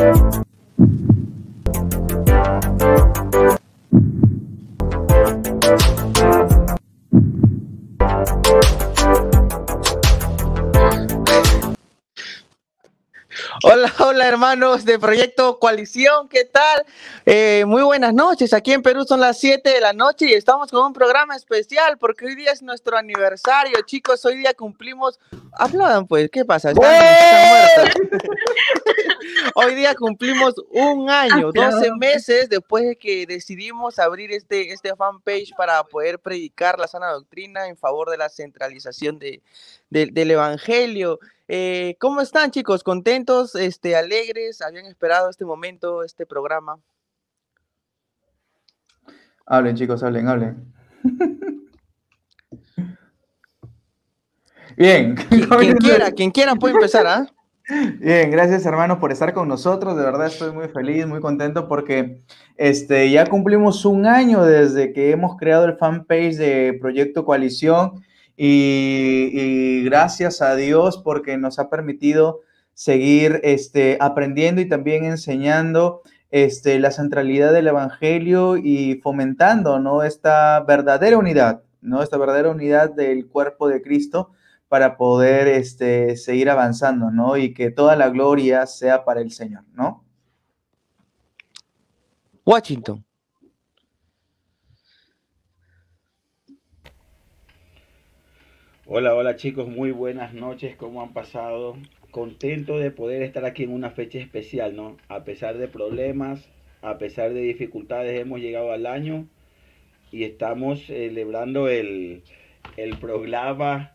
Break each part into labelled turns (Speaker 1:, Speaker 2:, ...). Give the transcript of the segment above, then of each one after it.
Speaker 1: Hola, hola hermanos de Proyecto Coalición, ¿qué tal? Muy buenas noches, aquí en Perú son las 7 de la noche y estamos con un programa especial porque hoy día es nuestro aniversario, chicos, hoy día cumplimos... Aplaudan pues, ¿qué pasa? ¿Están muertos? Hoy día cumplimos un año, 12 meses después de que decidimos abrir este fanpage para poder predicar la sana doctrina en favor de la centralización del evangelio. ¿Cómo están, chicos? ¿Contentos, alegres? ¿Habían esperado este momento, este programa?
Speaker 2: Hablen, chicos, hablen. Bien.
Speaker 1: Quien quiera puede empezar, ¿ah?
Speaker 2: Bien, gracias hermanos por estar con nosotros. De verdad estoy muy feliz, muy contento porque ya cumplimos un año desde que hemos creado el fanpage de Proyecto Coalición y gracias a Dios porque nos ha permitido seguir aprendiendo y también enseñando la centralidad del Evangelio y fomentando, ¿no?, esta verdadera unidad, ¿no?, esta verdadera unidad del cuerpo de Cristo para poder seguir avanzando, ¿no? Y que toda la gloria sea para el Señor, ¿no?
Speaker 1: Washington.
Speaker 3: Hola chicos, muy buenas noches, ¿cómo han pasado? Contento de poder estar aquí en una fecha especial, ¿no? A pesar de problemas, a pesar de dificultades, hemos llegado al año y estamos celebrando el programa.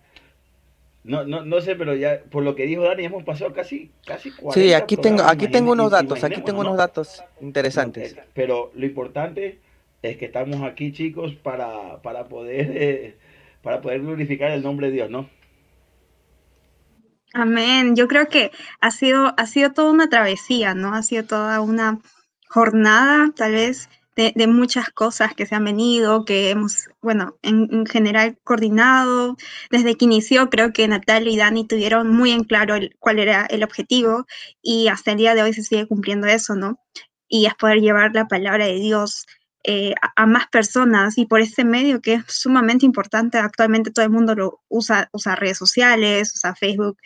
Speaker 3: No sé, pero ya por lo que dijo Dani, hemos pasado casi 40
Speaker 1: Sí, aquí
Speaker 3: programas,
Speaker 1: tengo unos
Speaker 3: imaginémonos, ¿no?
Speaker 1: datos interesantes.
Speaker 3: Pero lo importante es que estamos aquí, chicos, para poder glorificar el nombre de Dios, ¿no?
Speaker 4: Amén. Yo creo que ha sido toda una travesía, ¿no? Ha sido toda una jornada, tal vez, de muchas cosas que se han venido, que hemos, bueno, en general coordinado. Desde que inició, creo que Natalia y Dani tuvieron muy en claro cuál era el objetivo y hasta el día de hoy se sigue cumpliendo eso, ¿no? Y es poder llevar la palabra de Dios a más personas y por este medio que es sumamente importante. Actualmente todo el mundo lo usa redes sociales, usa Facebook,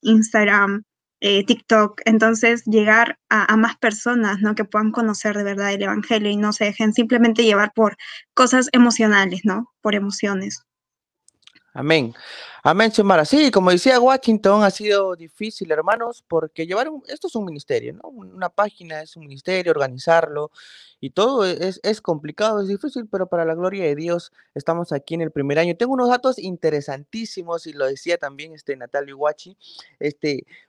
Speaker 4: Instagram, TikTok. Entonces llegar a más personas, ¿no?, que puedan conocer de verdad el evangelio y no se dejen simplemente llevar por cosas emocionales, ¿no?, por emociones.
Speaker 1: Amén. Amén, Xiomara. Sí, como decía Washington, ha sido difícil, hermanos, porque esto es un ministerio, ¿no? Una página es un ministerio, organizarlo y todo es complicado, es difícil, pero para la gloria de Dios estamos aquí en el primer año. Tengo unos datos interesantísimos y lo decía también Natalia y Wachi.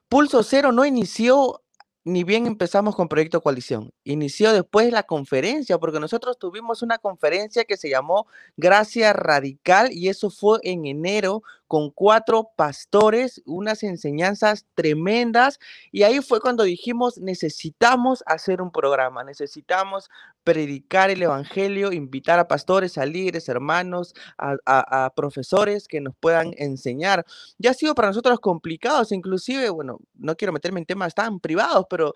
Speaker 1: Pulso Cero no inició ni bien empezamos con Proyecto Coalición. Inició después la conferencia, porque nosotros tuvimos una conferencia que se llamó Gracia Radical y eso fue en enero con 4 pastores, unas enseñanzas tremendas y ahí fue cuando dijimos necesitamos hacer un programa, necesitamos predicar el evangelio, invitar a pastores, a líderes, hermanos, a profesores que nos puedan enseñar. Ya ha sido para nosotros complicados, inclusive, bueno, no quiero meterme en temas tan privados, pero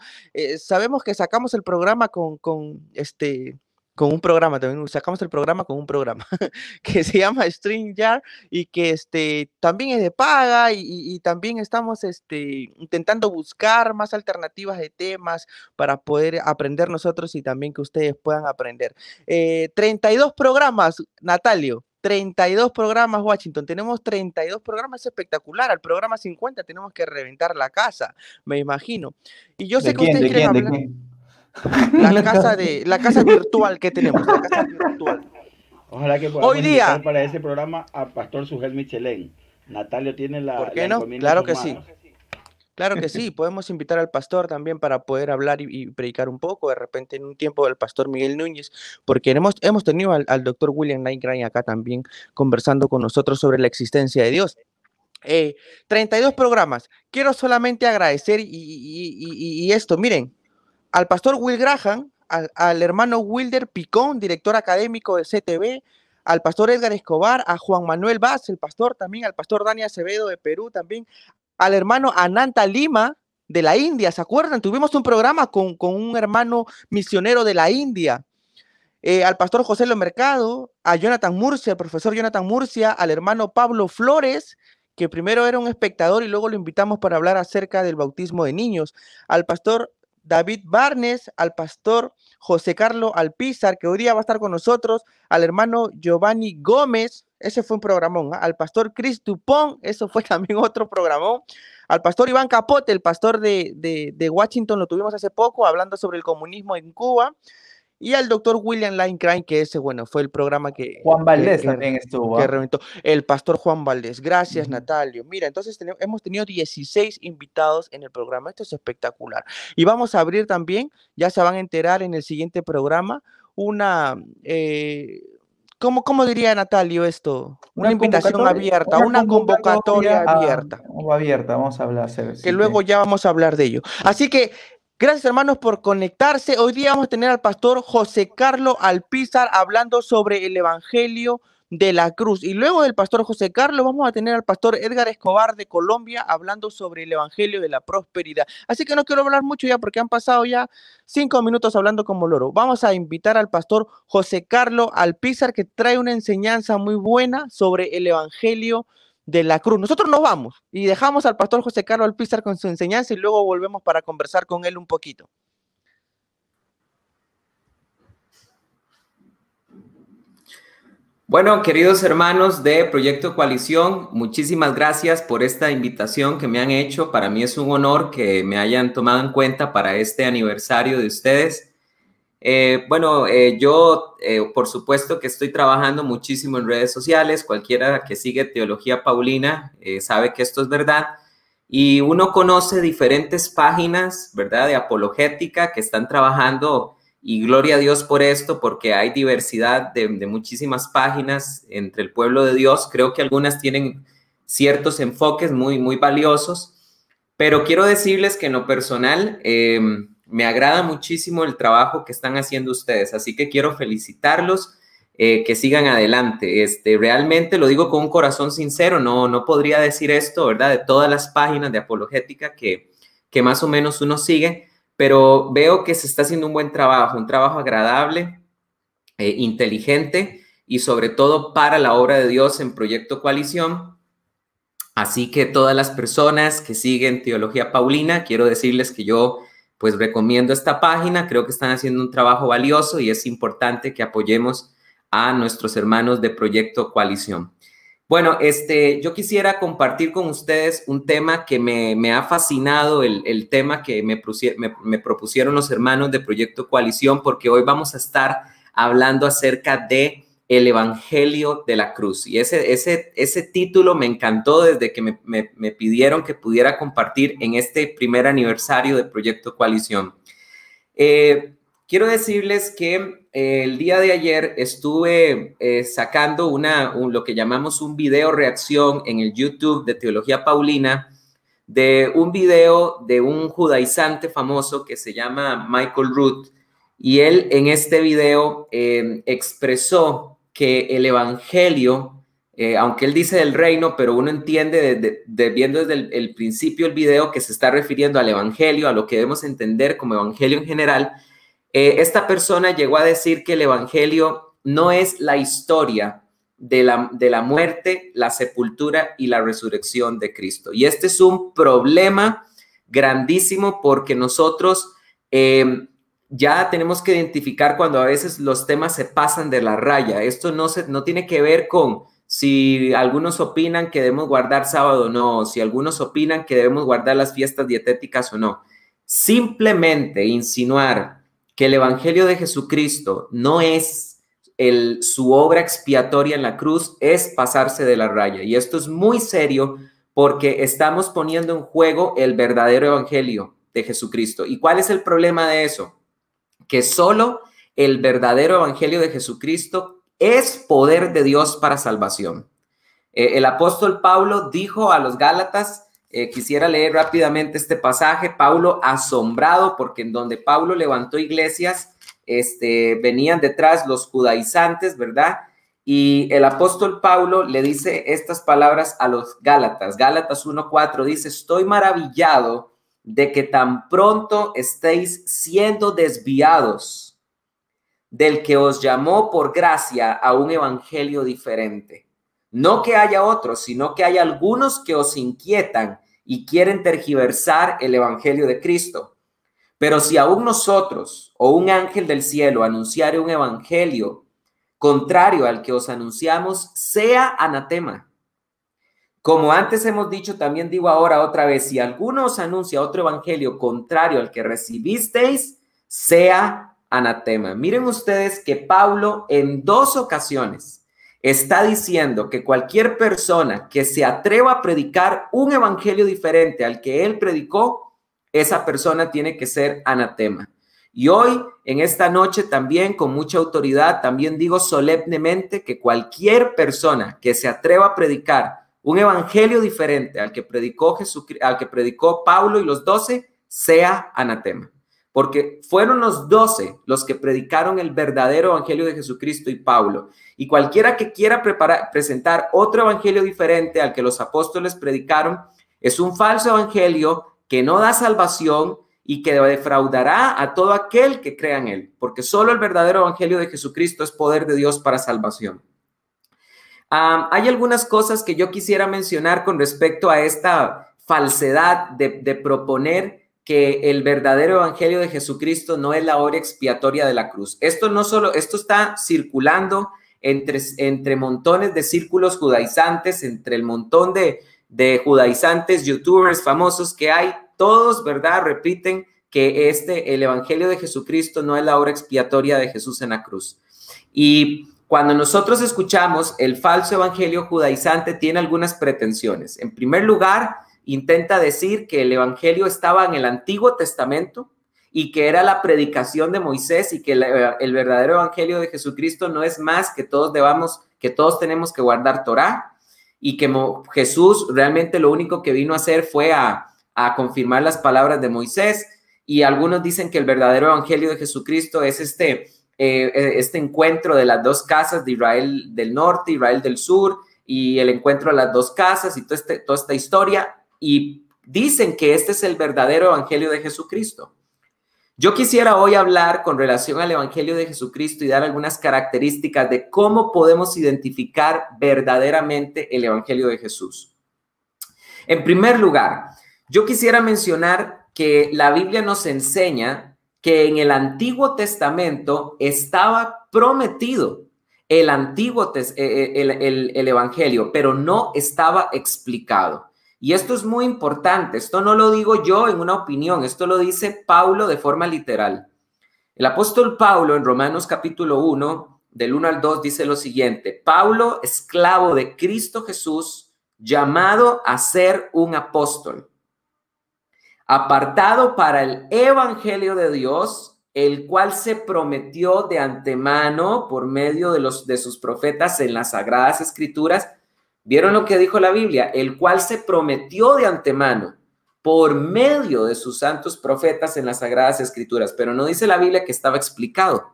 Speaker 1: sabemos que sacamos el programa con un programa, también sacamos el programa con un programa que se llama StreamYard y que también es de paga y también estamos intentando buscar más alternativas de temas para poder aprender nosotros y también que ustedes puedan aprender. 32 programas, Natalio. 32 programas, Washington. Tenemos 32 programas, espectacular. Al programa 50 tenemos que reventar la casa, me imagino. Y yo sé que ustedes quieren hablar. La casa virtual que tenemos, la casa virtual.
Speaker 3: Ojalá que podamos invitar para ese programa a Pastor Sugel Michelén. Natalio tiene la
Speaker 1: ¿por qué no? Claro que sí. Claro que sí, podemos invitar al pastor también para poder hablar y predicar un poco, de repente en un tiempo del pastor Miguel Núñez, porque hemos tenido al doctor William Knight acá también conversando con nosotros sobre la existencia de Dios. 32 programas. Quiero solamente agradecer y esto, miren, al pastor Will Graham, al hermano Wilder Picón, director académico de CTV, al pastor Edgar Escobar, a Juan Manuel Vaz, el pastor también, al pastor Dani Acevedo de Perú también, al hermano Ananta Lima, de la India, ¿se acuerdan? Tuvimos un programa con un hermano misionero de la India, al pastor José Lo Mercado, a Jonathan Murcia, al profesor Jonathan Murcia, al hermano Pablo Flores, que primero era un espectador y luego lo invitamos para hablar acerca del bautismo de niños, al pastor David Barnes, al pastor José Carlos Alpizar, que hoy día va a estar con nosotros, al hermano Giovanni Gómez, ese fue un programón, al pastor Chris Dupont, eso fue también otro programón, al pastor Iván Capote, el pastor de Washington, lo tuvimos hace poco, hablando sobre el comunismo en Cuba, y al doctor William Lane Craig, que ese, bueno, fue el programa que...
Speaker 2: Juan Valdés también estuvo.
Speaker 1: Que reventó. El pastor Juan Valdés. Gracias, Natalio. Mira, entonces hemos tenido 16 invitados en el programa. Esto es espectacular. Y vamos a abrir también, ya se van a enterar en el siguiente programa, una... ¿Cómo diría Natalio esto? Una invitación abierta, una convocatoria abierta.
Speaker 2: Abierta, vamos a hablar.
Speaker 1: Que luego ya vamos a hablar de ello. Así que... gracias, hermanos, por conectarse. Hoy día vamos a tener al pastor José Carlos Alpizar hablando sobre el Evangelio de la Cruz. Y luego del pastor José Carlos vamos a tener al pastor Edgar Escobar de Colombia hablando sobre el Evangelio de la Prosperidad. Así que no quiero hablar mucho ya porque han pasado ya 5 minutos hablando como loro. Vamos a invitar al pastor José Carlos Alpizar, que trae una enseñanza muy buena sobre el Evangelio de la Cruz. Nosotros nos vamos y dejamos al pastor José Carlos Alpizar con su enseñanza y luego volvemos para conversar con él un poquito.
Speaker 5: Bueno, queridos hermanos de Proyecto Coalición, muchísimas gracias por esta invitación que me han hecho. Para mí es un honor que me hayan tomado en cuenta para este aniversario de ustedes. Yo por supuesto que estoy trabajando muchísimo en redes sociales. Cualquiera que sigue Teología Paulina sabe que esto es verdad. Y uno conoce diferentes páginas, ¿verdad?, de apologética que están trabajando, y gloria a Dios por esto, porque hay diversidad de muchísimas páginas entre el pueblo de Dios. Creo que algunas tienen ciertos enfoques muy valiosos, pero quiero decirles que en lo personal me agrada muchísimo el trabajo que están haciendo ustedes, así que quiero felicitarlos, que sigan adelante. Realmente lo digo con un corazón sincero, no podría decir esto, ¿verdad?, de todas las páginas de apologética que más o menos uno sigue, pero veo que se está haciendo un buen trabajo, un trabajo agradable, inteligente y sobre todo para la obra de Dios en Proyecto Coalición. Así que todas las personas que siguen Teología Paulina, quiero decirles que yo pues recomiendo esta página. Creo que están haciendo un trabajo valioso y es importante que apoyemos a nuestros hermanos de Proyecto Coalición. Bueno, yo quisiera compartir con ustedes un tema que me ha fascinado, el tema que me propusieron los hermanos de Proyecto Coalición, porque hoy vamos a estar hablando acerca de el Evangelio de la Cruz. Y ese título me encantó desde que me pidieron que pudiera compartir en este primer aniversario de Proyecto Coalición. Quiero decirles que el día de ayer estuve sacando lo que llamamos un video reacción en el YouTube de Teología Paulina, de un video de un judaizante famoso que se llama Michael Root, y él en este video expresó que el Evangelio, aunque él dice del reino, pero uno entiende viendo desde el principio el video que se está refiriendo al Evangelio, a lo que debemos entender como Evangelio en general. Esta persona llegó a decir que el Evangelio no es la historia de la muerte, la sepultura y la resurrección de Cristo. Y este es un problema grandísimo porque nosotros ya tenemos que identificar cuando a veces los temas se pasan de la raya. Esto no tiene que ver con si algunos opinan que debemos guardar sábado o no, si algunos opinan que debemos guardar las fiestas dietéticas o no. Simplemente insinuar que el Evangelio de Jesucristo no es su obra expiatoria en la cruz es pasarse de la raya. Y esto es muy serio porque estamos poniendo en juego el verdadero Evangelio de Jesucristo. ¿Y cuál es el problema de eso? Que solo el verdadero Evangelio de Jesucristo es poder de Dios para salvación. El apóstol Pablo dijo a los Gálatas, quisiera leer rápidamente este pasaje. Pablo asombrado porque en donde Pablo levantó iglesias, venían detrás los judaizantes, ¿verdad? Y el apóstol Pablo le dice estas palabras a los Gálatas. Gálatas 1:4 dice: estoy maravillado de que tan pronto estéis siendo desviados del que os llamó por gracia a un evangelio diferente. No que haya otros, sino que hay algunos que os inquietan y quieren tergiversar el evangelio de Cristo. Pero si aún nosotros o un ángel del cielo anunciare un evangelio contrario al que os anunciamos, sea anatema. Como antes hemos dicho, también digo ahora otra vez, si alguno os anuncia otro evangelio contrario al que recibisteis, sea anatema. Miren ustedes que Pablo en 2 ocasiones está diciendo que cualquier persona que se atreva a predicar un evangelio diferente al que él predicó, esa persona tiene que ser anatema. Y hoy, en esta noche también, con mucha autoridad, también digo solemnemente que cualquier persona que se atreva a predicar un evangelio diferente al que predicó al que predicó Pablo y los 12, sea anatema. Porque fueron los 12 los que predicaron el verdadero evangelio de Jesucristo y Pablo. Y cualquiera que quiera presentar otro evangelio diferente al que los apóstoles predicaron, es un falso evangelio que no da salvación y que defraudará a todo aquel que crea en él, porque solo el verdadero evangelio de Jesucristo es poder de Dios para salvación. Hay algunas cosas que yo quisiera mencionar con respecto a esta falsedad de proponer que el verdadero evangelio de Jesucristo no es la obra expiatoria de la cruz. Esto está circulando entre montones de círculos judaizantes, entre el montón de judaizantes, youtubers famosos que hay, todos, ¿verdad? Repiten que el evangelio de Jesucristo no es la obra expiatoria de Jesús en la cruz. Y cuando nosotros escuchamos el falso evangelio judaizante, tiene algunas pretensiones. En primer lugar, intenta decir que el evangelio estaba en el Antiguo Testamento y que era la predicación de Moisés y que el verdadero evangelio de Jesucristo no es más que todos tenemos que guardar Torá y que Jesús realmente lo único que vino a hacer fue a confirmar las palabras de Moisés. Y algunos dicen que el verdadero evangelio de Jesucristo es este encuentro de las dos casas de Israel del norte, Israel del sur, y el encuentro de las dos casas y toda esta historia, y dicen que este es el verdadero evangelio de Jesucristo. Yo quisiera hoy hablar con relación al evangelio de Jesucristo y dar algunas características de cómo podemos identificar verdaderamente el evangelio de Jesús. En primer lugar, yo quisiera mencionar que la Biblia nos enseña que en el Antiguo Testamento estaba prometido el evangelio, pero no estaba explicado. Y esto es muy importante. Esto no lo digo yo en una opinión, esto lo dice Pablo de forma literal. El apóstol Pablo en Romanos capítulo 1, del 1 al 2, dice lo siguiente: Pablo, esclavo de Cristo Jesús, llamado a ser un apóstol, apartado para el evangelio de Dios, el cual se prometió de antemano por medio de sus profetas en las Sagradas Escrituras. ¿Vieron lo que dijo la Biblia? El cual se prometió de antemano por medio de sus santos profetas en las Sagradas Escrituras, pero no dice la Biblia que estaba explicado.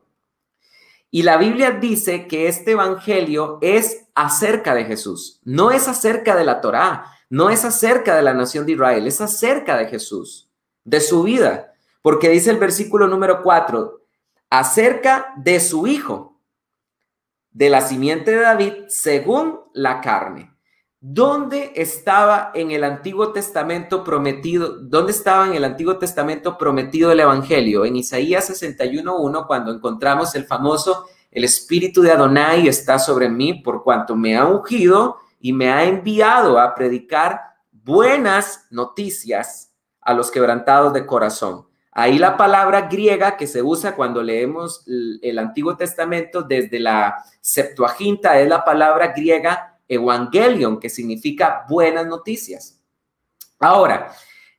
Speaker 5: Y la Biblia dice que este evangelio es acerca de Jesús, no es acerca de la Torá, no es acerca de la nación de Israel, es acerca de Jesús, de su vida, porque dice el versículo número 4, acerca de su Hijo, de la simiente de David, según la carne. ¿Dónde estaba en el Antiguo Testamento prometido? ¿Dónde estaba en el Antiguo Testamento prometido el evangelio? En Isaías 61:1, cuando encontramos el famoso: el espíritu de Adonai está sobre mí, por cuanto me ha ungido y me ha enviado a predicar buenas noticias a los quebrantados de corazón. Ahí la palabra griega que se usa cuando leemos el Antiguo Testamento desde la Septuaginta es la palabra griega evangelion, que significa buenas noticias. Ahora,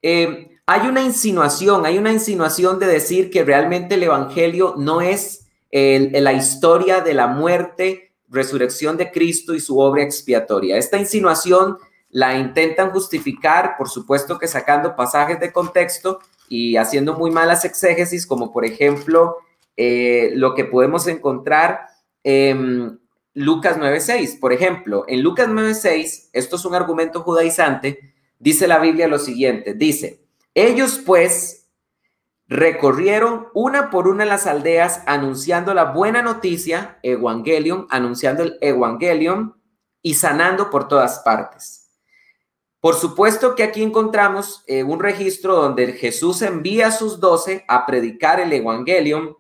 Speaker 5: hay una insinuación de decir que realmente el evangelio no es la historia de la muerte, resurrección de Cristo y su obra expiatoria. Esta insinuación la intentan justificar, por supuesto que sacando pasajes de contexto y haciendo muy malas exégesis, como por ejemplo lo que podemos encontrar en Lucas 9:6. Por ejemplo, en Lucas 9:6, esto es un argumento judaizante, dice la Biblia lo siguiente, dice: Ellos pues recorrieron una por una las aldeas anunciando la buena noticia, Evangelium, anunciando el Evangelium y sanando por todas partes. Por supuesto que aquí encontramos un registro donde Jesús envía a sus 12 a predicar el Evangelium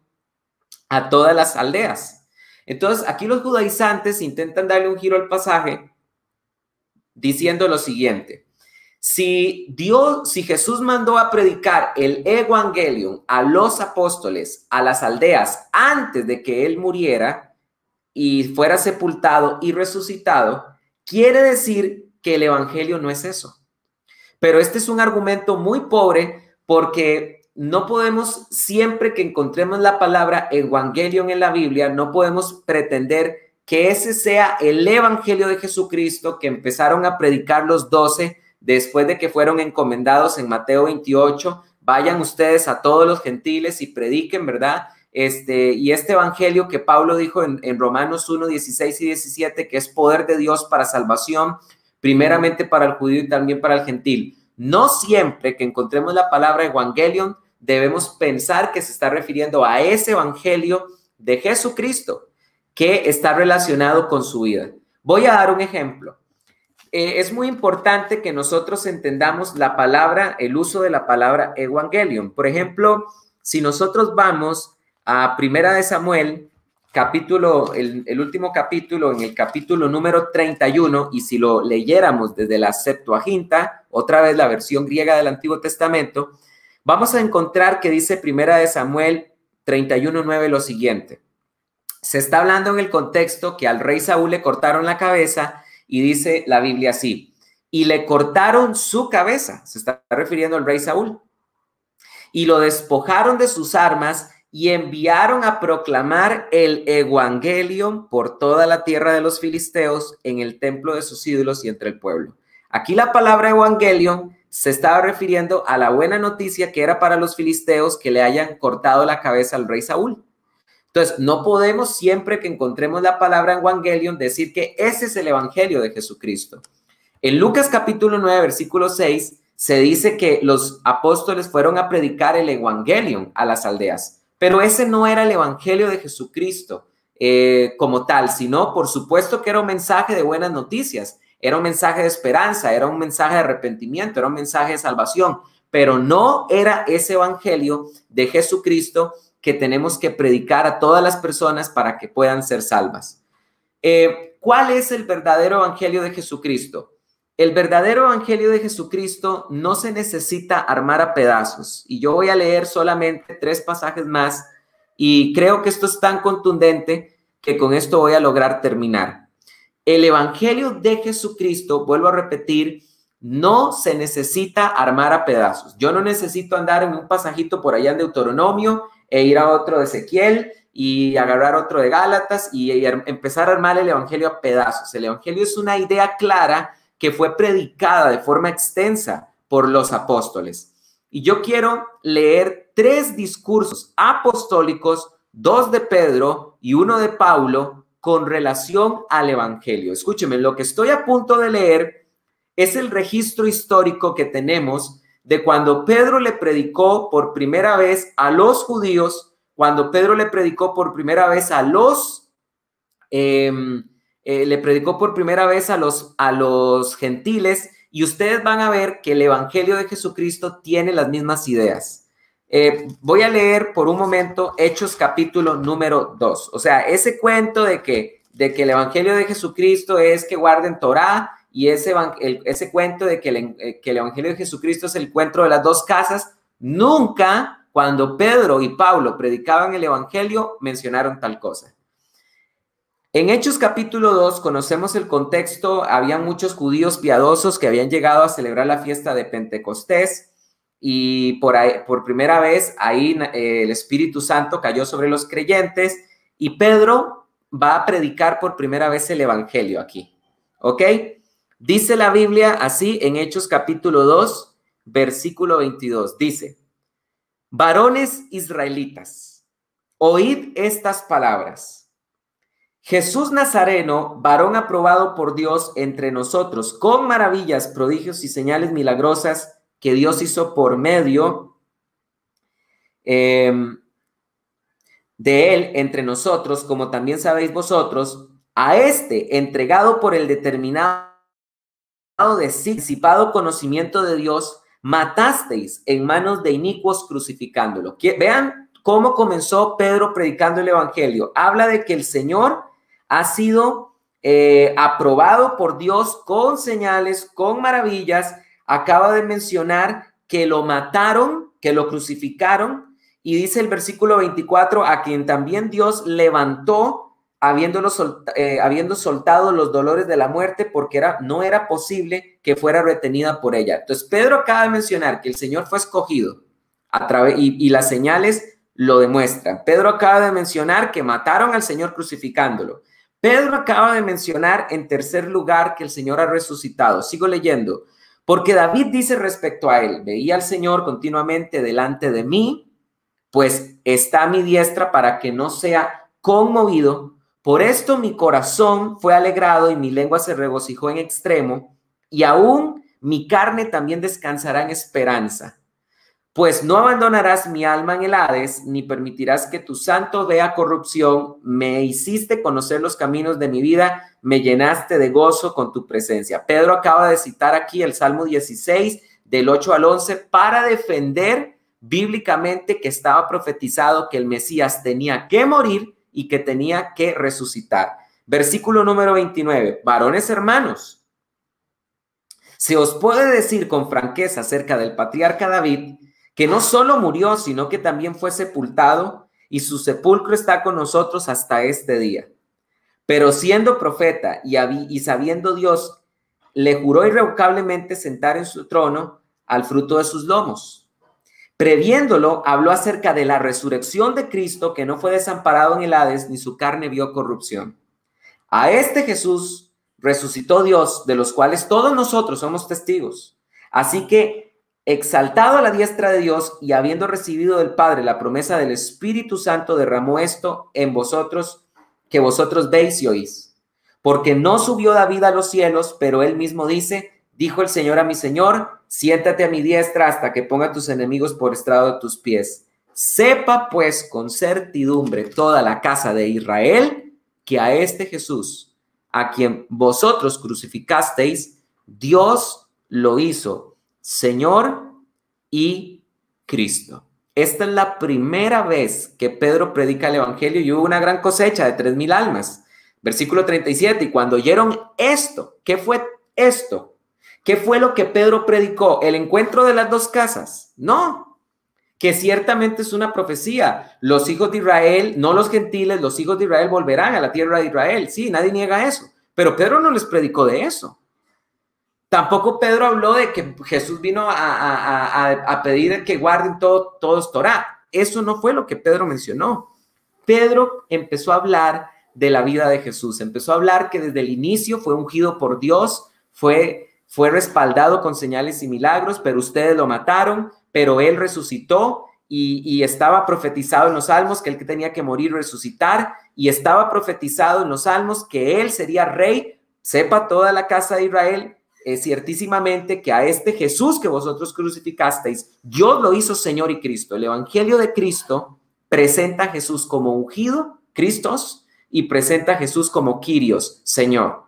Speaker 5: a todas las aldeas. Entonces, aquí los judaizantes intentan darle un giro al pasaje diciendo lo siguiente. Si Jesús mandó a predicar el Evangelium a los apóstoles, a las aldeas, antes de que él muriera y fuera sepultado y resucitado, quiere decir que el Evangelio no es eso. Pero este es un argumento muy pobre porque no podemos, siempre que encontremos la palabra Evangelium en la Biblia, no podemos pretender que ese sea el Evangelio de Jesucristo que empezaron a predicar los 12 después de que fueron encomendados en Mateo 28. Vayan ustedes a todos los gentiles y prediquen, ¿verdad? Y este evangelio que Pablo dijo en Romanos 1, 16 y 17, que es poder de Dios para salvación, primeramente para el judío y también para el gentil. No siempre que encontremos la palabra evangelion debemos pensar que se está refiriendo a ese evangelio de Jesucristo que está relacionado con su vida. Voy a dar un ejemplo. Es muy importante que nosotros entendamos la palabra, el uso de la palabra evangelion. Por ejemplo, si nosotros vamos a Primera de Samuel, el último capítulo, en el capítulo número 31, y si lo leyéramos desde la Septuaginta, otra vez la versión griega del Antiguo Testamento, vamos a encontrar que dice Primera de Samuel 31:9 lo siguiente. Se está hablando en el contexto que al rey Saúl le cortaron la cabeza y dice la Biblia así, y le cortaron su cabeza, se está refiriendo al rey Saúl, y lo despojaron de sus armas y enviaron a proclamar el Evangelium por toda la tierra de los filisteos, en el templo de sus ídolos y entre el pueblo. Aquí la palabra Evangelium se estaba refiriendo a la buena noticia que era para los filisteos que le hayan cortado la cabeza al rey Saúl. Entonces, no podemos siempre que encontremos la palabra Evangelium decir que ese es el evangelio de Jesucristo. En Lucas capítulo 9, versículo 6, se dice que los apóstoles fueron a predicar el Evangelium a las aldeas. Pero ese no era el evangelio de Jesucristo como tal, sino por supuesto que era un mensaje de buenas noticias, era un mensaje de esperanza, era un mensaje de arrepentimiento, era un mensaje de salvación, pero no era ese evangelio de Jesucristo que tenemos que predicar a todas las personas para que puedan ser salvas. ¿Cuál es el verdadero evangelio de Jesucristo? El verdadero evangelio de Jesucristo no se necesita armar a pedazos. Y yo voy a leer solamente 3 pasajes más y creo que esto es tan contundente que con esto voy a lograr terminar. El evangelio de Jesucristo, vuelvo a repetir, no se necesita armar a pedazos. Yo no necesito andar en un pasajito por allá en Deuteronomio e ir a otro de Ezequiel y agarrar otro de Gálatas y empezar a armar el evangelio a pedazos. El evangelio es una idea clara que fue predicada de forma extensa por los apóstoles. Y yo quiero leer 3 discursos apostólicos, 2 de Pedro y 1 de Pablo, con relación al evangelio. Escúcheme, lo que estoy a punto de leer es el registro histórico que tenemos de cuando Pedro le predicó por primera vez a los judíos, cuando Pedro le predicó por primera vez a los gentiles, y ustedes van a ver que el evangelio de Jesucristo tiene las mismas ideas. Voy a leer por un momento Hechos capítulo número 2. O sea, ese cuento de que el evangelio de Jesucristo es que guarden Torá, y ese cuento de que el evangelio de Jesucristo es el cuento de las 2 casas, nunca cuando Pedro y Pablo predicaban el evangelio mencionaron tal cosa. En Hechos capítulo 2 conocemos el contexto. Había muchos judíos piadosos que habían llegado a celebrar la fiesta de Pentecostés y por primera vez ahí el Espíritu Santo cayó sobre los creyentes y Pedro va a predicar por primera vez el evangelio aquí, ¿ok? Dice la Biblia así en Hechos capítulo 2, versículo 22, dice: varones israelitas, oíd estas palabras. Jesús Nazareno, varón aprobado por Dios entre nosotros, con maravillas, prodigios y señales milagrosas que Dios hizo por medio de él entre nosotros, como también sabéis vosotros, a este entregado por el determinado disipado conocimiento de Dios, matasteis en manos de inicuos crucificándolo. Vean cómo comenzó Pedro predicando el evangelio. Habla de que el Señor ha sido aprobado por Dios con señales, con maravillas. Acaba de mencionar que lo mataron, que lo crucificaron, y dice el versículo 24, a quien también Dios levantó, habiendo soltado los dolores de la muerte, porque no era posible que fuera retenida por ella. Entonces Pedro acaba de mencionar que el Señor fue escogido y las señales lo demuestran. Pedro acaba de mencionar que mataron al Señor crucificándolo. Pedro acaba de mencionar en tercer lugar que el Señor ha resucitado. Sigo leyendo. Porque David dice respecto a él: veía al Señor continuamente delante de mí, pues está a mi diestra para que no sea conmovido. Por esto mi corazón fue alegrado y mi lengua se regocijó en extremo, y aún mi carne también descansará en esperanza. Pues no abandonarás mi alma en el Hades, ni permitirás que tu santo vea corrupción. Me hiciste conocer los caminos de mi vida, me llenaste de gozo con tu presencia. Pedro acaba de citar aquí el Salmo 16, del 8 al 11, para defender bíblicamente que estaba profetizado que el Mesías tenía que morir y que tenía que resucitar. Versículo número 29. Varones hermanos, se os puede decir con franqueza acerca del patriarca David, que no solo murió, sino que también fue sepultado, y su sepulcro está con nosotros hasta este día. Pero siendo profeta y sabiendo Dios, le juró irrevocablemente sentar en su trono al fruto de sus lomos. Previéndolo, habló acerca de la resurrección de Cristo, que no fue desamparado en el Hades, ni su carne vio corrupción. A este Jesús resucitó Dios, de los cuales todos nosotros somos testigos. Así que, exaltado a la diestra de Dios y habiendo recibido del Padre la promesa del Espíritu Santo, derramó esto en vosotros, que vosotros veis y oís. Porque no subió David a los cielos, pero él mismo dice: dijo el Señor a mi Señor, siéntate a mi diestra hasta que ponga a tus enemigos por estrado de tus pies. Sepa pues con certidumbre toda la casa de Israel que a este Jesús, a quien vosotros crucificasteis, Dios lo hizo Señor y Cristo. Esta es la primera vez que Pedro predica el evangelio y hubo una gran cosecha de 3,000 almas. Versículo 37, y cuando oyeron esto, ¿qué fue esto? ¿Qué fue lo que Pedro predicó? ¿El encuentro de las dos casas? No, que ciertamente es una profecía. Los hijos de Israel, no los gentiles, los hijos de Israel volverán a la tierra de Israel. Sí, nadie niega eso, pero Pedro no les predicó de eso. Tampoco Pedro habló de que Jesús vino a pedir que guarden todos Torá. Eso no fue lo que Pedro mencionó. Pedro empezó a hablar de la vida de Jesús. Empezó a hablar que desde el inicio fue ungido por Dios, fue respaldado con señales y milagros, pero ustedes lo mataron, pero él resucitó y estaba profetizado en los salmos que él tenía que morir y resucitar, y estaba profetizado en los salmos que él sería rey. Sepa toda la casa de Israel ciertísimamente que a este Jesús que vosotros crucificasteis, Dios lo hizo Señor y Cristo. El evangelio de Cristo presenta a Jesús como ungido, Cristos, y presenta a Jesús como Kyrios, Señor.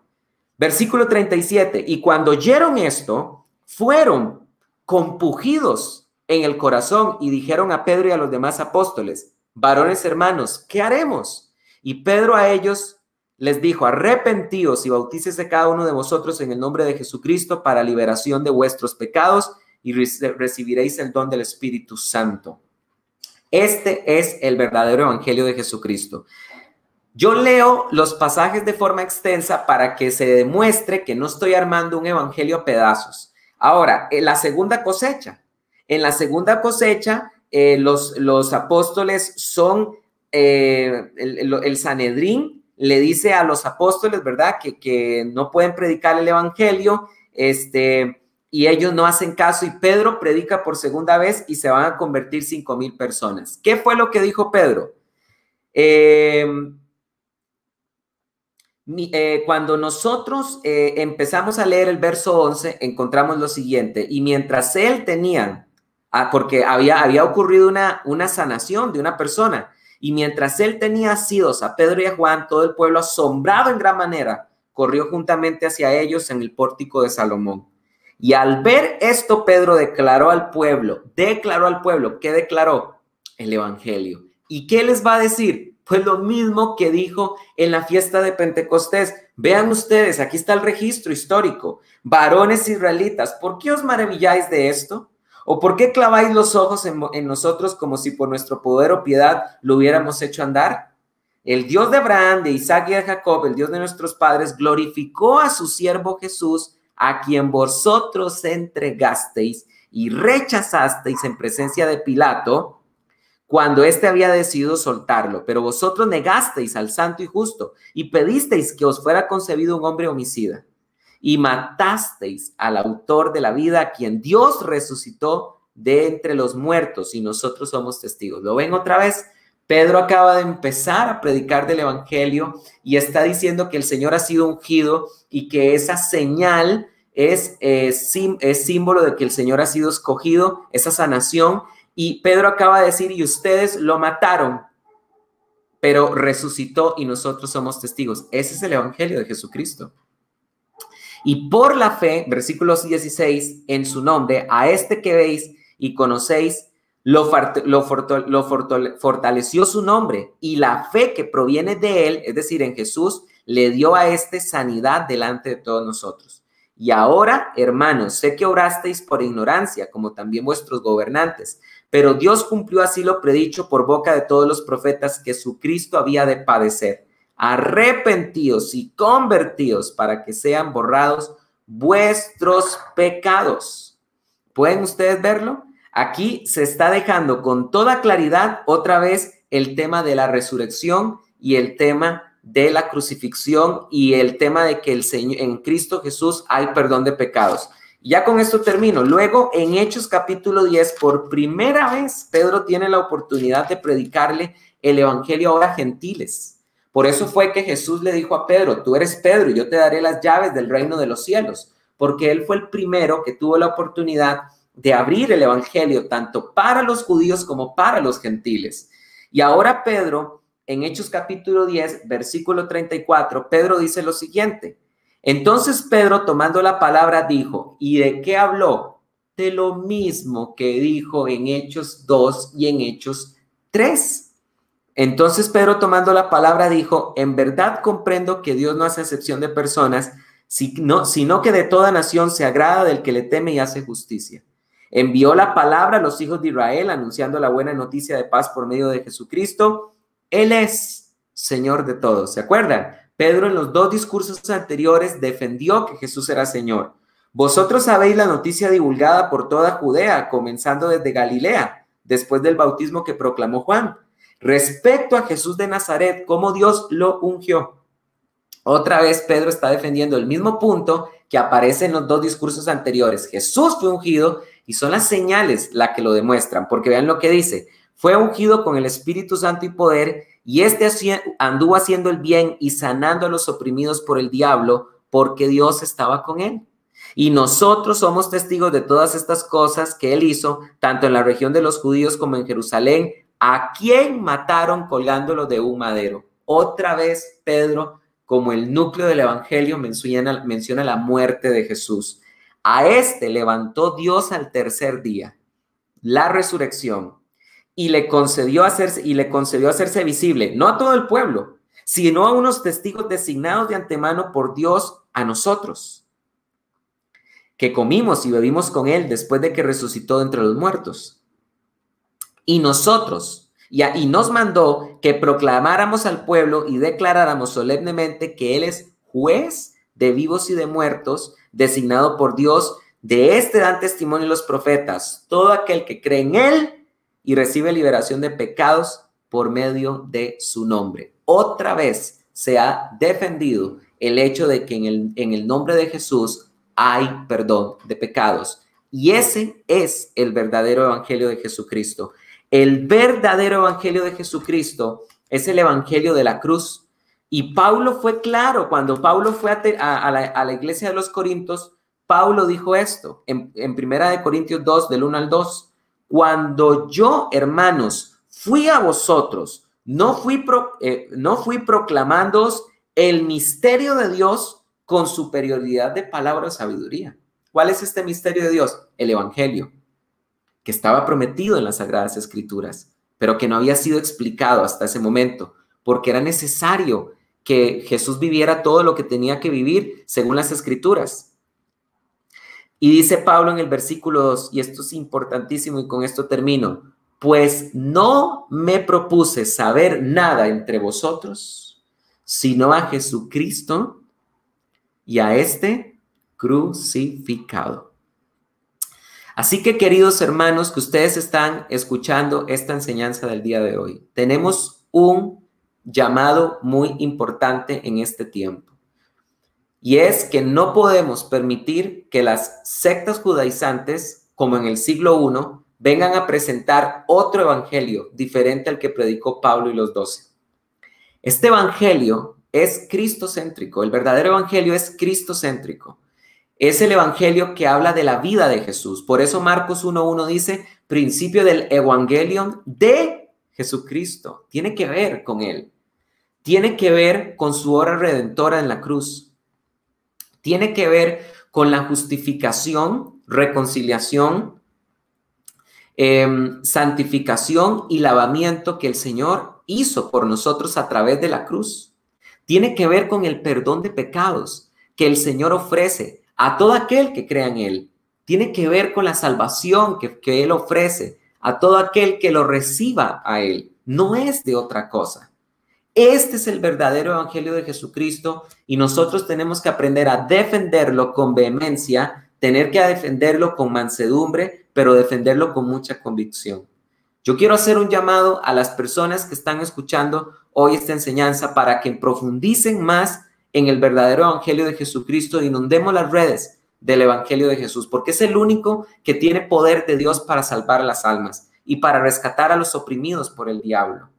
Speaker 5: Versículo 37, y cuando oyeron esto, fueron compungidos en el corazón y dijeron a Pedro y a los demás apóstoles: varones hermanos, ¿qué haremos? Y Pedro a ellos les dijo: arrepentíos y bautícese cada uno de vosotros en el nombre de Jesucristo para liberación de vuestros pecados y recibiréis el don del Espíritu Santo. Este es el verdadero evangelio de Jesucristo. Yo leo los pasajes de forma extensa para que se demuestre que no estoy armando un evangelio a pedazos. Ahora, en la segunda cosecha. En la segunda cosecha, los apóstoles son el Sanedrín. Le dice a los apóstoles, ¿verdad?, que no pueden predicar el evangelio, y ellos no hacen caso, y Pedro predica por segunda vez y se van a convertir 5,000 personas. ¿Qué fue lo que dijo Pedro? Cuando nosotros empezamos a leer el verso 11, encontramos lo siguiente: y mientras él tenía, porque había ocurrido una sanación de una persona, y mientras él tenía asidos a Pedro y a Juan, todo el pueblo, asombrado en gran manera, corrió juntamente hacia ellos en el pórtico de Salomón. Y al ver esto, Pedro declaró al pueblo, ¿qué declaró? El evangelio. ¿Y qué les va a decir? Pues lo mismo que dijo en la fiesta de Pentecostés. Vean ustedes, aquí está el registro histórico. Varones israelitas, ¿por qué os maravilláis de esto? ¿O por qué claváis los ojos en nosotros como si por nuestro poder o piedad lo hubiéramos hecho andar? El Dios de Abraham, de Isaac y de Jacob, el Dios de nuestros padres, glorificó a su siervo Jesús, a quien vosotros entregasteis y rechazasteis en presencia de Pilato, cuando éste había decidido soltarlo. Pero vosotros negasteis al santo y justo y pedisteis que os fuera concebido un hombre homicida. Y matasteis al autor de la vida, a quien Dios resucitó de entre los muertos, y nosotros somos testigos. ¿Lo ven otra vez? Pedro acaba de empezar a predicar del evangelio y está diciendo que el Señor ha sido ungido y que esa señal es símbolo de que el Señor ha sido escogido, esa sanación. Y Pedro acaba de decir, y ustedes lo mataron, pero resucitó y nosotros somos testigos. Ese es el evangelio de Jesucristo. Y por la fe, versículos 16, en su nombre, a este que veis y conocéis, lo fortaleció su nombre, y la fe que proviene de él, es decir, en Jesús, le dio a este sanidad delante de todos nosotros. Y ahora, hermanos, sé que orasteis por ignorancia, como también vuestros gobernantes, pero Dios cumplió así lo predicho por boca de todos los profetas, que su Cristo había de padecer. Arrepentíos y convertíos para que sean borrados vuestros pecados. ¿Pueden ustedes verlo? Aquí se está dejando con toda claridad otra vez el tema de la resurrección y el tema de la crucifixión y el tema de que en Cristo Jesús hay perdón de pecados. Y ya con esto termino. Luego, en Hechos capítulo 10, por primera vez, Pedro tiene la oportunidad de predicarle el evangelio ahora a gentiles. Por eso fue que Jesús le dijo a Pedro, tú eres Pedro y yo te daré las llaves del reino de los cielos, porque él fue el primero que tuvo la oportunidad de abrir el evangelio tanto para los judíos como para los gentiles. Y ahora Pedro, en Hechos capítulo 10, versículo 34, Pedro dice lo siguiente: entonces Pedro, tomando la palabra, dijo, ¿y de qué habló? De lo mismo que dijo en Hechos 2 y en Hechos 3. Entonces Pedro, tomando la palabra, dijo, en verdad comprendo que Dios no hace excepción de personas, sino que de toda nación se agrada del que le teme y hace justicia. Envió la palabra a los hijos de Israel, anunciando la buena noticia de paz por medio de Jesucristo. Él es Señor de todos. ¿Se acuerdan? Pedro en los dos discursos anteriores defendió que Jesús era Señor. Vosotros sabéis la noticia divulgada por toda Judea, comenzando desde Galilea, después del bautismo que proclamó Juan, respecto a Jesús de Nazaret, cómo Dios lo ungió. Otra vez Pedro está defendiendo el mismo punto que aparece en los dos discursos anteriores. Jesús fue ungido y son las señales las que lo demuestran, porque vean lo que dice: fue ungido con el Espíritu Santo y poder, y anduvo haciendo el bien y sanando a los oprimidos por el diablo, porque Dios estaba con él. Y nosotros somos testigos de todas estas cosas que él hizo, tanto en la región de los judíos como en Jerusalén, a quien mataron colgándolo de un madero. Otra vez Pedro, como el núcleo del evangelio, menciona la muerte de Jesús. A este levantó Dios al tercer día, la resurrección, y le concedió hacerse visible, no a todo el pueblo, sino a unos testigos designados de antemano por Dios a nosotros, que comimos y bebimos con él después de que resucitó de entre los muertos. Y nosotros, y nos mandó que proclamáramos al pueblo y declaráramos solemnemente que él es juez de vivos y de muertos, designado por Dios. De este dan testimonio los profetas, todo aquel que cree en él y recibe liberación de pecados por medio de su nombre. Otra vez se ha defendido el hecho de que en el nombre de Jesús hay perdón de pecados. Y ese es el verdadero evangelio de Jesucristo. El verdadero evangelio de Jesucristo es el evangelio de la cruz. Y Pablo fue claro, cuando Pablo fue a la iglesia de los Corintios, Pablo dijo esto en 1 Corintios 2, del 1 al 2. Cuando yo, hermanos, fui a vosotros, no fui proclamándoos el misterio de Dios con superioridad de palabra o sabiduría. ¿Cuál es este misterio de Dios? El evangelio, que estaba prometido en las Sagradas Escrituras, pero que no había sido explicado hasta ese momento, porque era necesario que Jesús viviera todo lo que tenía que vivir según las Escrituras. Y dice Pablo en el versículo 2, y esto es importantísimo y con esto termino, pues no me propuse saber nada entre vosotros, sino a Jesucristo y a este crucificado. Así que, queridos hermanos, que ustedes están escuchando esta enseñanza del día de hoy, tenemos un llamado muy importante en este tiempo. Y es que no podemos permitir que las sectas judaizantes, como en el siglo I, vengan a presentar otro evangelio diferente al que predicó Pablo y los 12. Este evangelio es cristocéntrico. El verdadero evangelio es cristocéntrico. Es el evangelio que habla de la vida de Jesús. Por eso Marcos 1:1 dice, principio del evangelium de Jesucristo. Tiene que ver con él. Tiene que ver con su obra redentora en la cruz. Tiene que ver con la justificación, reconciliación, santificación y lavamiento que el Señor hizo por nosotros a través de la cruz. Tiene que ver con el perdón de pecados que el Señor ofrece a todo aquel que crea en Él. Tiene que ver con la salvación que Él ofrece a todo aquel que lo reciba a Él. No es de otra cosa. Este es el verdadero evangelio de Jesucristo y nosotros tenemos que aprender a defenderlo con vehemencia, tener que defenderlo con mansedumbre, pero defenderlo con mucha convicción. Yo quiero hacer un llamado a las personas que están escuchando hoy esta enseñanza para que profundicen más en el verdadero evangelio de Jesucristo. Inundemos las redes del evangelio de Jesús, porque es el único que tiene poder de Dios para salvar las almas y para rescatar a los oprimidos por el diablo.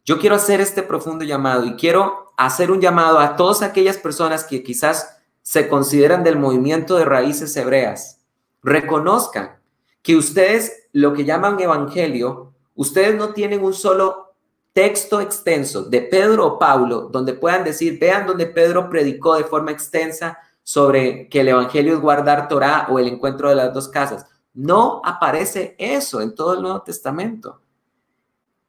Speaker 5: Yo quiero hacer este profundo llamado y quiero hacer un llamado a todas aquellas personas que quizás se consideran del movimiento de raíces hebreas. Reconozcan que ustedes, lo que llaman evangelio, ustedes no tienen un solo texto extenso de Pedro o Pablo donde puedan decir, vean donde Pedro predicó de forma extensa sobre que el evangelio es guardar Torá o el encuentro de las dos casas. No aparece eso en todo el Nuevo Testamento.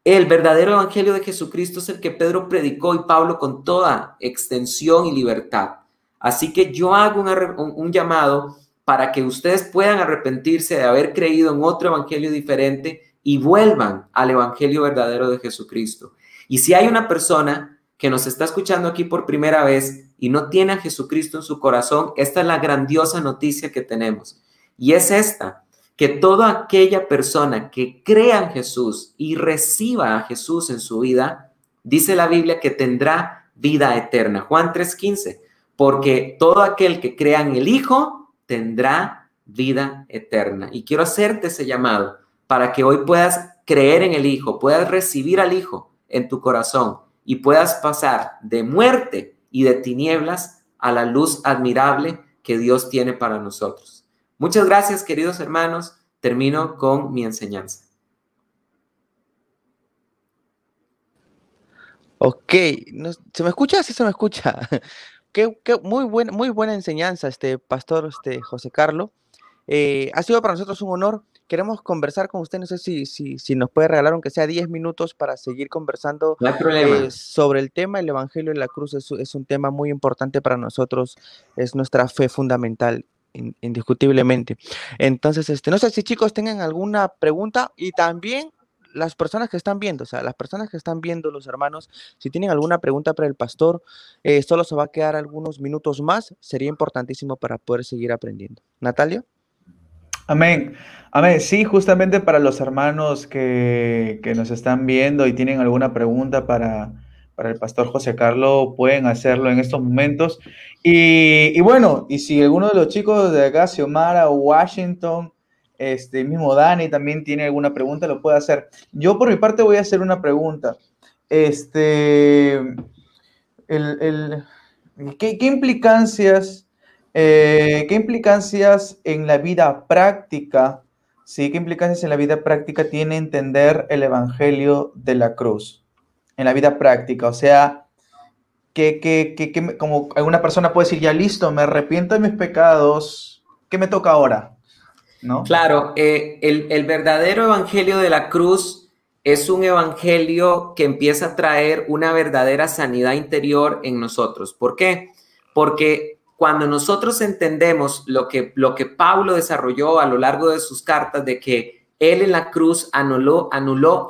Speaker 5: El verdadero evangelio de Jesucristo es el que Pedro predicó y Pablo con toda extensión y libertad. Así que yo hago un llamado para que ustedes puedan arrepentirse de haber creído en otro evangelio diferente y vuelvan al evangelio verdadero de Jesucristo. Y si hay una persona que nos está escuchando aquí por primera vez y no tiene a Jesucristo en su corazón, esta es la grandiosa noticia que tenemos. Y es esta, que toda aquella persona que crea en Jesús y reciba a Jesús en su vida, dice la Biblia que tendrá vida eterna. Juan 3:15, porque todo aquel que crea en el Hijo tendrá vida eterna. Y quiero hacerte ese llamado para que hoy puedas creer en el Hijo, puedas recibir al Hijo en tu corazón y puedas pasar de muerte y de tinieblas a la luz admirable que Dios tiene para nosotros. Muchas gracias, queridos hermanos. Termino con mi enseñanza.
Speaker 1: Ok, ¿se me escucha? Sí, se me escucha. Muy buena enseñanza, pastor José Carlos. Ha sido para nosotros un honor. Queremos conversar con usted. No sé si nos puede regalar, aunque sea 10 minutos, para seguir conversando.
Speaker 5: No hay problema.
Speaker 1: Sobre el tema del Evangelio de la Cruz. Es un tema muy importante para nosotros. Es nuestra fe fundamental, indiscutiblemente. Entonces, no sé si chicos tengan alguna pregunta, y también las personas que están viendo, los hermanos, si tienen alguna pregunta para el pastor, solo se va a quedar algunos minutos más. Sería importantísimo para poder seguir aprendiendo. Natalia.
Speaker 2: Amén. Amén. Sí, justamente para los hermanos que nos están viendo y tienen alguna pregunta para el pastor José Carlos, pueden hacerlo en estos momentos. Y bueno, y si alguno de los chicos de acá, Xiomara o Washington, mismo Dani también tiene alguna pregunta, lo puede hacer. Yo por mi parte voy a hacer una pregunta. ¿Qué implicancias en la vida práctica, sí, qué implicancias en la vida práctica tiene entender el Evangelio de la cruz? En la vida práctica, o sea, como alguna persona puede decir, ya listo, me arrepiento de mis pecados, ¿qué me toca ahora? ¿No?
Speaker 5: Claro, el verdadero evangelio de la cruz es un evangelio que empieza a traer una verdadera sanidad interior en nosotros. ¿Por qué? Porque cuando nosotros entendemos lo que Pablo desarrolló a lo largo de sus cartas, de que él en la cruz anuló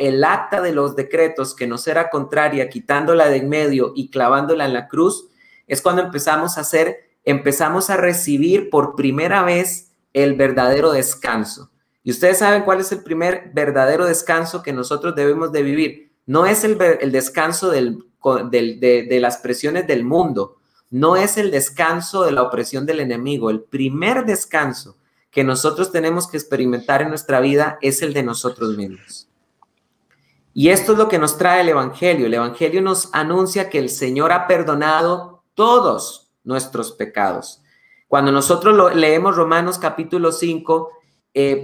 Speaker 5: el acta de los decretos que nos era contraria, quitándola de en medio y clavándola en la cruz, es cuando empezamos a recibir por primera vez el verdadero descanso. Y ustedes saben cuál es el primer verdadero descanso que nosotros debemos de vivir. No es el descanso de las presiones del mundo, no es el descanso de la opresión del enemigo. El primer descanso que nosotros tenemos que experimentar en nuestra vida es el de nosotros mismos. Y esto es lo que nos trae el Evangelio. El Evangelio nos anuncia que el Señor ha perdonado todos nuestros pecados. Cuando nosotros leemos Romanos capítulo 5,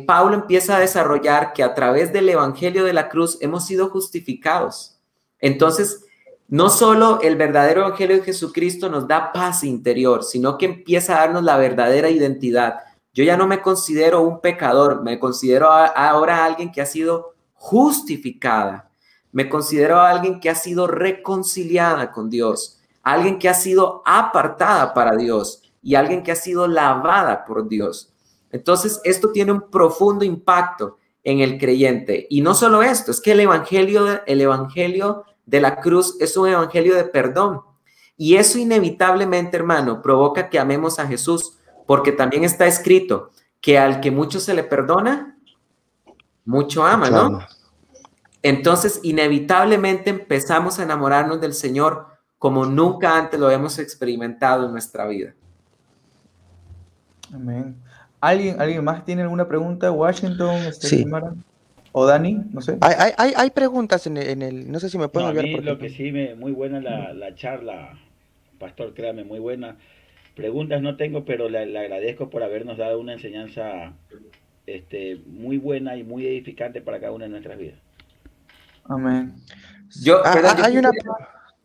Speaker 5: Pablo empieza a desarrollar que a través del Evangelio de la cruz hemos sido justificados. Entonces, no solo el verdadero Evangelio de Jesucristo nos da paz interior, sino que empieza a darnos la verdadera identidad. Yo ya no me considero un pecador, me considero ahora alguien que ha sido justificada. Me considero alguien que ha sido reconciliada con Dios, alguien que ha sido apartada para Dios y alguien que ha sido lavada por Dios. Entonces, esto tiene un profundo impacto en el creyente. Y no solo esto, es que el evangelio de la cruz es un evangelio de perdón. Y eso inevitablemente, hermano, provoca que amemos a Jesús, porque también está escrito que al que mucho se le perdona, mucho ama, ¿no? Entonces, inevitablemente empezamos a enamorarnos del Señor como nunca antes lo hemos experimentado en nuestra vida.
Speaker 2: Amén. ¿Alguien más tiene alguna pregunta? Washington,
Speaker 1: Sí.
Speaker 2: o Dani, no sé.
Speaker 1: Hay preguntas en el, no sé si me pueden
Speaker 3: ayudar.
Speaker 1: A mí
Speaker 3: lo que sí, muy buena la charla, pastor, créame, muy buena. Preguntas no tengo, pero le agradezco por habernos dado una enseñanza muy buena y muy edificante para cada una de nuestras vidas.
Speaker 2: Amén.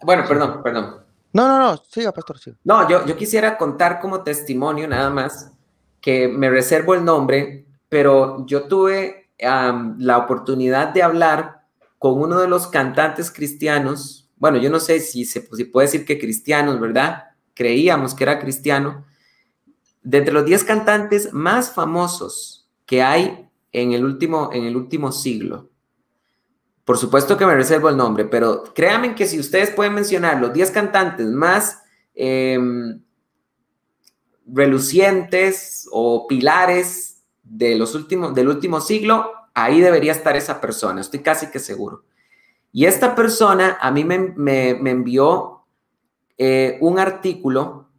Speaker 5: Bueno, perdón.
Speaker 1: No, siga, pastor, siga.
Speaker 5: No, yo quisiera contar como testimonio nada más, que me reservo el nombre, pero yo tuve la oportunidad de hablar con uno de los cantantes cristianos. Bueno, yo no sé si puede decir que cristianos, ¿verdad? Creíamos que era cristiano. De entre los 10 cantantes más famosos que hay en el último siglo. Por supuesto que me reservo el nombre, pero créanme que si ustedes pueden mencionar los 10 cantantes más relucientes o pilares del último siglo, ahí debería estar esa persona, estoy casi que seguro. Y esta persona a mí me envió un artículo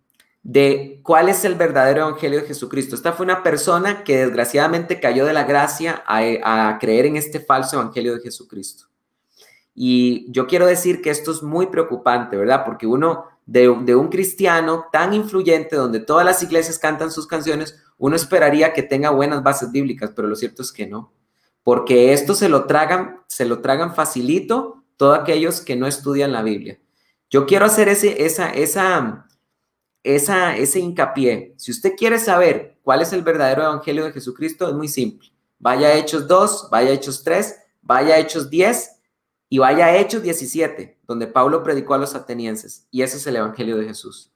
Speaker 5: de cuál es el verdadero evangelio de Jesucristo. Esta fue una persona que desgraciadamente cayó de la gracia a creer en este falso evangelio de Jesucristo. Y yo quiero decir que esto es muy preocupante, ¿verdad? Porque uno de un cristiano tan influyente, donde todas las iglesias cantan sus canciones, uno esperaría que tenga buenas bases bíblicas, pero lo cierto es que no. Porque esto se lo tragan facilito todos aquellos que no estudian la Biblia. Yo quiero hacer ese hincapié. Si usted quiere saber cuál es el verdadero evangelio de Jesucristo, es muy simple. Vaya a Hechos 2, vaya a Hechos 3, vaya a Hechos 10 y vaya a Hechos 17, donde Pablo predicó a los atenienses. Y ese es el evangelio de Jesús.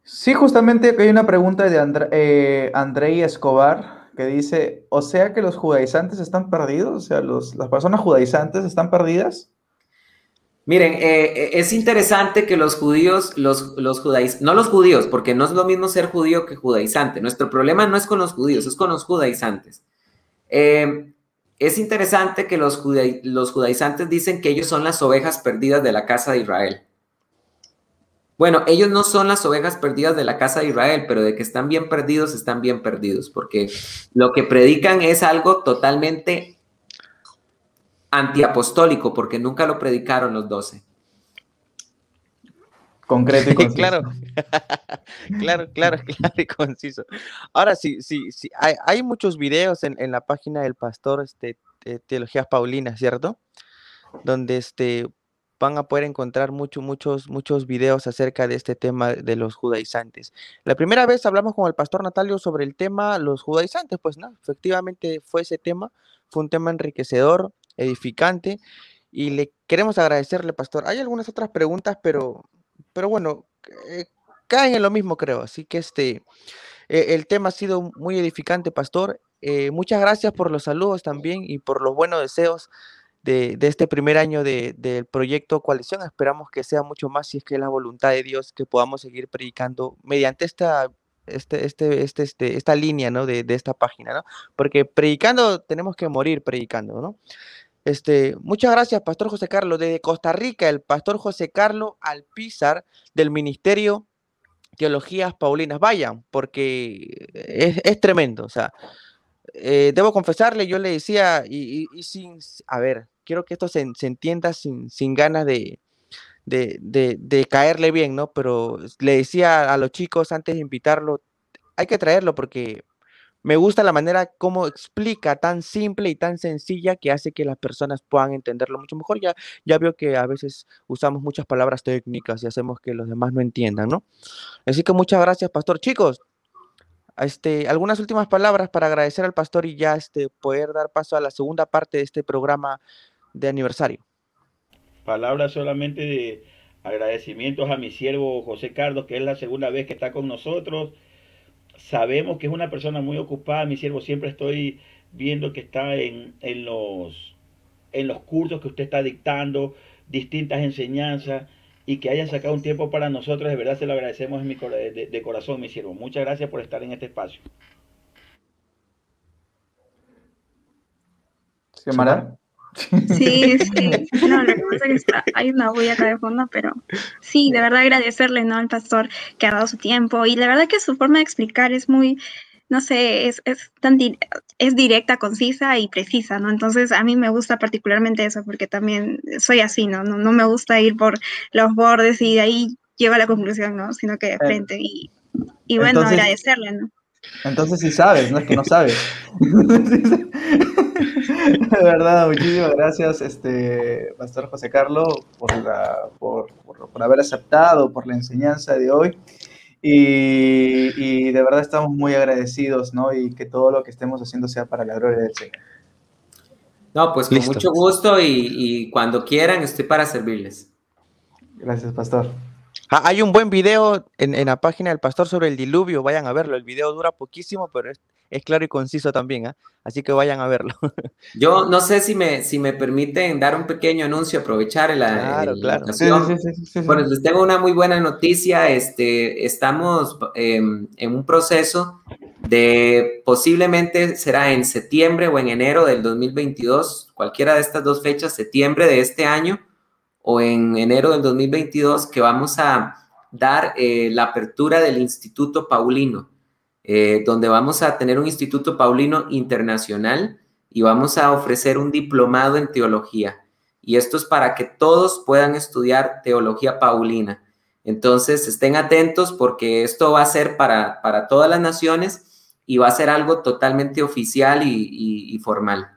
Speaker 2: Sí, justamente hay una pregunta de Andrei Escobar que dice, o sea que los judaizantes están perdidos, o sea, las personas judaizantes están perdidas.
Speaker 5: Miren, es interesante que los judíos, no los judíos, porque no es lo mismo ser judío que judaizante. Nuestro problema no es con los judíos, es con los judaizantes. Es interesante que los judaizantes dicen que ellos son las ovejas perdidas de la casa de Israel. Bueno, ellos no son las ovejas perdidas de la casa de Israel, pero de que están bien perdidos, porque lo que predican es algo totalmente antiapostólico, porque nunca lo predicaron los 12.
Speaker 2: concreto y conciso.
Speaker 1: Claro, claro y conciso. Ahora sí, hay muchos videos en la página del pastor Teologías Paulinas, ¿cierto? Donde van a poder encontrar muchos videos acerca de este tema de los judaizantes. La primera vez hablamos con el pastor Natalio sobre el tema los judaizantes, pues no, efectivamente fue ese tema, fue un tema enriquecedor, edificante, y le queremos agradecerle, pastor. Hay algunas otras preguntas, pero bueno, caen en lo mismo, creo, así que el tema ha sido muy edificante, pastor. Muchas gracias por los saludos también y por los buenos deseos de este primer año del proyecto Coalición. Esperamos que sea mucho más, si es que es la voluntad de Dios, que podamos seguir predicando mediante esta línea, ¿no? de esta página, ¿no? Porque predicando tenemos que morir predicando, ¿no? Muchas gracias, Pastor José Carlos. Desde Costa Rica, el Pastor José Carlos Alpizar, del Ministerio Teologías Paulinas. Vayan, porque es tremendo. O sea, debo confesarle, yo le decía, y sin, a ver, quiero que esto se entienda sin ganas de caerle bien, ¿no? Pero le decía a los chicos antes de invitarlo, hay que traerlo porque me gusta la manera como explica, tan simple y tan sencilla, que hace que las personas puedan entenderlo mucho mejor. Ya veo que a veces usamos muchas palabras técnicas y hacemos que los demás no entiendan, ¿no? Así que muchas gracias, pastor. Chicos, algunas últimas palabras para agradecer al pastor y ya poder dar paso a la segunda parte de este programa de aniversario.
Speaker 3: Palabras solamente de agradecimientos a mi siervo José Carlos, que es la segunda vez que está con nosotros. Sabemos que es una persona muy ocupada, mi siervo. Siempre estoy viendo que está en los cursos que usted está dictando, distintas enseñanzas, y que haya sacado un tiempo para nosotros. De verdad se lo agradecemos de corazón, mi siervo. Muchas gracias por estar en este espacio.
Speaker 2: ¿Xiomara?
Speaker 4: Sí, no, lo que pasa es que hay una bulla acá de fondo, pero sí, de verdad agradecerle, ¿no?, al pastor que ha dado su tiempo, y la verdad que su forma de explicar es muy, no sé, es directa, concisa y precisa, ¿no? Entonces a mí me gusta particularmente eso, porque también soy así, ¿no? No me gusta ir por los bordes y de ahí llego a la conclusión, ¿no? Sino que de frente, y bueno,
Speaker 2: Entonces,
Speaker 4: agradecerle, ¿no?
Speaker 2: Entonces sí sabes, no es que no sabes. De verdad, muchísimas gracias, Pastor José Carlos, por haber aceptado, por la enseñanza de hoy. Y de verdad estamos muy agradecidos, ¿no? Y que todo lo que estemos haciendo sea para la gloria del Señor.
Speaker 5: No, pues con mucho gusto, y cuando quieran estoy para servirles.
Speaker 2: Gracias, Pastor.
Speaker 1: Hay un buen video en la página del pastor sobre el diluvio, vayan a verlo. El video dura poquísimo, pero es claro y conciso también, ¿eh? Así que vayan a verlo.
Speaker 5: Yo no sé si me permiten dar un pequeño anuncio, aprovechar la ocasión.
Speaker 2: Sí.
Speaker 5: Bueno, les tengo una muy buena noticia. Estamos en un proceso de, posiblemente será en septiembre o en enero del 2022, cualquiera de estas dos fechas, septiembre de este año o en enero del 2022, que vamos a dar la apertura del Instituto Paulino, donde vamos a tener un Instituto Paulino internacional y vamos a ofrecer un diplomado en teología. Y esto es para que todos puedan estudiar teología paulina. Entonces, estén atentos, porque esto va a ser para todas las naciones y va a ser algo totalmente oficial y formal.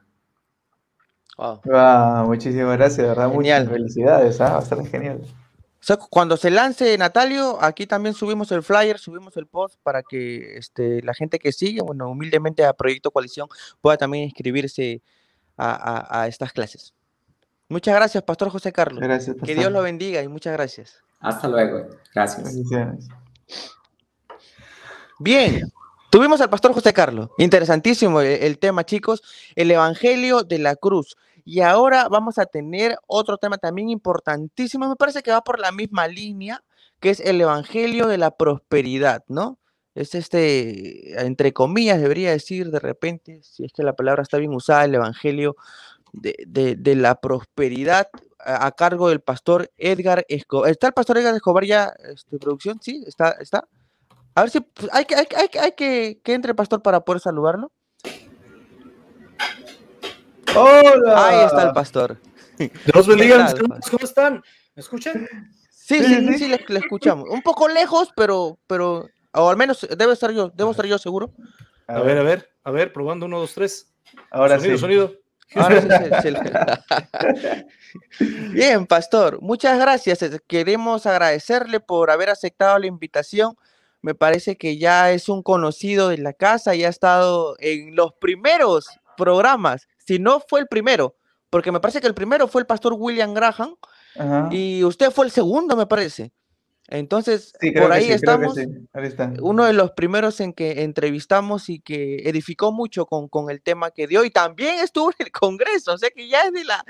Speaker 2: Wow, muchísimas gracias, de verdad, muchas felicidades, va a estar genial.
Speaker 1: O sea, cuando se lance Natalio, aquí también subimos el flyer, subimos el post para que la gente que sigue, bueno, humildemente a Proyecto Coalición, pueda también inscribirse a estas clases. Muchas gracias, Pastor José Carlos.
Speaker 2: Gracias, pastor.
Speaker 1: Que Dios lo bendiga y muchas gracias.
Speaker 5: Hasta luego. Gracias.
Speaker 1: Bien. Tuvimos al Pastor José Carlos. Interesantísimo el tema, chicos. El Evangelio de la Cruz. Y ahora vamos a tener otro tema también importantísimo. Me parece que va por la misma línea, que es el Evangelio de la Prosperidad, ¿no? Es entre comillas, debería decir de repente, si es que la palabra está bien usada, el Evangelio de la Prosperidad, a cargo del Pastor Edgar Escobar. ¿Está el Pastor Edgar Escobar ya, producción? Sí, está. A ver si pues, hay que entre el pastor para poder saludarlo.
Speaker 6: ¡Hola!
Speaker 1: Ahí está el pastor.
Speaker 6: Dios bendiga, ¿cómo están? ¿Me escuchan?
Speaker 1: Sí, le escuchamos. Un poco lejos, pero, o al menos debo estar yo seguro.
Speaker 6: A ver, probando 1, 2, 3.
Speaker 2: Ahora
Speaker 6: Sonido.
Speaker 1: Ahora sí. Bien, pastor, muchas gracias. Queremos agradecerle por haber aceptado la invitación. Me parece que ya es un conocido de la casa y ha estado en los primeros programas, si no fue el primero, porque me parece que el primero fue el pastor William Graham.
Speaker 2: Ajá.
Speaker 1: Y usted fue el segundo, me parece. Entonces,
Speaker 2: Sí,
Speaker 1: por ahí
Speaker 2: sí,
Speaker 1: estamos.
Speaker 2: creo que sí. Ahí está.
Speaker 1: Uno de los primeros en que entrevistamos y que edificó mucho con el tema que dio. Y también estuvo en el Congreso, o sea que ya es de la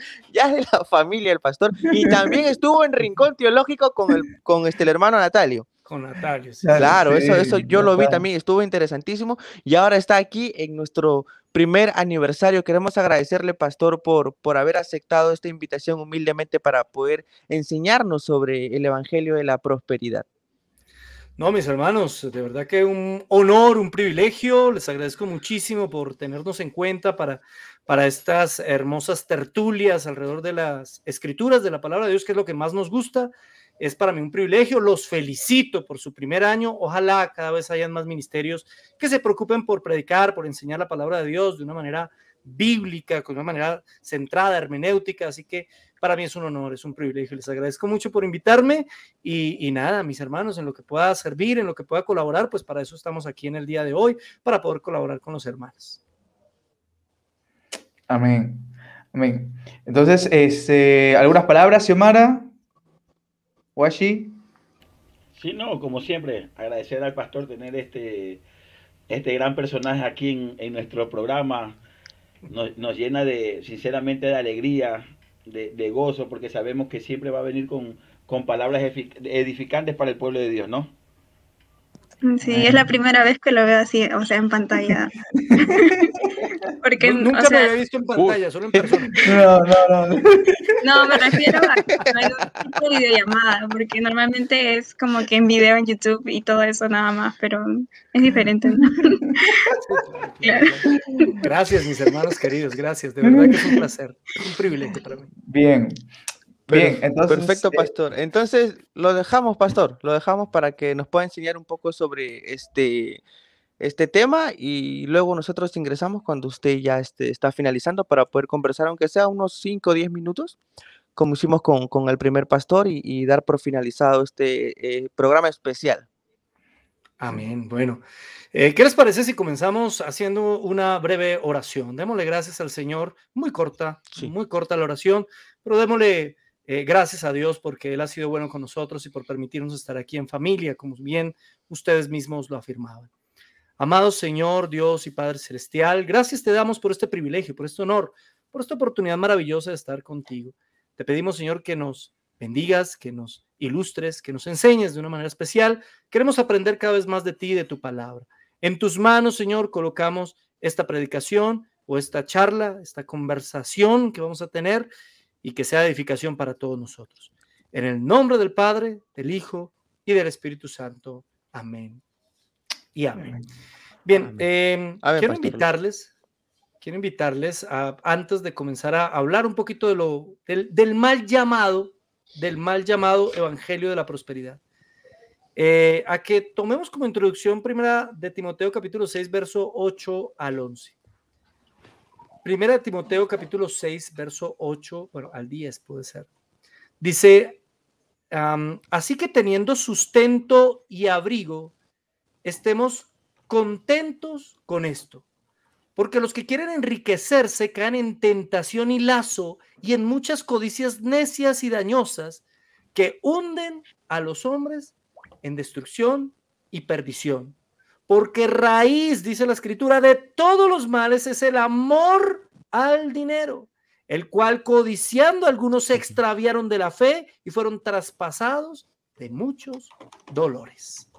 Speaker 1: familia el pastor. Y también estuvo en Rincón Teológico con el hermano Natalio.
Speaker 6: Con Natalio, sí.
Speaker 1: Claro,
Speaker 2: sí,
Speaker 1: eso yo lo vi también, estuvo interesantísimo. Y ahora está aquí en nuestro primer aniversario. Queremos agradecerle, pastor, por haber aceptado esta invitación humildemente para poder enseñarnos sobre el Evangelio de la Prosperidad.
Speaker 6: No, mis hermanos, de verdad que un honor, un privilegio. Les agradezco muchísimo por tenernos en cuenta para estas hermosas tertulias alrededor de las escrituras, de la palabra de Dios, que es lo que más nos gusta. Es para mí un privilegio. Los felicito por su primer año. Ojalá cada vez hayan más ministerios que se preocupen por predicar, por enseñar la palabra de Dios de una manera bíblica, con una manera centrada, hermenéutica. Así que para mí es un honor, es un privilegio. Les agradezco mucho por invitarme y nada, mis hermanos, en lo que pueda servir, en lo que pueda colaborar, pues para eso estamos aquí en el día de hoy, para poder colaborar con los hermanos.
Speaker 2: Amén. Amén. Entonces, ¿algunas palabras, Xiomara? ¿Washi?
Speaker 3: Sí, no, como siempre, agradecer al pastor tener este gran personaje aquí en nuestro programa. Nos llena sinceramente de alegría, de gozo, porque sabemos que siempre va a venir con palabras edificantes para el pueblo de Dios, ¿no?
Speaker 4: Sí, es la primera vez que lo veo así, o sea, en pantalla. Porque,
Speaker 6: nunca me había visto en pantalla, solo en persona.
Speaker 2: No.
Speaker 4: No, me refiero a un tipo de videollamada, porque normalmente es como que en video en YouTube y todo eso nada más, pero es diferente, ¿no?
Speaker 6: Claro. Gracias, mis hermanos queridos, gracias. De verdad que es un placer, es un privilegio para mí.
Speaker 2: Bien. Bien, entonces...
Speaker 1: Perfecto, pastor. Entonces, lo dejamos, pastor. Lo dejamos para que nos pueda enseñar un poco sobre este tema y luego nosotros ingresamos cuando usted ya está finalizando para poder conversar, aunque sea unos 5 o 10 minutos, como hicimos con el primer pastor y dar por finalizado este programa especial.
Speaker 6: Amén. Bueno, ¿qué les parece si comenzamos haciendo una breve oración? Démosle gracias al Señor, muy corta la oración, pero démosle gracias a Dios porque Él ha sido bueno con nosotros y por permitirnos estar aquí en familia, como bien ustedes mismos lo afirmaban. Amado Señor, Dios y Padre Celestial, gracias te damos por este privilegio, por este honor, por esta oportunidad maravillosa de estar contigo. Te pedimos, Señor, que nos bendigas, que nos ilustres, que nos enseñes de una manera especial. Queremos aprender cada vez más de ti y de tu palabra. En tus manos, Señor, colocamos esta predicación o esta charla, esta conversación que vamos a tener y que sea edificación para todos nosotros. En el nombre del Padre, del Hijo y del Espíritu Santo. Amén. Y amén. Bien, quiero invitarles a, antes de comenzar a hablar un poquito del mal llamado Evangelio de la Prosperidad, a que tomemos como introducción primera de Timoteo capítulo 6, verso 8 al 11. Primera de Timoteo capítulo 6, verso 8, bueno, al 10 puede ser. Dice, así que teniendo sustento y abrigo, estemos contentos con esto, porque los que quieren enriquecerse caen en tentación y lazo y en muchas codicias necias y dañosas que hunden a los hombres en destrucción y perdición. Porque raíz, dice la Escritura, de todos los males es el amor al dinero, el cual codiciando algunos se extraviaron de la fe y fueron traspasados de muchos dolores.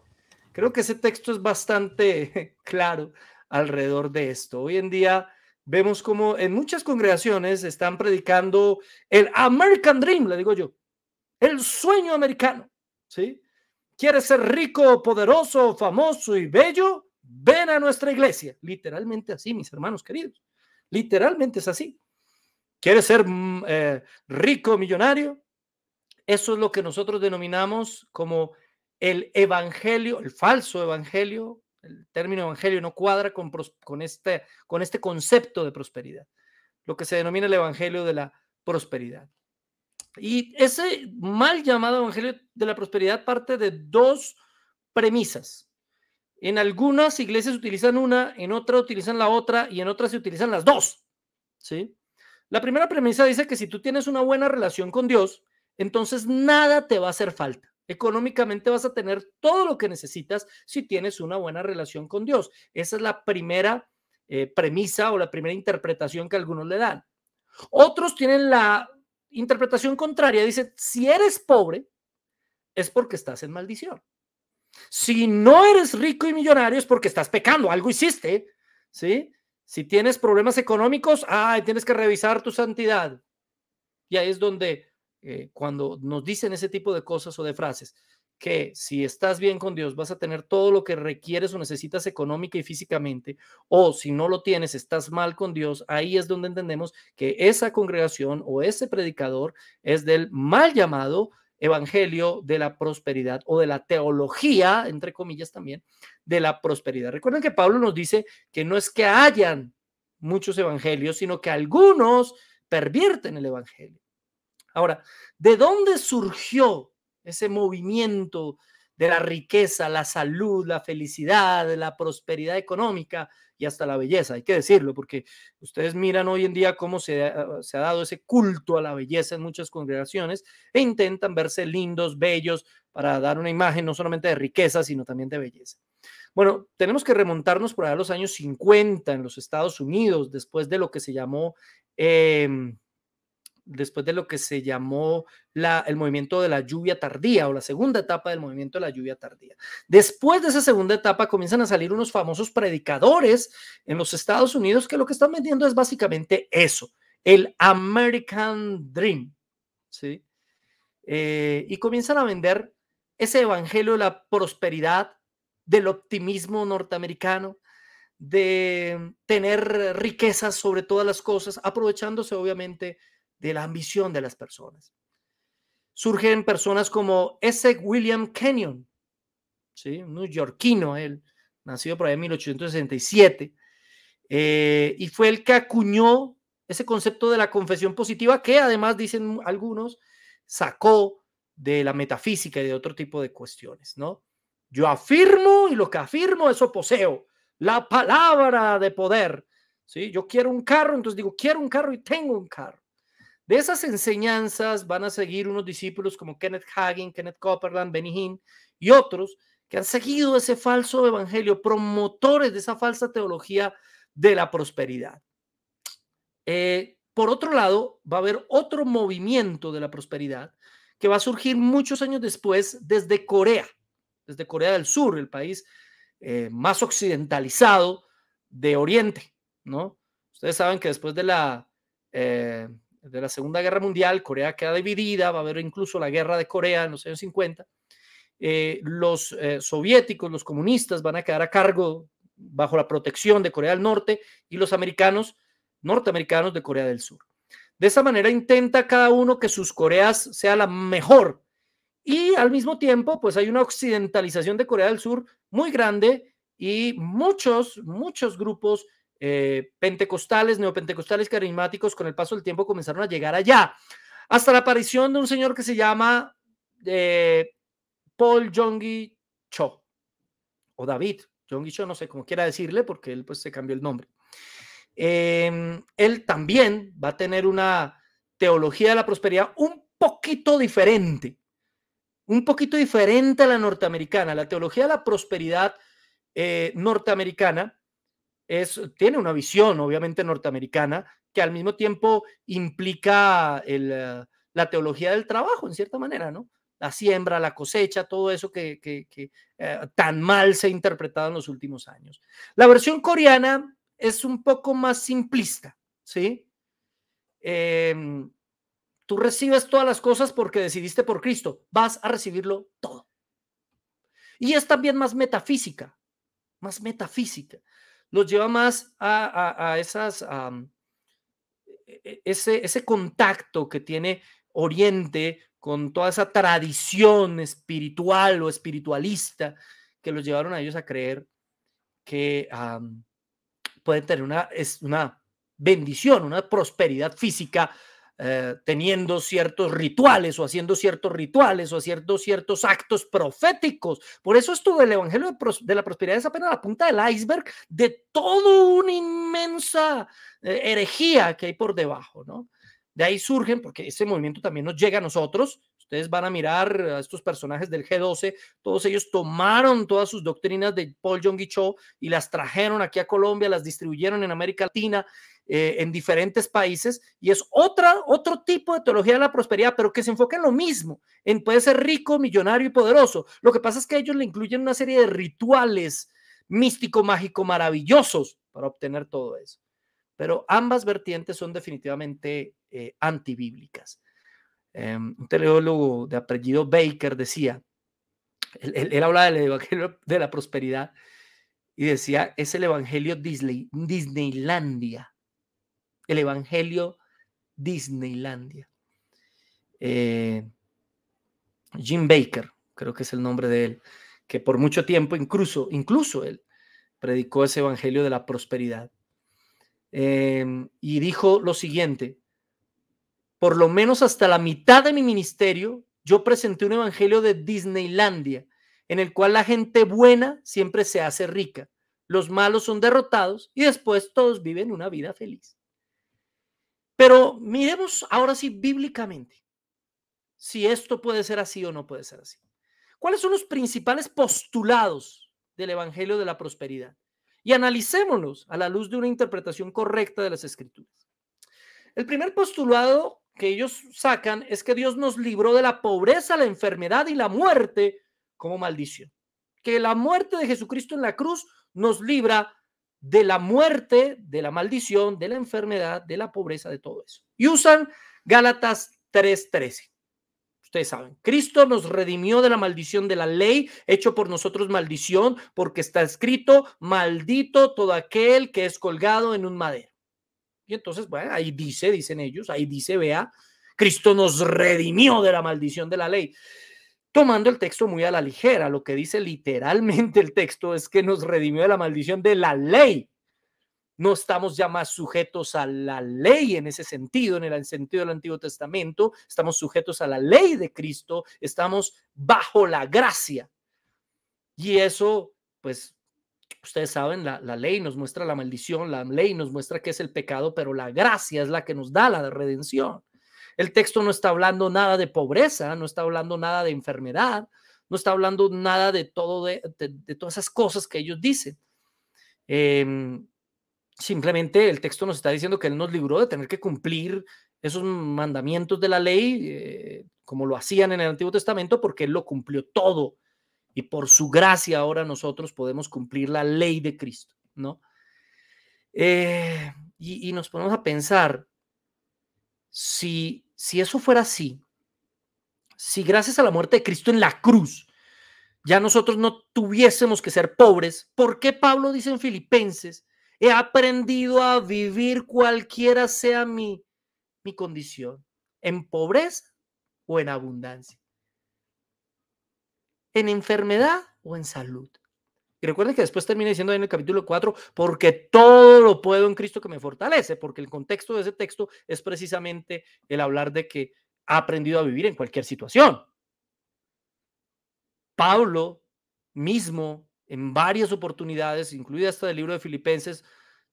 Speaker 6: Creo que ese texto es bastante claro alrededor de esto. Hoy en día vemos como en muchas congregaciones están predicando el American Dream, le digo yo, el sueño americano, ¿sí? ¿Quieres ser rico, poderoso, famoso y bello? Ven a nuestra iglesia. Literalmente así, mis hermanos queridos. Literalmente es así. ¿Quieres ser rico, millonario? Eso es lo que nosotros denominamos como el evangelio, el falso evangelio. El término evangelio no cuadra con este concepto de prosperidad, lo que se denomina el evangelio de la prosperidad. Y ese mal llamado evangelio de la prosperidad parte de dos premisas. En algunas iglesias utilizan una, en otras utilizan la otra y en otras se utilizan las dos, ¿sí? La primera premisa dice que si tú tienes una buena relación con Dios, entonces nada te va a hacer falta. Económicamente vas a tener todo lo que necesitas si tienes una buena relación con Dios. Esa es la primera premisa o la primera interpretación que algunos le dan. Otros tienen la interpretación contraria. Dice, si eres pobre, es porque estás en maldición. Si no eres rico y millonario, es porque estás pecando, algo hiciste, ¿sí? Si tienes problemas económicos, tienes que revisar tu santidad. Y ahí es donde, cuando nos dicen ese tipo de cosas o de frases, que si estás bien con Dios vas a tener todo lo que requieres o necesitas económica y físicamente, o si no lo tienes, estás mal con Dios, ahí es donde entendemos que esa congregación o ese predicador es del mal llamado evangelio de la prosperidad o de la teología, entre comillas también, de la prosperidad. Recuerden que Pablo nos dice que no es que hayan muchos evangelios, sino que algunos pervierten el evangelio. Ahora, ¿de dónde surgió ese movimiento de la riqueza, la salud, la felicidad, la prosperidad económica y hasta la belleza? Hay que decirlo, porque ustedes miran hoy en día cómo se ha dado ese culto a la belleza en muchas congregaciones e intentan verse lindos, bellos, para dar una imagen no solamente de riqueza, sino también de belleza. Bueno, tenemos que remontarnos por allá a los años 50 en los Estados Unidos, después de lo que se llamó el movimiento de la lluvia tardía o la segunda etapa del movimiento de la lluvia tardía. Después de esa segunda etapa comienzan a salir unos famosos predicadores en los Estados Unidos que lo que están vendiendo es básicamente eso, el American Dream, ¿sí? Y comienzan a vender ese evangelio de la prosperidad, del optimismo norteamericano, de tener riquezas sobre todas las cosas, aprovechándose obviamente de la ambición de las personas. Surgen personas como ese William Kenyon, ¿sí? Un neoyorquino, él, nacido por ahí en 1867, y fue el que acuñó ese concepto de la confesión positiva, que además, dicen algunos, sacó de la metafísica y de otro tipo de cuestiones, ¿no? Yo afirmo y lo que afirmo, eso poseo. La palabra de poder, ¿sí? Yo quiero un carro, entonces digo, quiero un carro y tengo un carro. De esas enseñanzas van a seguir unos discípulos como Kenneth Hagin, Kenneth Copeland, Benny Hinn y otros que han seguido ese falso evangelio, promotores de esa falsa teología de la prosperidad. Por otro lado, va a haber otro movimiento de la prosperidad que va a surgir muchos años después desde Corea del Sur, el país más occidentalizado de Oriente, ¿no? Ustedes saben que después de la Segunda Guerra Mundial, Corea queda dividida, va a haber incluso la Guerra de Corea en los años 50. Los soviéticos, los comunistas van a quedar a cargo bajo la protección de Corea del Norte y los norteamericanos de Corea del Sur. De esa manera intenta cada uno que sus Coreas sea la mejor y al mismo tiempo pues hay una occidentalización de Corea del Sur muy grande y muchos grupos pentecostales, neopentecostales, carismáticos con el paso del tiempo comenzaron a llegar allá hasta la aparición de un señor que se llama Paul Yonggi Cho o David Yonggi Cho, no sé cómo quiera decirle porque él pues se cambió el nombre. Él también va a tener una teología de la prosperidad un poquito diferente a la norteamericana. La teología de la prosperidad norteamericana tiene una visión obviamente norteamericana que al mismo tiempo implica la teología del trabajo en cierta manera, ¿no? La siembra, la cosecha, todo eso que tan mal se ha interpretado en los últimos años. La versión coreana es un poco más simplista, ¿sí? Tú recibes todas las cosas porque decidiste por Cristo, vas a recibirlo todo. Y es también más metafísica, los lleva más a ese contacto que tiene Oriente con toda esa tradición espiritual o espiritualista que los llevaron a ellos a creer que pueden tener una bendición, una prosperidad física, teniendo ciertos rituales o haciendo ciertos rituales o haciendo ciertos actos proféticos. Por eso esto del evangelio de la prosperidad es apenas la punta del iceberg de toda una inmensa herejía que hay por debajo, ¿no? De ahí surgen, porque ese movimiento también nos llega a nosotros. Ustedes van a mirar a estos personajes del G12, todos ellos tomaron todas sus doctrinas de Paul Yonggi Cho y las trajeron aquí a Colombia, las distribuyeron en América Latina, en diferentes países, y es otro tipo de teología de la prosperidad, pero que se enfoca en lo mismo, en puede ser rico, millonario y poderoso. Lo que pasa es que ellos le incluyen una serie de rituales místico, mágico, maravillosos para obtener todo eso. Pero ambas vertientes son definitivamente antibíblicas. Un teólogo de apellido Baker decía, él habla del evangelio de la prosperidad y decía, es el evangelio Disneylandia, el evangelio Disneylandia. Jim Baker, creo que es el nombre de él, que por mucho tiempo incluso él predicó ese evangelio de la prosperidad. Y dijo lo siguiente: por lo menos hasta la mitad de mi ministerio, yo presenté un evangelio de Disneylandia, en el cual la gente buena siempre se hace rica, los malos son derrotados y después todos viven una vida feliz. Pero miremos ahora sí bíblicamente si esto puede ser así o no puede ser así. ¿Cuáles son los principales postulados del evangelio de la prosperidad? Y analicémoslos a la luz de una interpretación correcta de las Escrituras. El primer postulado que ellos sacan es que Dios nos libró de la pobreza, la enfermedad y la muerte como maldición. Que la muerte de Jesucristo en la cruz nos libra de la muerte, de la maldición, de la enfermedad, de la pobreza, de todo eso. Y usan Gálatas 3:13. Ustedes saben, Cristo nos redimió de la maldición de la ley, hecho por nosotros maldición, porque está escrito, maldito todo aquel que es colgado en un madero. Y entonces, bueno, ahí dicen ellos, ahí dice, vea, Cristo nos redimió de la maldición de la ley. Tomando el texto muy a la ligera, lo que dice literalmente el texto es que nos redimió de la maldición de la ley. No estamos ya más sujetos a la ley en ese sentido, en el sentido del Antiguo Testamento. Estamos sujetos a la ley de Cristo, estamos bajo la gracia. Y eso, pues, ustedes saben, la ley nos muestra la maldición, la ley nos muestra qué es el pecado, pero la gracia es la que nos da la redención. El texto no está hablando nada de pobreza, no está hablando nada de enfermedad, no está hablando nada de todo de todas esas cosas que ellos dicen. Simplemente el texto nos está diciendo que Él nos libró de tener que cumplir esos mandamientos de la ley, como lo hacían en el Antiguo Testamento, porque Él lo cumplió todo. Y por su gracia ahora nosotros podemos cumplir la ley de Cristo, ¿no? Y nos ponemos a pensar, si eso fuera así, si gracias a la muerte de Cristo en la cruz, ya nosotros no tuviésemos que ser pobres, ¿por qué Pablo dice en Filipenses, he aprendido a vivir cualquiera sea mi condición, en pobreza o en abundancia? ¿En enfermedad o en salud? Y recuerden que después termina diciendo en el capítulo 4, porque todo lo puedo en Cristo que me fortalece, porque el contexto de ese texto es precisamente el hablar de que ha aprendido a vivir en cualquier situación. Pablo mismo, en varias oportunidades, incluida esta del libro de Filipenses,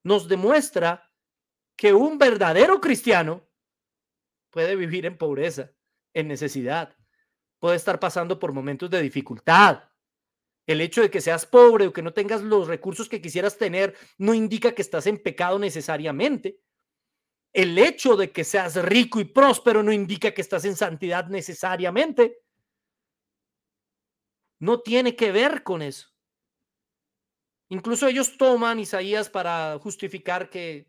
Speaker 6: nos demuestra que un verdadero cristiano puede vivir en pobreza, en necesidad, puede estar pasando por momentos de dificultad. El hecho de que seas pobre o que no tengas los recursos que quisieras tener no indica que estás en pecado necesariamente. El hecho de que seas rico y próspero no indica que estás en santidad necesariamente. No tiene que ver con eso. Incluso ellos toman Isaías para justificar que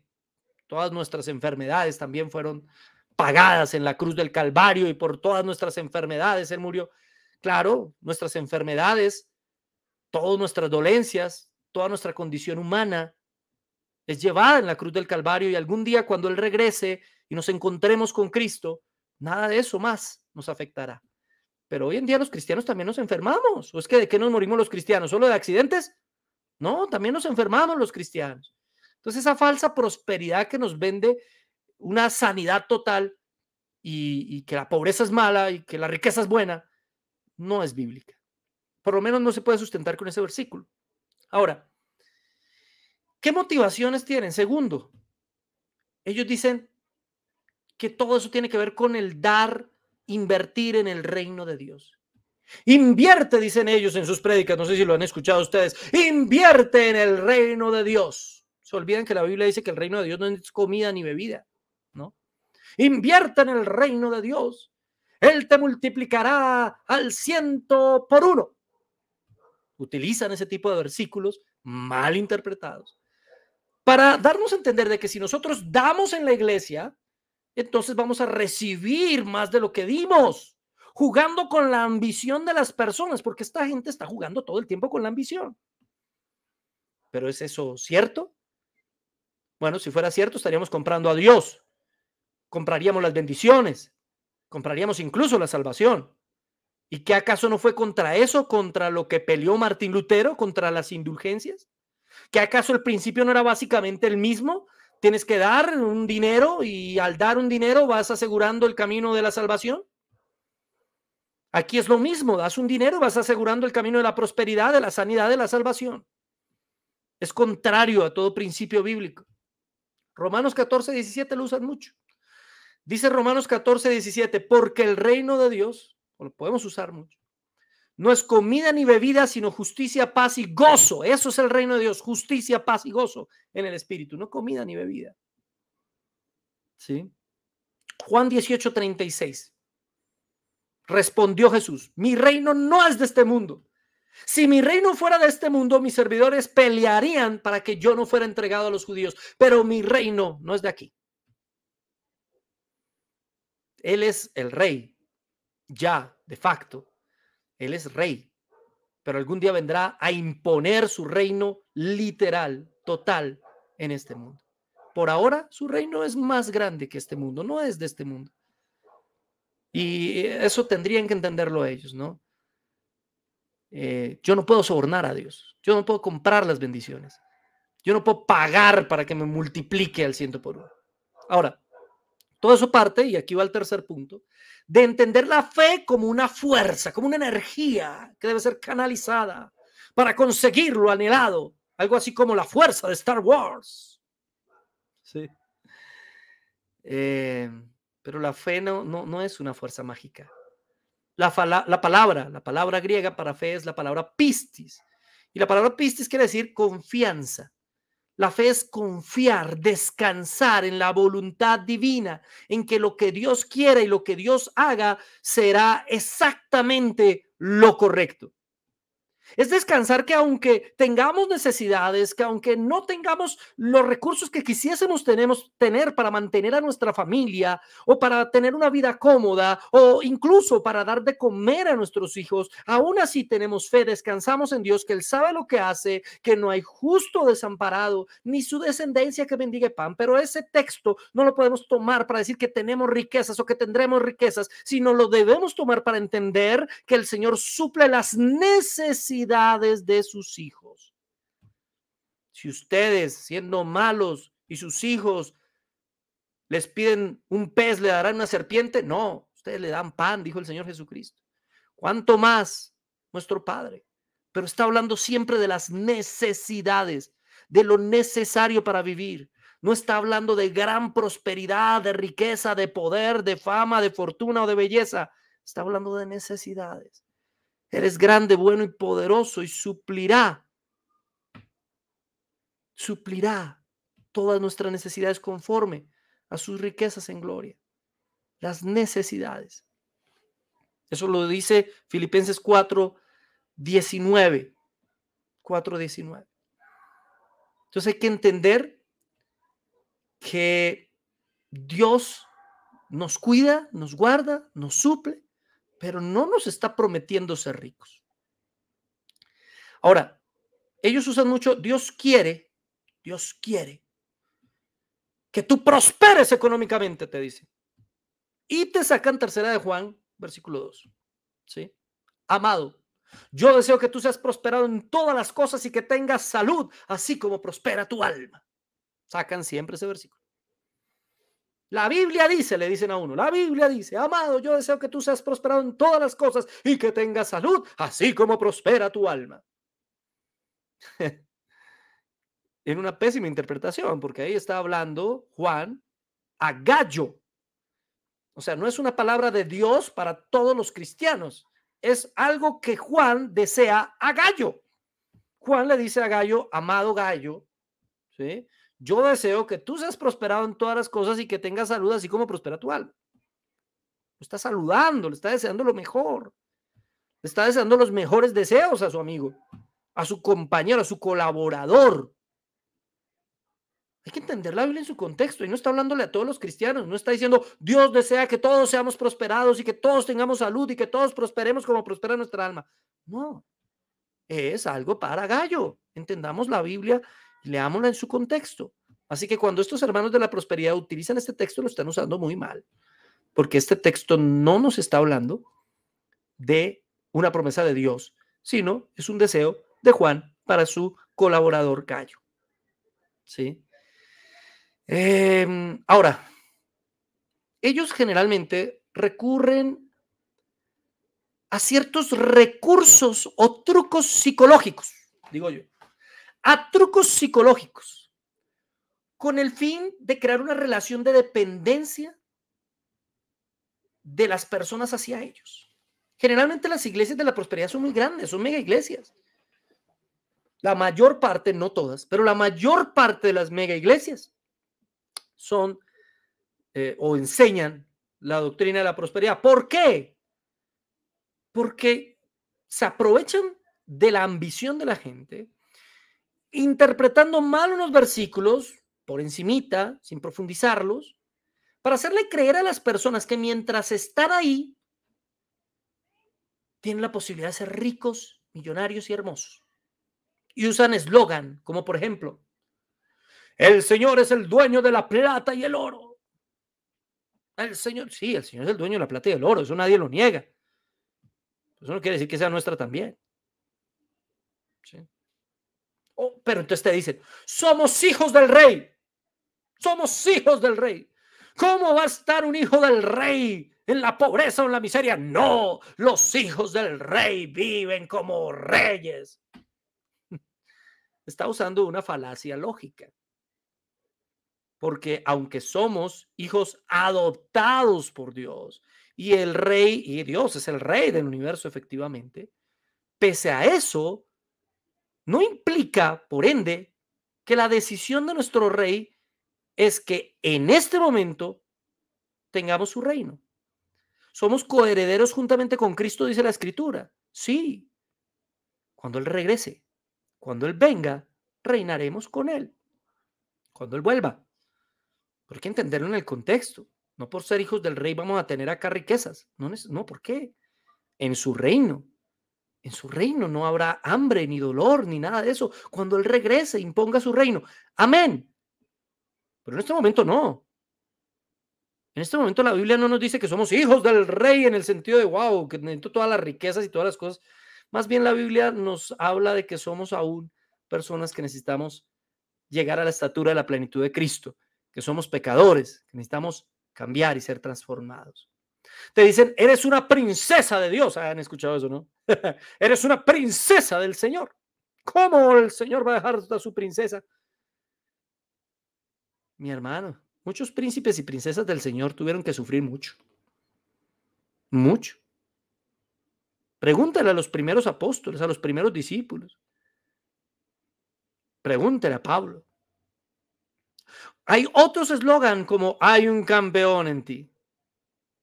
Speaker 6: todas nuestras enfermedades también fueron pagadas en la cruz del Calvario y por todas nuestras enfermedades Él murió. Claro, nuestras enfermedades, todas nuestras dolencias, toda nuestra condición humana es llevada en la cruz del Calvario, y algún día cuando Él regrese y nos encontremos con Cristo, Nada de eso más nos afectará. Pero hoy en día los cristianos también nos enfermamos. ¿O es que de qué nos morimos los cristianos? ¿Solo de accidentes? No, también nos enfermamos los cristianos. Entonces esa falsa prosperidad que nos vende una sanidad total y que la pobreza es mala y que la riqueza es buena, no es bíblica. Por lo menos no se puede sustentar con ese versículo. Ahora, ¿qué motivaciones tienen? Segundo, ellos dicen que todo eso tiene que ver con el dar, invertir en el reino de Dios. Invierte, dicen ellos en sus prédicas, no sé si lo han escuchado ustedes, invierte en el reino de Dios. Se olvidan que la Biblia dice que el reino de Dios no es comida ni bebida, ¿no? Invierte en el reino de Dios. Él te multiplicará al 100 por 1. Utilizan ese tipo de versículos mal interpretados para darnos a entender de que si nosotros damos en la iglesia, entonces vamos a recibir más de lo que dimos, jugando con la ambición de las personas, porque esta gente está jugando todo el tiempo con la ambición. ¿Pero es eso cierto? Bueno, si fuera cierto, estaríamos comprando a Dios, compraríamos las bendiciones, compraríamos incluso la salvación. ¿Y qué acaso no fue contra eso, contra lo que peleó Martín Lutero, contra las indulgencias? ¿Qué acaso el principio no era básicamente el mismo? Tienes que dar un dinero y al dar un dinero vas asegurando el camino de la salvación. Aquí es lo mismo, das un dinero, vas asegurando el camino de la prosperidad, de la sanidad, de la salvación. Es contrario a todo principio bíblico. Romanos 14:17 lo usan mucho. Dice Romanos 14:17, porque el reino de Dios, lo podemos usar mucho, no es comida ni bebida, sino justicia, paz y gozo. Eso es el reino de Dios, justicia, paz y gozo en el Espíritu, no comida ni bebida. ¿Sí? Juan 18:36. Respondió Jesús, mi reino no es de este mundo. Si mi reino fuera de este mundo, mis servidores pelearían para que yo no fuera entregado a los judíos, pero mi reino no es de aquí. Él es el rey, ya, de facto. Él es rey, pero algún día vendrá a imponer su reino literal, total, en este mundo. Por ahora, su reino es más grande que este mundo, no es de este mundo. Y eso tendrían que entenderlo ellos, ¿no? Yo no puedo sobornar a Dios, yo no puedo comprar las bendiciones, yo no puedo pagar para que me multiplique al 100 por 1. Ahora, todo eso parte, y aquí va el tercer punto, de entender la fe como una fuerza, como una energía que debe ser canalizada para conseguir lo anhelado, algo así como la fuerza de Star Wars. Sí. Pero la fe no es una fuerza mágica. La palabra griega para fe es la palabra pistis. Y la palabra pistis quiere decir confianza. La fe es confiar, descansar en la voluntad divina, en que lo que Dios quiera y lo que Dios haga será exactamente lo correcto. Es descansar que aunque tengamos necesidades, que aunque no tengamos los recursos que quisiésemos tener para mantener a nuestra familia o para tener una vida cómoda o incluso para dar de comer a nuestros hijos, aún así tenemos fe, descansamos en Dios, que Él sabe lo que hace, que no hay justo desamparado ni su descendencia que mendigue pan. Pero ese texto no lo podemos tomar para decir que tenemos riquezas o que tendremos riquezas, sino lo debemos tomar para entender que el Señor suple las necesidades de sus hijos. Si ustedes, siendo malos, y sus hijos les piden un pez, ¿le darán una serpiente? No, ustedes le dan pan, dijo el Señor Jesucristo. ¿Cuánto más nuestro Padre? Pero está hablando siempre de las necesidades, de lo necesario para vivir. No está hablando de gran prosperidad, de riqueza, de poder, de fama, de fortuna o de belleza. Está hablando de necesidades. Eres grande, bueno y poderoso y suplirá todas nuestras necesidades conforme a sus riquezas en gloria. Las necesidades. Eso lo dice Filipenses 4:19. 4:19. Entonces hay que entender que Dios nos cuida, nos guarda, nos suple, pero no nos está prometiendo ser ricos. Ahora, ellos usan mucho, Dios quiere que tú prosperes económicamente, te dice. Y te sacan tercera de Juan, versículo 2. ¿Sí? Amado, yo deseo que tú seas prosperado en todas las cosas y que tengas salud, así como prospera tu alma. Sacan siempre ese versículo. La Biblia dice, le dicen a uno, la Biblia dice, amado, yo deseo que tú seas prosperado en todas las cosas y que tengas salud, así como prospera tu alma. En una pésima interpretación, porque ahí está hablando Juan a Gallo. O sea, no es una palabra de Dios para todos los cristianos. Es algo que Juan desea a Gallo. Juan le dice a Gallo, amado Gallo, ¿sí? Yo deseo que tú seas prosperado en todas las cosas y que tengas salud así como prospera tu alma. Lo está saludando, le está deseando lo mejor. Le está deseando los mejores deseos a su amigo, a su compañero, a su colaborador. Hay que entender la Biblia en su contexto y no está hablándole a todos los cristianos, no está diciendo Dios desea que todos seamos prosperados y que todos tengamos salud y que todos prosperemos como prospera nuestra alma. No, es algo para Gallo. Entendamos la Biblia y leámosla en su contexto. Así que cuando estos hermanos de la prosperidad utilizan este texto, lo están usando muy mal, porque este texto no nos está hablando de una promesa de Dios, sino es un deseo de Juan para su colaborador Gallo. ¿Sí? Ahora, ellos generalmente recurren a ciertos recursos o trucos psicológicos, digo yo, a trucos psicológicos, con el fin de crear una relación de dependencia de las personas hacia ellos. Generalmente las iglesias de la prosperidad son muy grandes, son mega iglesias. La mayor parte, no todas, pero la mayor parte de las mega iglesias son o enseñan la doctrina de la prosperidad. ¿Por qué? Porque se aprovechan de la ambición de la gente, interpretando mal unos versículos por encimita, sin profundizarlos, para hacerle creer a las personas que mientras están ahí, tienen la posibilidad de ser ricos, millonarios y hermosos. Y usan eslogan, como por ejemplo, el Señor es el dueño de la plata y el oro. El Señor, sí, el Señor es el dueño de la plata y el oro, eso nadie lo niega. Eso no quiere decir que sea nuestra también. ¿Sí? Pero entonces te dicen, somos hijos del rey. Somos hijos del rey. ¿Cómo va a estar un hijo del rey en la pobreza o en la miseria? No, los hijos del rey viven como reyes. Está usando una falacia lógica. Porque aunque somos hijos adoptados por Dios y el rey, y Dios es el rey del universo efectivamente, pese a eso, no implica, por ende, que la decisión de nuestro rey es que en este momento tengamos su reino. Somos coherederos juntamente con Cristo, dice la Escritura. Sí, cuando Él regrese, cuando Él venga, reinaremos con Él. Cuando Él vuelva. Pero hay que entenderlo en el contexto. No por ser hijos del rey vamos a tener acá riquezas. No, ¿por qué? En su reino no habrá hambre, ni dolor, ni nada de eso. Cuando Él regrese, imponga su reino. Amén. Pero en este momento no. En este momento la Biblia no nos dice que somos hijos del rey en el sentido de, wow, que necesito todas las riquezas y todas las cosas. Más bien la Biblia nos habla de que somos aún personas que necesitamos llegar a la estatura de la plenitud de Cristo, que somos pecadores, que necesitamos cambiar y ser transformados. Te dicen, eres una princesa de Dios. ¿Han escuchado eso, no? Eres una princesa del Señor. ¿Cómo el Señor va a dejar a su princesa? Mi hermano, muchos príncipes y princesas del Señor tuvieron que sufrir mucho. Mucho. Pregúntale a los primeros apóstoles, a los primeros discípulos. Pregúntale a Pablo. Hay otros eslogan como hay un campeón en ti.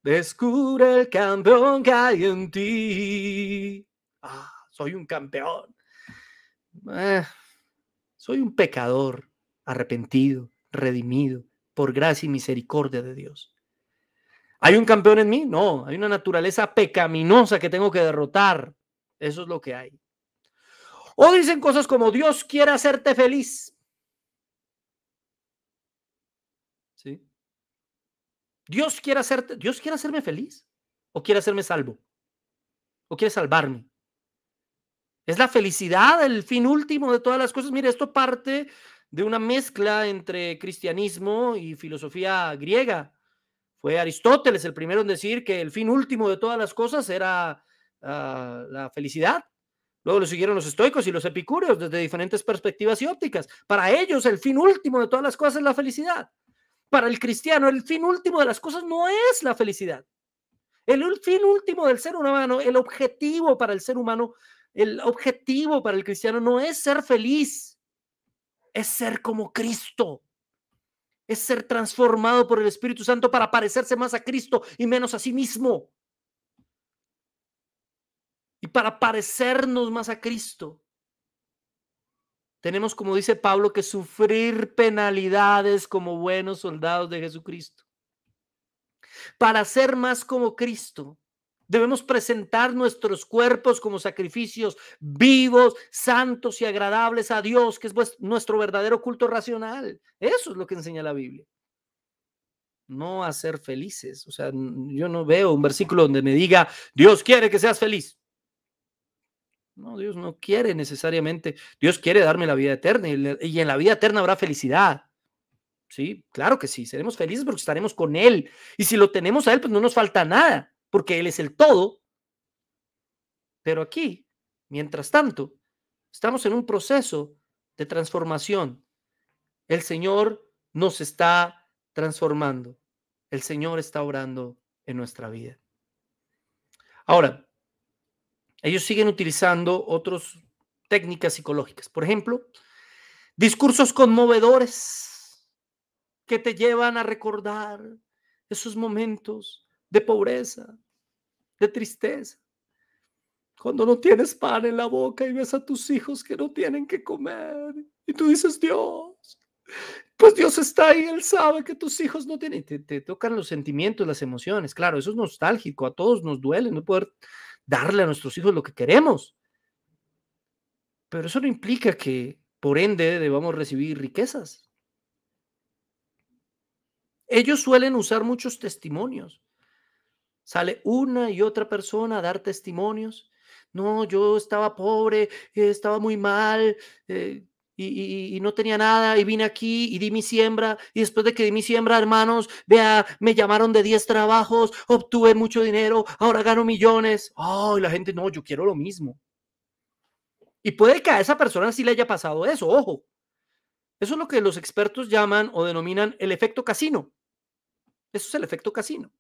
Speaker 6: Descubre el campeón que hay en ti. Soy un campeón. Soy un pecador arrepentido, redimido por gracia y misericordia de Dios. ¿Hay un campeón en mí? No, hay una naturaleza pecaminosa que tengo que derrotar. Eso es lo que hay. O dicen cosas como Dios quiere hacerte feliz. ¿Sí? ¿Dios quiere hacerme feliz? ¿O quiere hacerme salvo? ¿O quiere salvarme? ¿Es la felicidad el fin último de todas las cosas? Mire, esto parte de una mezcla entre cristianismo y filosofía griega. Fue Aristóteles el primero en decir que el fin último de todas las cosas era la felicidad. Luego lo siguieron los estoicos y los epicúreos desde diferentes perspectivas y ópticas. Para ellos el fin último de todas las cosas es la felicidad. Para el cristiano el fin último de las cosas no es la felicidad. El fin último del ser humano, el objetivo para el ser humano, el objetivo para el cristiano no es ser feliz, es ser como Cristo. Es ser transformado por el Espíritu Santo para parecerse más a Cristo y menos a sí mismo. Y para parecernos más a Cristo, tenemos, como dice Pablo, que sufrir penalidades como buenos soldados de Jesucristo. Para ser más como Cristo, debemos presentar nuestros cuerpos como sacrificios vivos, santos y agradables a Dios, que es nuestro verdadero culto racional. Eso es lo que enseña la Biblia. No a ser felices. O sea, yo no veo un versículo donde me diga, Dios quiere que seas feliz. No, Dios no quiere necesariamente. Dios quiere darme la vida eterna y en la vida eterna habrá felicidad. Sí, claro que sí. Seremos felices porque estaremos con Él. Y si lo tenemos a Él, pues no nos falta nada, porque Él es el todo. Pero aquí, mientras tanto, estamos en un proceso de transformación. El Señor nos está transformando. El Señor está obrando en nuestra vida. Ahora, ellos siguen utilizando otras técnicas psicológicas. Por ejemplo, discursos conmovedores que te llevan a recordar esos momentos de pobreza, de tristeza. Cuando no tienes pan en la boca y ves a tus hijos que no tienen que comer y tú dices, Dios, pues Dios está ahí, Él sabe que tus hijos no tienen. Te tocan los sentimientos, las emociones. Claro, eso es nostálgico, a todos nos duele no poder darle a nuestros hijos lo que queremos. Pero eso no implica que, por ende, debamos recibir riquezas. Ellos suelen usar muchos testimonios. Sale una y otra persona a dar testimonios. No, yo estaba pobre, estaba muy mal y no tenía nada y vine aquí y di mi siembra y después de que di mi siembra, hermanos, vea, me llamaron de 10 trabajos, obtuve mucho dinero, ahora gano millones. Oh, y la gente, no, yo quiero lo mismo. Y puede que a esa persona sí le haya pasado eso, ojo. Eso es lo que los expertos llaman o denominan el efecto casino. Eso es el efecto casino.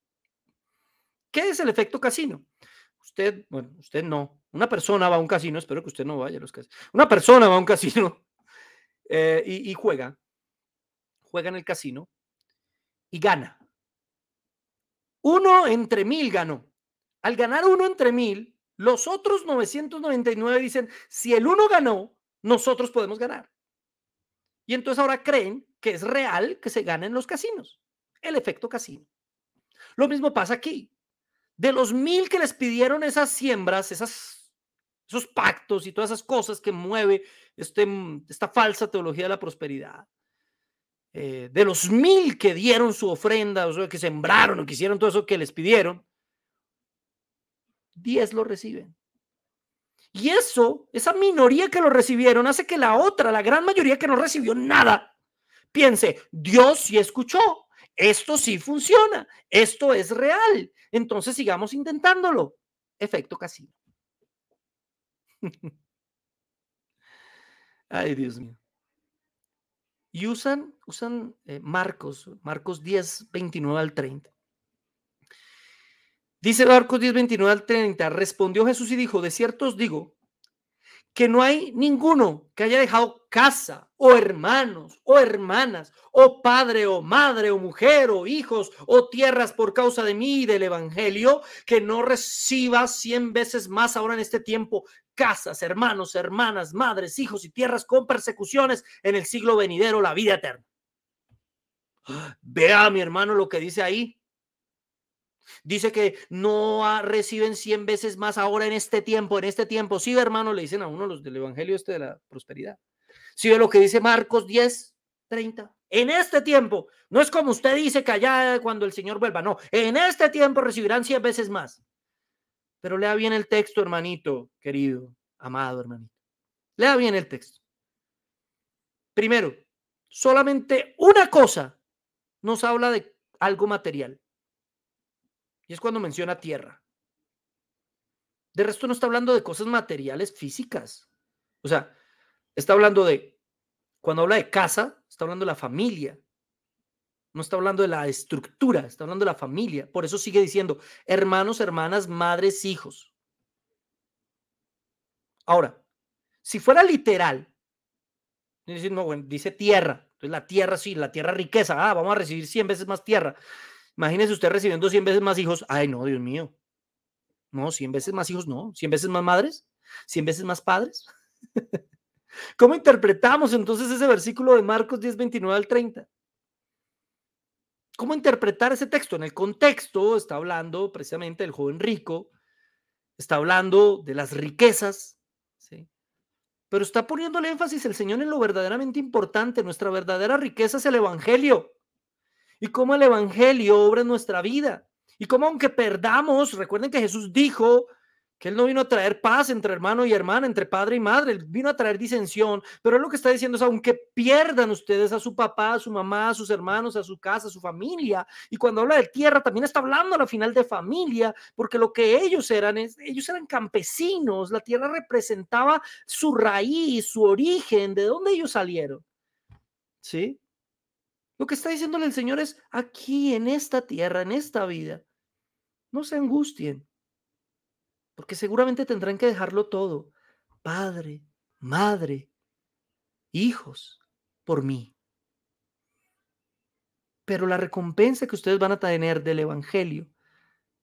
Speaker 6: ¿Qué es el efecto casino? Usted, bueno, usted no. Una persona va a un casino, espero que usted no vaya a los casinos. Una persona va a un casino y juega en el casino y gana. 1 entre 1000 ganó. Al ganar 1 entre 1000, los otros 999 dicen, si el 1 ganó, nosotros podemos ganar. Y entonces ahora creen que es real que se gana en los casinos. El efecto casino. Lo mismo pasa aquí. De los 1000 que les pidieron esas siembras, esos pactos y todas esas cosas que mueve esta falsa teología de la prosperidad, de los 1000 que dieron su ofrenda, o sea, que sembraron o que hicieron todo eso que les pidieron, 10 lo reciben. Y esa minoría que lo recibieron hace que la gran mayoría que no recibió nada, piense, Dios sí escuchó, esto sí funciona, esto es real, entonces sigamos intentándolo. Efecto casino. Ay, Dios mío. Y usan Marcos 10, 29 al 30. Dice Marcos 10, 29 al 30, respondió Jesús y dijo, de cierto os digo, que no hay ninguno que haya dejado casa, o hermanos, o hermanas, o padre, o madre, o mujer, o hijos, o tierras por causa de mí y del evangelio, que no reciba 100 veces más ahora en este tiempo, casas, hermanos, hermanas, madres, hijos y tierras con persecuciones en el siglo venidero, la vida eterna. Vea, mi hermano, lo que dice ahí. Dice que no reciben 100 veces más ahora en este tiempo. Sí, hermano, le dicen a uno los del evangelio de la prosperidad. ¿Sí ve lo que dice Marcos 10? 30. En este tiempo, no es como usted dice que allá cuando el Señor vuelva, no, en este tiempo recibirán 100 veces más. Pero lea bien el texto, hermanito, querido, amado hermanito. Lea bien el texto. Primero, solamente una cosa nos habla de algo material. Y es cuando menciona tierra. De resto no está hablando de cosas materiales físicas. O sea, está hablando de, cuando habla de casa, está hablando de la familia. No está hablando de la estructura, está hablando de la familia. Por eso sigue diciendo hermanos, hermanas, madres, hijos. Ahora, si fuera literal, no, bueno, dice tierra. Entonces la tierra, sí, la tierra riqueza. Ah, vamos a recibir 100 veces más tierra. Imagínese usted recibiendo 100 veces más hijos. Ay, no, Dios mío. No, 100 veces más hijos, no. 100 veces más madres, 100 veces más padres. ¿Cómo interpretamos entonces ese versículo de Marcos 10, 29 al 30? ¿Cómo interpretar ese texto? En el contexto está hablando precisamente del joven rico, está hablando de las riquezas, ¿sí? Pero está poniendo el énfasis el Señor en lo verdaderamente importante. Nuestra verdadera riqueza es el Evangelio. Y cómo el Evangelio obra en nuestra vida. Y cómo aunque perdamos, recuerden que Jesús dijo que Él no vino a traer paz entre hermano y hermana, entre padre y madre. Él vino a traer disensión. Pero Él lo que está diciendo es, aunque pierdan ustedes a su papá, a su mamá, a sus hermanos, a su casa, a su familia. Y cuando habla de tierra, también está hablando a la final de familia, porque lo que ellos eran campesinos. La tierra representaba su raíz, su origen, de dónde ellos salieron. ¿Sí? Lo que está diciéndole el Señor es, aquí en esta tierra, en esta vida, no se angustien, porque seguramente tendrán que dejarlo todo, padre, madre, hijos, por mí. Pero la recompensa que ustedes van a tener del Evangelio,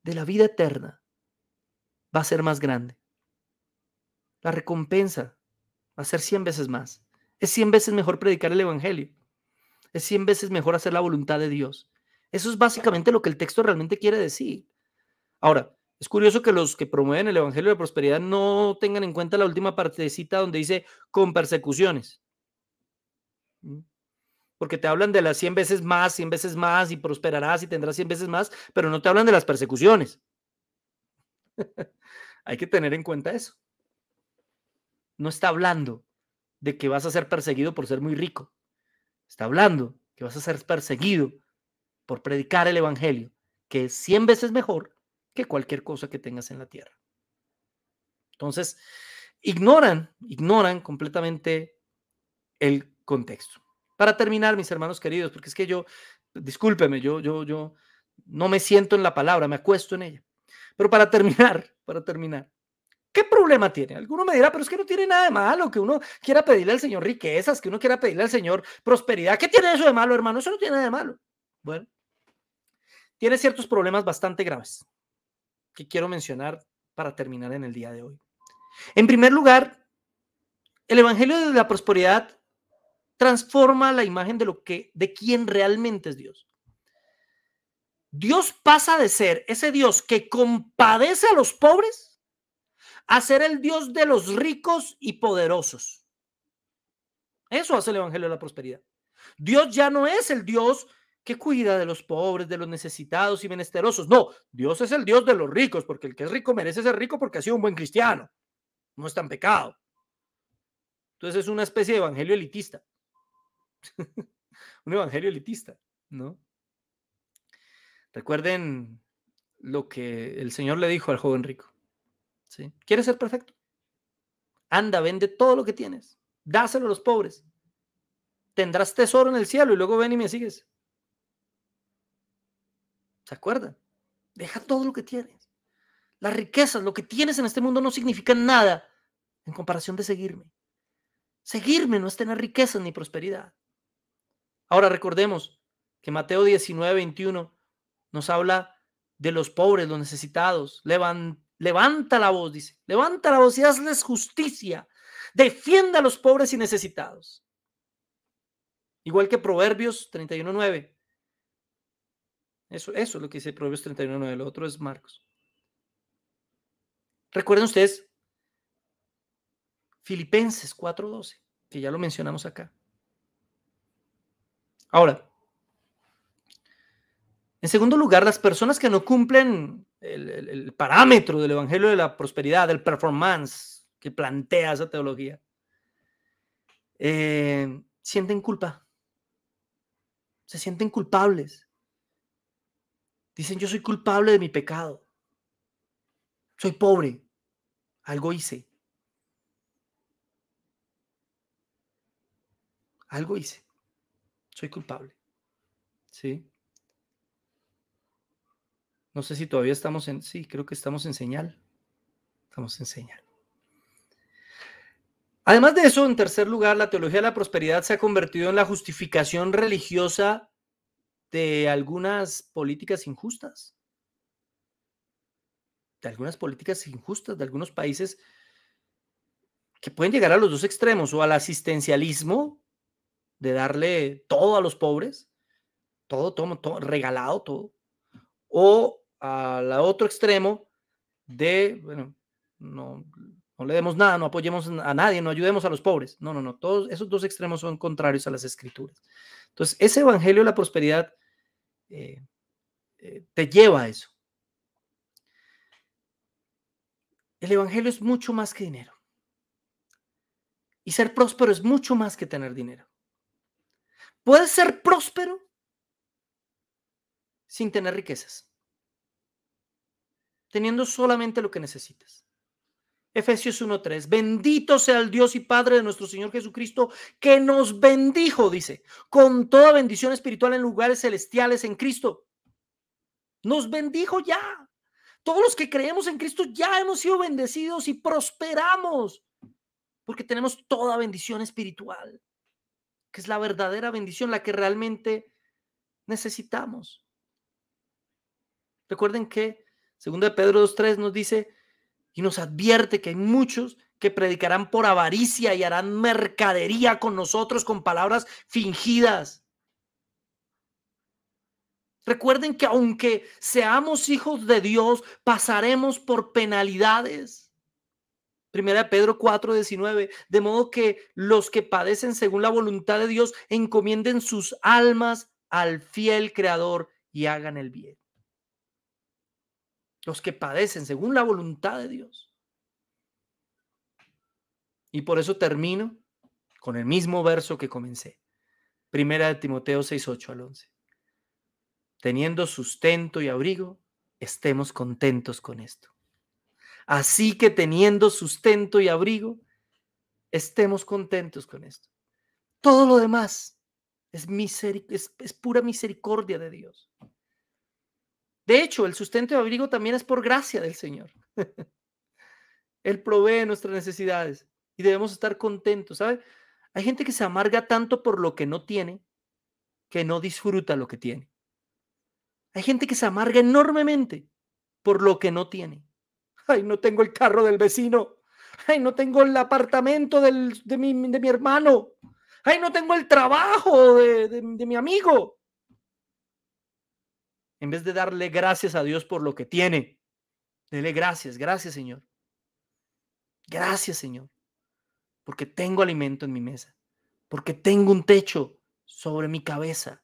Speaker 6: de la vida eterna, va a ser más grande. La recompensa va a ser 100 veces más. Es 100 veces mejor predicar el Evangelio. Es 100 veces mejor hacer la voluntad de Dios. Eso es básicamente lo que el texto realmente quiere decir. Ahora, es curioso que los que promueven el Evangelio de Prosperidad no tengan en cuenta la última partecita donde dice con persecuciones. Porque te hablan de las 100 veces más y prosperarás y tendrás 100 veces más, pero no te hablan de las persecuciones. Hay que tener en cuenta eso. No está hablando de que vas a ser perseguido por ser muy rico. Está hablando que vas a ser perseguido por predicar el Evangelio, que es 100 veces mejor que cualquier cosa que tengas en la tierra. Entonces, ignoran completamente el contexto. Para terminar, mis hermanos queridos, porque es que discúlpeme, yo no me siento en la palabra, me acuesto en ella. Pero para terminar, ¿qué problema tiene? Alguno me dirá, pero es que no tiene nada de malo que uno quiera pedirle al Señor riquezas, que uno quiera pedirle al Señor prosperidad. ¿Qué tiene eso de malo, hermano? Eso no tiene nada de malo. Bueno, tiene ciertos problemas bastante graves que quiero mencionar para terminar en el día de hoy. En primer lugar, el Evangelio de la Prosperidad transforma la imagen de quién realmente es Dios. Dios pasa de ser ese Dios que compadece a los pobres a ser el Dios de los ricos y poderosos. Eso hace el Evangelio de la Prosperidad. Dios ya no es el Dios que cuida de los pobres, de los necesitados y menesterosos. No, Dios es el Dios de los ricos, porque el que es rico merece ser rico porque ha sido un buen cristiano. No está en pecado. Entonces es una especie de evangelio elitista. Un evangelio elitista, ¿no? Recuerden lo que el Señor le dijo al joven rico. ¿Sí? ¿Quieres ser perfecto? Anda, vende todo lo que tienes. Dáselo a los pobres. Tendrás tesoro en el cielo y luego ven y me sigues. ¿Se acuerdan? Deja todo lo que tienes. Las riquezas, lo que tienes en este mundo no significan nada en comparación de seguirme. Seguirme no es tener riquezas ni prosperidad. Ahora recordemos que Mateo 19, 21 nos habla de los pobres, los necesitados. Levanta la voz, dice. Levanta la voz y hazles justicia. Defienda a los pobres y necesitados. Igual que Proverbios 31, 9. Eso es lo que dice Proverbios 31, 9. Lo otro es Marcos. Recuerden ustedes Filipenses 4:12, que ya lo mencionamos acá. Ahora, en segundo lugar, las personas que no cumplen el parámetro del Evangelio de la Prosperidad, del performance que plantea esa teología, sienten culpa, se sienten culpables. Dicen, yo soy culpable de mi pecado, soy pobre, algo hice. Algo hice, soy culpable. ¿Sí? No sé si todavía estamos en... Sí, creo que estamos en señal. Estamos en señal. Además de eso, en tercer lugar, la teología de la prosperidad se ha convertido en la justificación religiosa de algunas políticas injustas. De algunas políticas injustas, de algunos países que pueden llegar a los dos extremos, o al asistencialismo, de darle todo a los pobres, todo, regalado todo, o al otro extremo de, bueno, no le demos nada, no apoyemos a nadie, no ayudemos a los pobres. No, todos esos dos extremos son contrarios a las escrituras. Entonces, ese evangelio de la prosperidad te lleva a eso. El evangelio es mucho más que dinero. Y ser próspero es mucho más que tener dinero. Puedes ser próspero sin tener riquezas, teniendo solamente lo que necesitas. Efesios 1:3, bendito sea el Dios y Padre de nuestro Señor Jesucristo, que nos bendijo, dice, con toda bendición espiritual en lugares celestiales en Cristo. Nos bendijo ya. Todos los que creemos en Cristo ya hemos sido bendecidos y prosperamos, porque tenemos toda bendición espiritual, que es la verdadera bendición, la que realmente necesitamos. Recuerden que 2 Pedro 2:3 nos dice y nos advierte que hay muchos que predicarán por avaricia y harán mercadería con nosotros con palabras fingidas. Recuerden que aunque seamos hijos de Dios, pasaremos por penalidades. 1 Pedro 4:19, de modo que los que padecen según la voluntad de Dios encomienden sus almas al fiel Creador y hagan el bien. Los que padecen según la voluntad de Dios. Y por eso termino con el mismo verso que comencé. 1 Timoteo 6:8-11. Teniendo sustento y abrigo, estemos contentos con esto. Así que teniendo sustento y abrigo, estemos contentos con esto. Todo lo demás es pura misericordia de Dios. De hecho, el sustento y abrigo también es por gracia del Señor. Él provee nuestras necesidades y debemos estar contentos, ¿sabe? Hay gente que se amarga tanto por lo que no tiene, que no disfruta lo que tiene. Hay gente que se amarga enormemente por lo que no tiene. Ay, no tengo el carro del vecino. Ay, no tengo el apartamento de mi hermano. Ay, no tengo el trabajo de mi amigo. En vez de darle gracias a Dios por lo que tiene, dele gracias, gracias Señor. Gracias Señor, porque tengo alimento en mi mesa, porque tengo un techo sobre mi cabeza,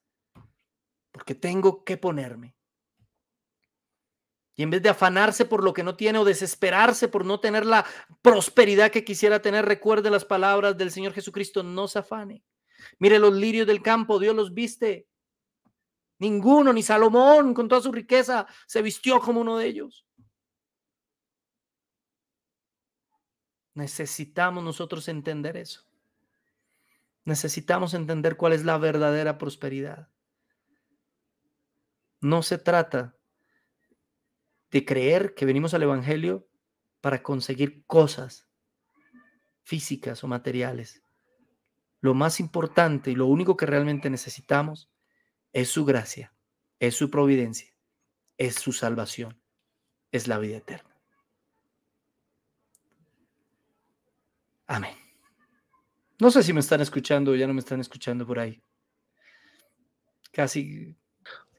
Speaker 6: porque tengo que ponerme. Y en vez de afanarse por lo que no tiene o desesperarse por no tener la prosperidad que quisiera tener, recuerde las palabras del Señor Jesucristo, no se afane. Mire los lirios del campo, Dios los viste. Ninguno, ni Salomón con toda su riqueza se vistió como uno de ellos. Necesitamos nosotros entender eso. Necesitamos entender cuál es la verdadera prosperidad. No se trata de creer que venimos al Evangelio para conseguir cosas físicas o materiales. Lo más importante y lo único que realmente necesitamos es su gracia, es su providencia, es su salvación, es la vida eterna. Amén. No sé si me están escuchando o ya no me están escuchando por ahí. Casi.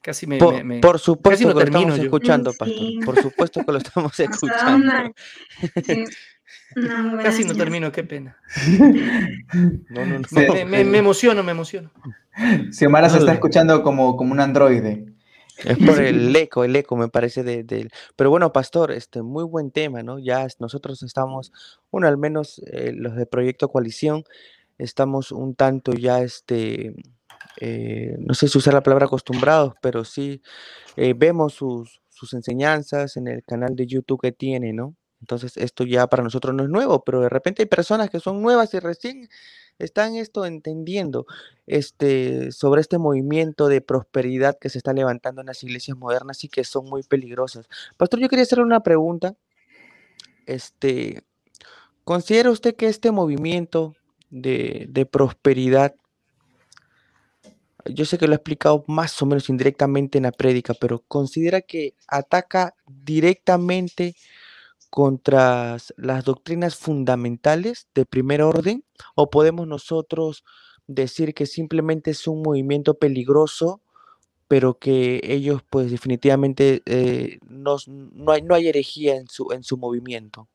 Speaker 6: Casi
Speaker 1: Por
Speaker 6: casi
Speaker 1: supuesto
Speaker 6: no
Speaker 1: que lo
Speaker 6: termino
Speaker 1: estamos
Speaker 6: yo.
Speaker 1: escuchando,
Speaker 4: Sí.
Speaker 1: Pastor. Por supuesto que lo estamos
Speaker 4: Nos ha dado
Speaker 1: escuchando.
Speaker 4: sí, una buena
Speaker 6: Casi no
Speaker 4: enseñanza.
Speaker 6: termino, qué pena.
Speaker 1: No, no, no.
Speaker 6: Me emociono, me emociono.
Speaker 2: Xiomara se está
Speaker 1: No,
Speaker 2: escuchando como un androide.
Speaker 1: es por el eco me parece Pero bueno, Pastor, muy buen tema, ¿no? Nosotros estamos, bueno, al menos los de Proyecto Coalición, estamos un tanto ya, no sé si usar la palabra acostumbrados, pero sí vemos sus enseñanzas en el canal de YouTube que tiene, ¿no? Entonces esto ya para nosotros no es nuevo, pero de repente hay personas que son nuevas y recién están entendiendo sobre este movimiento de prosperidad que se está levantando en las iglesias modernas y que son muy peligrosas. Pastor, yo quería hacerle una pregunta. ¿Considera usted que este movimiento de prosperidad, yo sé que lo he explicado más o menos indirectamente en la prédica, pero considera que ataca directamente contra las doctrinas fundamentales de primer orden, o podemos nosotros decir que simplemente es un movimiento peligroso, pero que ellos pues definitivamente no hay herejía en su movimiento?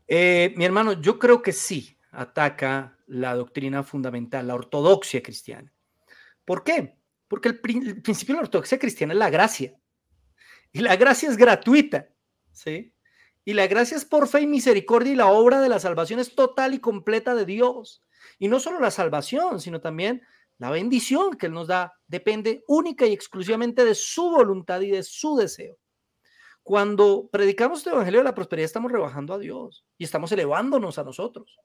Speaker 6: Mi hermano, yo creo que sí ataca la doctrina fundamental, la ortodoxia cristiana. ¿Por qué? Porque el principio de la ortodoxia cristiana es la gracia. Y la gracia es gratuita, ¿sí? Y la gracia es por fe y misericordia, y la obra de la salvación es total y completa de Dios. Y no solo la salvación, sino también la bendición que Él nos da depende única y exclusivamente de su voluntad y de su deseo. Cuando predicamos el evangelio de la prosperidad, estamos rebajando a Dios y estamos elevándonos a nosotros.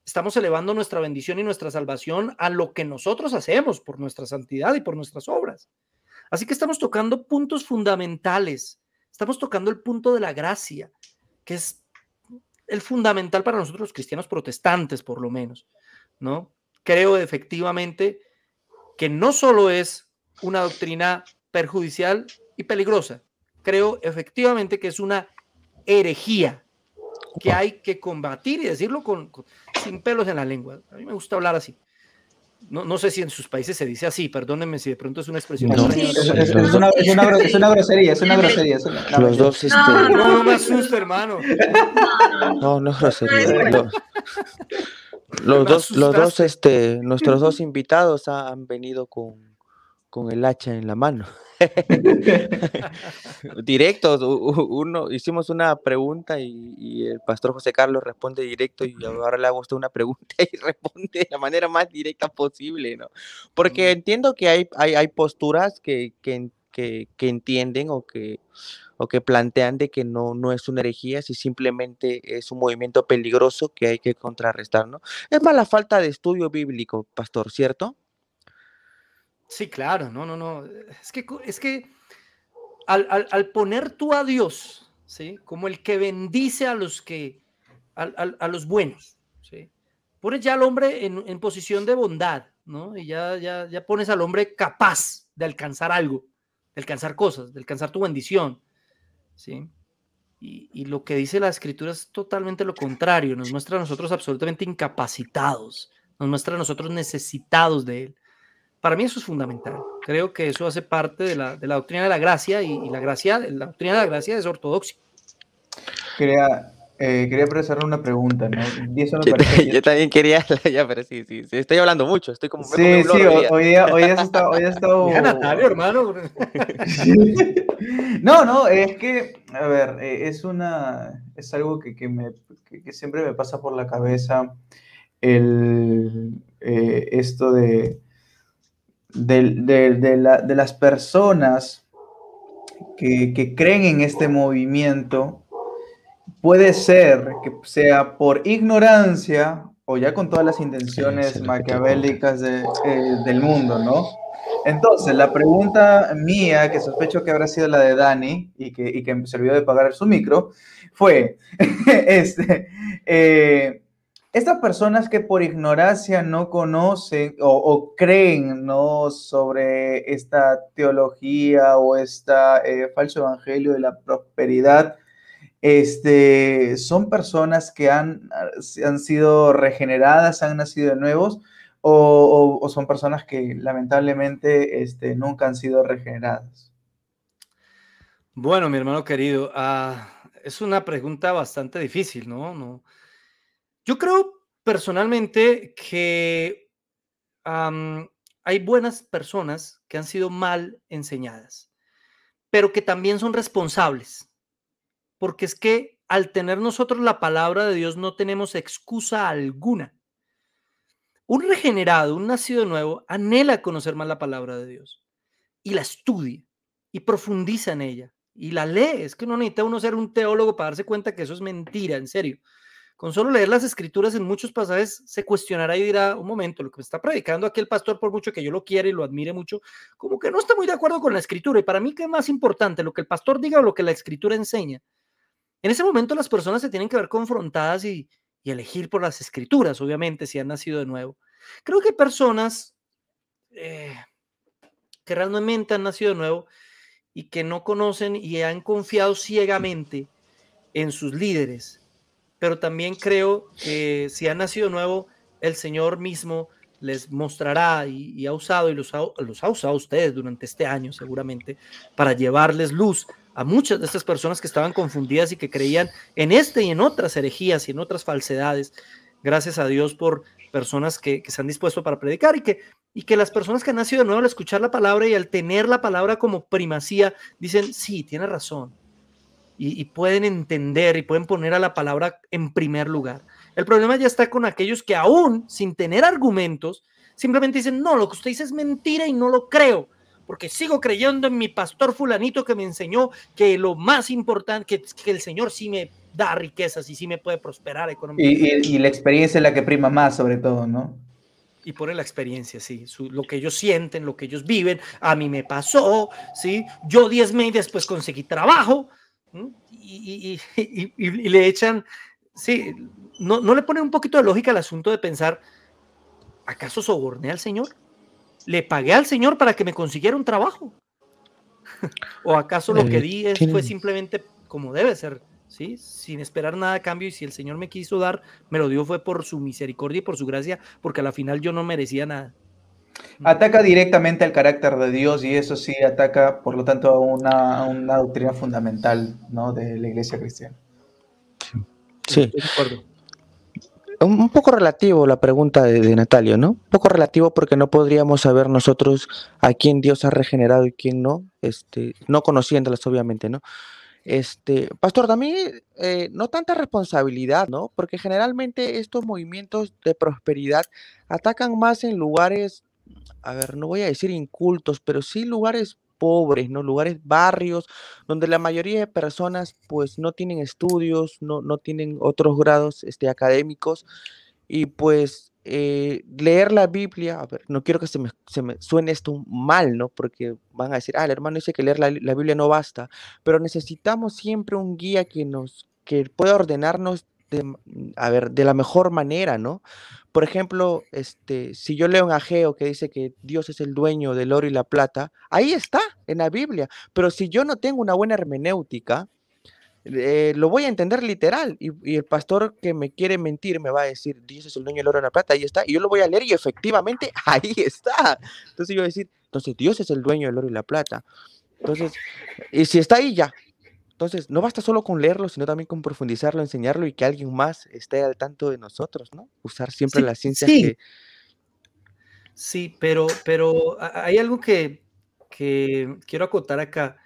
Speaker 6: Estamos elevando nuestra bendición y nuestra salvación a lo que nosotros hacemos por nuestra santidad y por nuestras obras. Así que estamos tocando puntos fundamentales. Estamos tocando el punto de la gracia, que es el fundamental para nosotros los cristianos protestantes, por lo menos, ¿no? Creo efectivamente que no solo es una doctrina perjudicial y peligrosa, creo efectivamente que es una herejía que hay que combatir y decirlo sin pelos en la lengua. A mí me gusta hablar así. No sé si en sus países se dice así, perdónenme si de pronto es una expresión
Speaker 1: No,
Speaker 6: extraña.
Speaker 2: Es una grosería, es una grosería.
Speaker 1: Los dos,
Speaker 6: No me asusta, hermano.
Speaker 1: no es grosería. Los dos, nuestros dos invitados han venido con el hacha en la mano. Directos, hicimos una pregunta y el pastor José Carlos responde directo, y ahora le hago a usted una pregunta y responde de la manera más directa posible, ¿no? Porque entiendo que hay posturas que entienden o que plantean de que no es una herejía, si simplemente es un movimiento peligroso que hay que contrarrestar, ¿no? Es más la falta de estudio bíblico, pastor, ¿cierto?
Speaker 6: Sí, claro, no. Es que al poner tú a Dios, ¿sí? Como el que bendice a los a los buenos, ¿sí? Pones ya al hombre en posición de bondad, ¿no? Y ya pones al hombre capaz de alcanzar algo, de alcanzar cosas, de alcanzar tu bendición, ¿sí? Y lo que dice la Escritura es totalmente lo contrario, nos muestra a nosotros absolutamente incapacitados, nos muestra a nosotros necesitados de Él. Para mí eso es fundamental. Creo que eso hace parte de la doctrina de la gracia, y la doctrina de la gracia es ortodoxia.
Speaker 2: Quería hacerle una pregunta, ¿no? Y eso me parece...
Speaker 1: Yo también quería, ya, pero sí, estoy hablando mucho, estoy como...
Speaker 2: Sí, hoy día se está...
Speaker 6: Deja Natalio, hermano.
Speaker 2: No, es que, a ver, es algo que siempre me pasa por la cabeza, esto de las personas que creen en este movimiento. Puede ser que sea por ignorancia o ya con todas las intenciones maquiavélicas del mundo, ¿no? Entonces, la pregunta mía, que sospecho que habrá sido la de Dani y que me sirvió de pagar su micro, fue, estas personas que por ignorancia no conocen o creen, ¿no?, sobre esta teología o falso evangelio de la prosperidad, son personas que han sido regeneradas, han nacido de nuevos, o son personas que lamentablemente nunca han sido regeneradas?
Speaker 6: Bueno, mi hermano querido, es una pregunta bastante difícil, ¿no? Yo creo personalmente que hay buenas personas que han sido mal enseñadas, pero que también son responsables, porque es que al tener nosotros la palabra de Dios no tenemos excusa alguna. Un regenerado, un nacido de nuevo, anhela conocer más la palabra de Dios y la estudia y profundiza en ella y la lee. Es que no necesita uno ser un teólogo para darse cuenta que eso es mentira, en serio. Con solo leer las escrituras en muchos pasajes se cuestionará y dirá, un momento, lo que me está predicando aquí el pastor, por mucho que yo lo quiera y lo admire mucho, como que no está muy de acuerdo con la escritura. Y para mí, ¿qué es más importante, lo que el pastor diga o lo que la escritura enseña? En ese momento las personas se tienen que ver confrontadas y elegir por las escrituras, obviamente, si han nacido de nuevo. Creo que personas que realmente han nacido de nuevo y que no conocen y han confiado ciegamente en sus líderes, pero también creo que si han nacido de nuevo, el Señor mismo les mostrará y ha usado y los ha usado a ustedes durante este año seguramente para llevarles luz a muchas de estas personas que estaban confundidas y que creían en este y en otras herejías y en otras falsedades. Gracias a Dios por personas que se han dispuesto para predicar y que las personas que han nacido de nuevo al escuchar la palabra y al tener la palabra como primacía, dicen, sí, tiene razón. Y pueden entender y pueden poner a la palabra en primer lugar. El problema ya está con aquellos que aún sin tener argumentos, simplemente dicen, no, lo que usted dice es mentira y no lo creo, porque sigo creyendo en mi pastor fulanito que me enseñó que lo más importante, que el Señor sí me da riquezas y sí me puede prosperar económicamente.
Speaker 2: Y la experiencia es la que prima más, sobre todo, ¿no?
Speaker 6: Y pone la experiencia, sí, lo que ellos sienten, lo que ellos viven. A mí me pasó, sí, yo diezmé y después conseguí trabajo. Y le echan, sí, no le ponen un poquito de lógica al asunto de pensar, ¿acaso soborné al Señor? ¿Le pagué al Señor para que me consiguiera un trabajo? ¿O acaso lo que di fue simplemente como debe ser, ¿sí? Sin esperar nada a cambio, y si el Señor me quiso dar, me lo dio fue por su misericordia y por su gracia, porque a la final yo no merecía nada.
Speaker 2: Ataca directamente al carácter de Dios y eso sí ataca, por lo tanto, a una doctrina fundamental, ¿no?, de la iglesia cristiana.
Speaker 1: Sí.
Speaker 6: Estoy de acuerdo.
Speaker 1: Un poco relativo la pregunta de Natalio, ¿no? Un poco relativo porque no podríamos saber nosotros a quién Dios ha regenerado y quién no, no conociéndolas obviamente, ¿no? Pastor, también no tanta responsabilidad, ¿no? Porque generalmente estos movimientos de prosperidad atacan más en lugares, a ver, no voy a decir incultos, pero sí lugares pobres, ¿no? Lugares, barrios, donde la mayoría de personas pues no tienen estudios, no tienen otros grados académicos y pues leer la Biblia, a ver, no quiero que se me suene esto mal, ¿no? Porque van a decir, el hermano dice que leer la Biblia no basta, pero necesitamos siempre un guía que pueda ordenarnos de la mejor manera, ¿no? Por ejemplo, si yo leo en Ageo que dice que Dios es el dueño del oro y la plata, ahí está, en la Biblia, pero si yo no tengo una buena hermenéutica, lo voy a entender literal y el pastor que me quiere mentir me va a decir, Dios es el dueño del oro y la plata, ahí está, y yo lo voy a leer y efectivamente ahí está. Entonces yo voy a decir, entonces Dios es el dueño del oro y la plata. Entonces, y si está ahí ya, entonces no basta solo con leerlo, sino también con profundizarlo, enseñarlo y que alguien más esté al tanto de nosotros, ¿no? Usar siempre las ciencias que...
Speaker 6: Sí, pero hay algo que quiero acotar acá.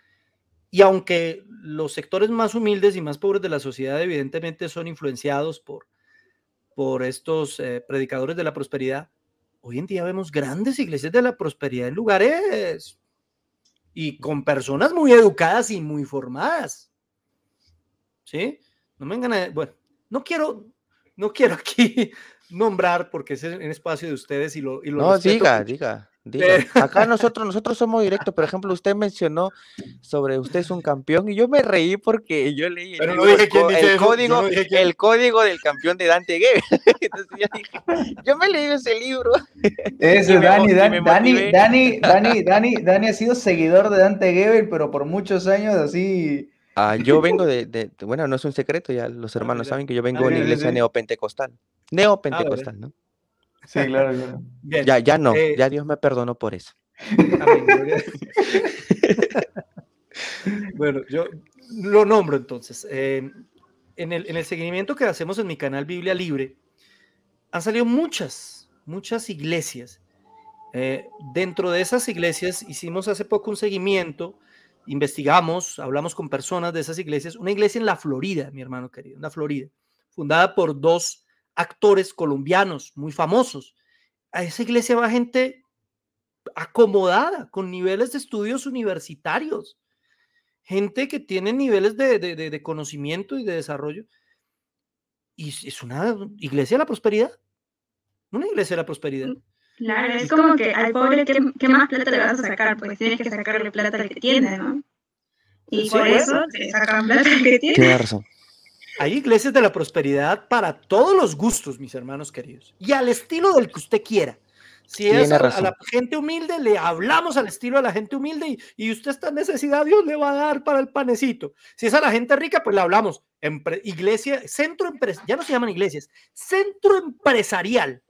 Speaker 6: Y aunque los sectores más humildes y más pobres de la sociedad evidentemente son influenciados por estos predicadores de la prosperidad, hoy en día vemos grandes iglesias de la prosperidad en lugares y con personas muy educadas y muy formadas. ¿Sí? No me vengan bueno, no quiero aquí nombrar porque es en espacio de ustedes y lo
Speaker 1: No,
Speaker 6: respeto
Speaker 1: diga. Acá nosotros somos directos. Por ejemplo, usted mencionó sobre usted es un campeón y yo me reí porque yo leí el, libro, el código del campeón de Dante Gebel. Entonces yo me leí ese libro.
Speaker 2: Eso, Dani ha sido seguidor de Dante Gebel, pero por muchos años así.
Speaker 1: Yo vengo bueno, no es un secreto, ya los hermanos saben que yo vengo de una iglesia neopentecostal. Neopentecostal, ¿no?
Speaker 2: Sí, claro, claro.
Speaker 6: Bien.
Speaker 1: Ya no, ya Dios me perdonó por eso.
Speaker 6: Amén, bueno, yo lo nombro entonces. En el seguimiento que hacemos en mi canal Biblia Libre, han salido muchas iglesias. Dentro de esas iglesias hicimos hace poco un seguimiento, investigamos, hablamos con personas de esas iglesias. Una iglesia en la Florida, mi hermano querido, en la Florida, fundada por 2 actores colombianos muy famosos. A esa iglesia va gente acomodada, con niveles de estudios universitarios, gente que tiene niveles de conocimiento y de desarrollo. Y es una iglesia de la prosperidad. Una iglesia de la prosperidad.
Speaker 4: Claro, es como que al pobre, ¿qué más plata le vas a sacar? Pues tienes que sacarle plata al que tiene, ¿no? Y
Speaker 6: Sí,
Speaker 4: por
Speaker 6: bueno,
Speaker 4: eso te sacan plata al que tiene.
Speaker 1: Tiene razón.
Speaker 6: Hay iglesias de la prosperidad para todos los gustos, mis hermanos queridos, y al estilo del que usted quiera. Si es a la gente humilde, le hablamos al estilo de la gente humilde y usted está en necesidad, Dios le va a dar para el panecito. Si es a la gente rica, pues le hablamos. Iglesia, centro empresarial, ya no se llaman iglesias, centro empresarial.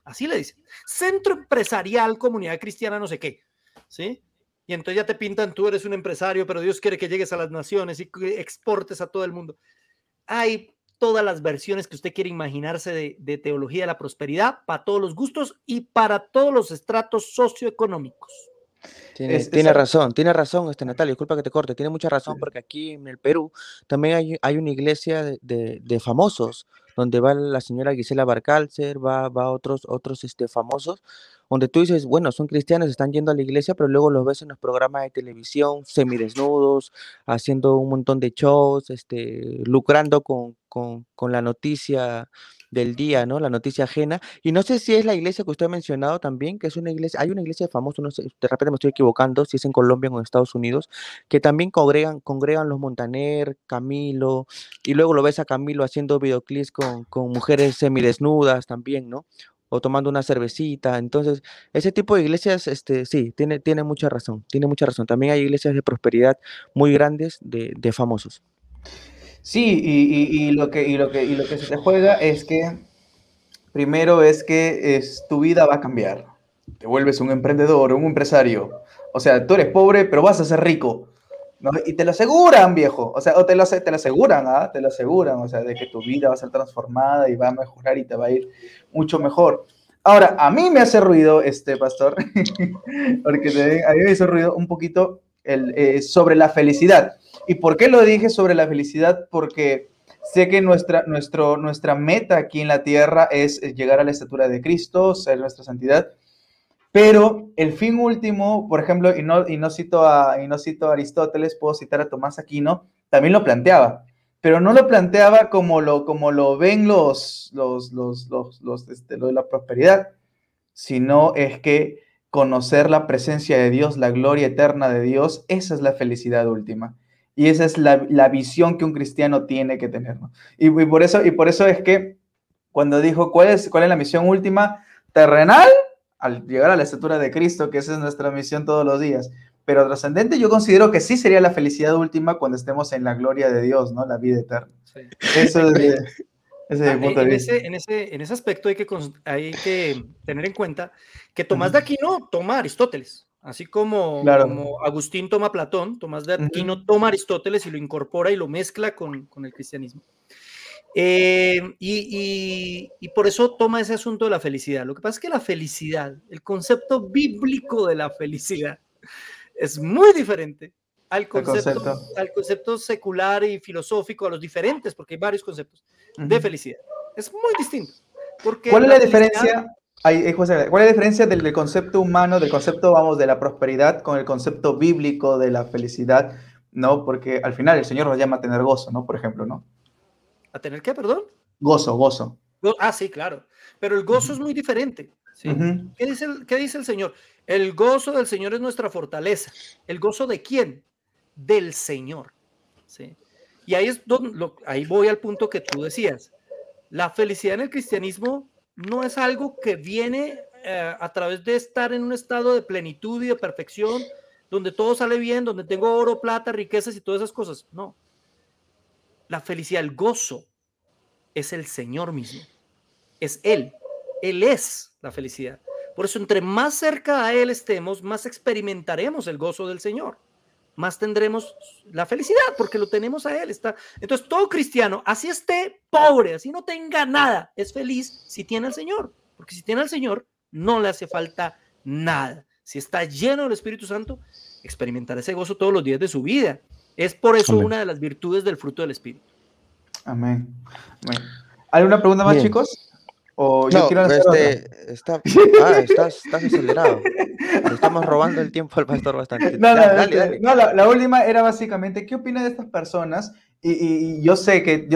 Speaker 6: Así le dicen. Centro empresarial, comunidad cristiana, no sé qué. ¿Sí? Y entonces ya te pintan, tú eres un empresario, pero Dios quiere que llegues a las naciones y que exportes a todo el mundo. Hay todas las versiones que usted quiere imaginarse de teología de la prosperidad, para todos los gustos y para todos los estratos socioeconómicos.
Speaker 1: Tiene razón, Natalia, disculpa que te corte, tiene mucha razón, porque aquí en el Perú también hay una iglesia de famosos, donde va la señora Gisela Barcalcer, va otros famosos, donde tú dices, bueno, son cristianos, están yendo a la iglesia, pero luego los ves en los programas de televisión, semidesnudos, haciendo un montón de shows, lucrando con la noticia del día, ¿no? La noticia ajena. Y no sé si es la iglesia que usted ha mencionado también, que es una iglesia, hay una iglesia famosa, no sé, de repente me estoy equivocando, si es en Colombia o en Estados Unidos, que también congregan los Montaner, Camilo, y luego lo ves a Camilo haciendo videoclips con mujeres semidesnudas también, ¿no? O tomando una cervecita. Entonces, ese tipo de iglesias, sí, tiene mucha razón, tiene mucha razón. También hay iglesias de prosperidad muy grandes de famosos.
Speaker 2: Sí, y lo que se te juega es que, primero es que tu vida va a cambiar. Te vuelves un emprendedor, un empresario. O sea, tú eres pobre, pero vas a ser rico, ¿no? Y te lo aseguran, viejo. O sea, te lo aseguran, ¿ah? Te lo aseguran, o sea, de que tu vida va a ser transformada y va a mejorar y te va a ir mucho mejor. Ahora, a mí me hace ruido, pastor, porque a mí me hace ruido un poquito sobre la felicidad. ¿Y por qué lo dije sobre la felicidad? Porque sé que nuestra meta aquí en la tierra es llegar a la estatura de Cristo, ser nuestra santidad, pero el fin último, por ejemplo, y no cito a Aristóteles, puedo citar a Tomás Aquino, también lo planteaba, pero no lo planteaba como lo ven los de la prosperidad, sino es que conocer la presencia de Dios, la gloria eterna de Dios, esa es la felicidad última. Y esa es la visión que un cristiano tiene que tener, ¿no? Y por eso es que cuando dijo, ¿cuál es la misión última? Terrenal, al llegar a la estatura de Cristo, que esa es nuestra misión todos los días. Pero trascendente, yo considero que sí sería la felicidad última cuando estemos en la gloria de Dios, ¿no? La vida eterna. Sí. Eso es... Ese es mi punto de vista.
Speaker 6: En ese aspecto hay que tener en cuenta que Tomás de Aquino toma a Aristóteles, así como Agustín toma a Platón. Tomás de Aquino toma a Aristóteles y lo incorpora y lo mezcla con el cristianismo. Y por eso toma ese asunto de la felicidad. Lo que pasa es que la felicidad, el concepto bíblico de la felicidad, es muy diferente al concepto secular y filosófico, a los diferentes, porque hay varios conceptos de felicidad. Es muy distinto.
Speaker 2: ¿Cuál es la diferencia? José, ¿cuál es la diferencia del concepto humano, del concepto, vamos, de la prosperidad con el concepto bíblico de la felicidad? ¿No? Porque al final el Señor nos llama a tener gozo, ¿no? Por ejemplo, ¿no?
Speaker 6: ¿A tener qué, perdón?
Speaker 2: Gozo.
Speaker 6: Sí, claro. Pero el gozo es muy diferente. ¿Sí? ¿Qué dice el Señor? El gozo del Señor es nuestra fortaleza. ¿El gozo de quién? Del Señor. ¿Sí? Y ahí voy al punto que tú decías. La felicidad en el cristianismo no es algo que viene a través de estar en un estado de plenitud y de perfección, donde todo sale bien, donde tengo oro, plata, riquezas y todas esas cosas. No. La felicidad, el gozo, es el Señor mismo. Es Él. Él es la felicidad. Por eso, entre más cerca a Él estemos, más experimentaremos el gozo del Señor. Más tendremos la felicidad, porque lo tenemos a Él. Entonces, todo cristiano, así esté pobre, así no tenga nada, es feliz si tiene al Señor. Porque si tiene al Señor, no le hace falta nada. Si está lleno del Espíritu Santo, experimentará ese gozo todos los días de su vida. Es por eso una de las virtudes del fruto del Espíritu.
Speaker 2: Amén. Amén. ¿Alguna pregunta más, chicos? ¿O yo quiero hacer
Speaker 1: estás acelerado. Le estamos robando el tiempo al pastor bastante.
Speaker 2: Dale. La última era básicamente, ¿qué opina de estas personas? Y yo sé que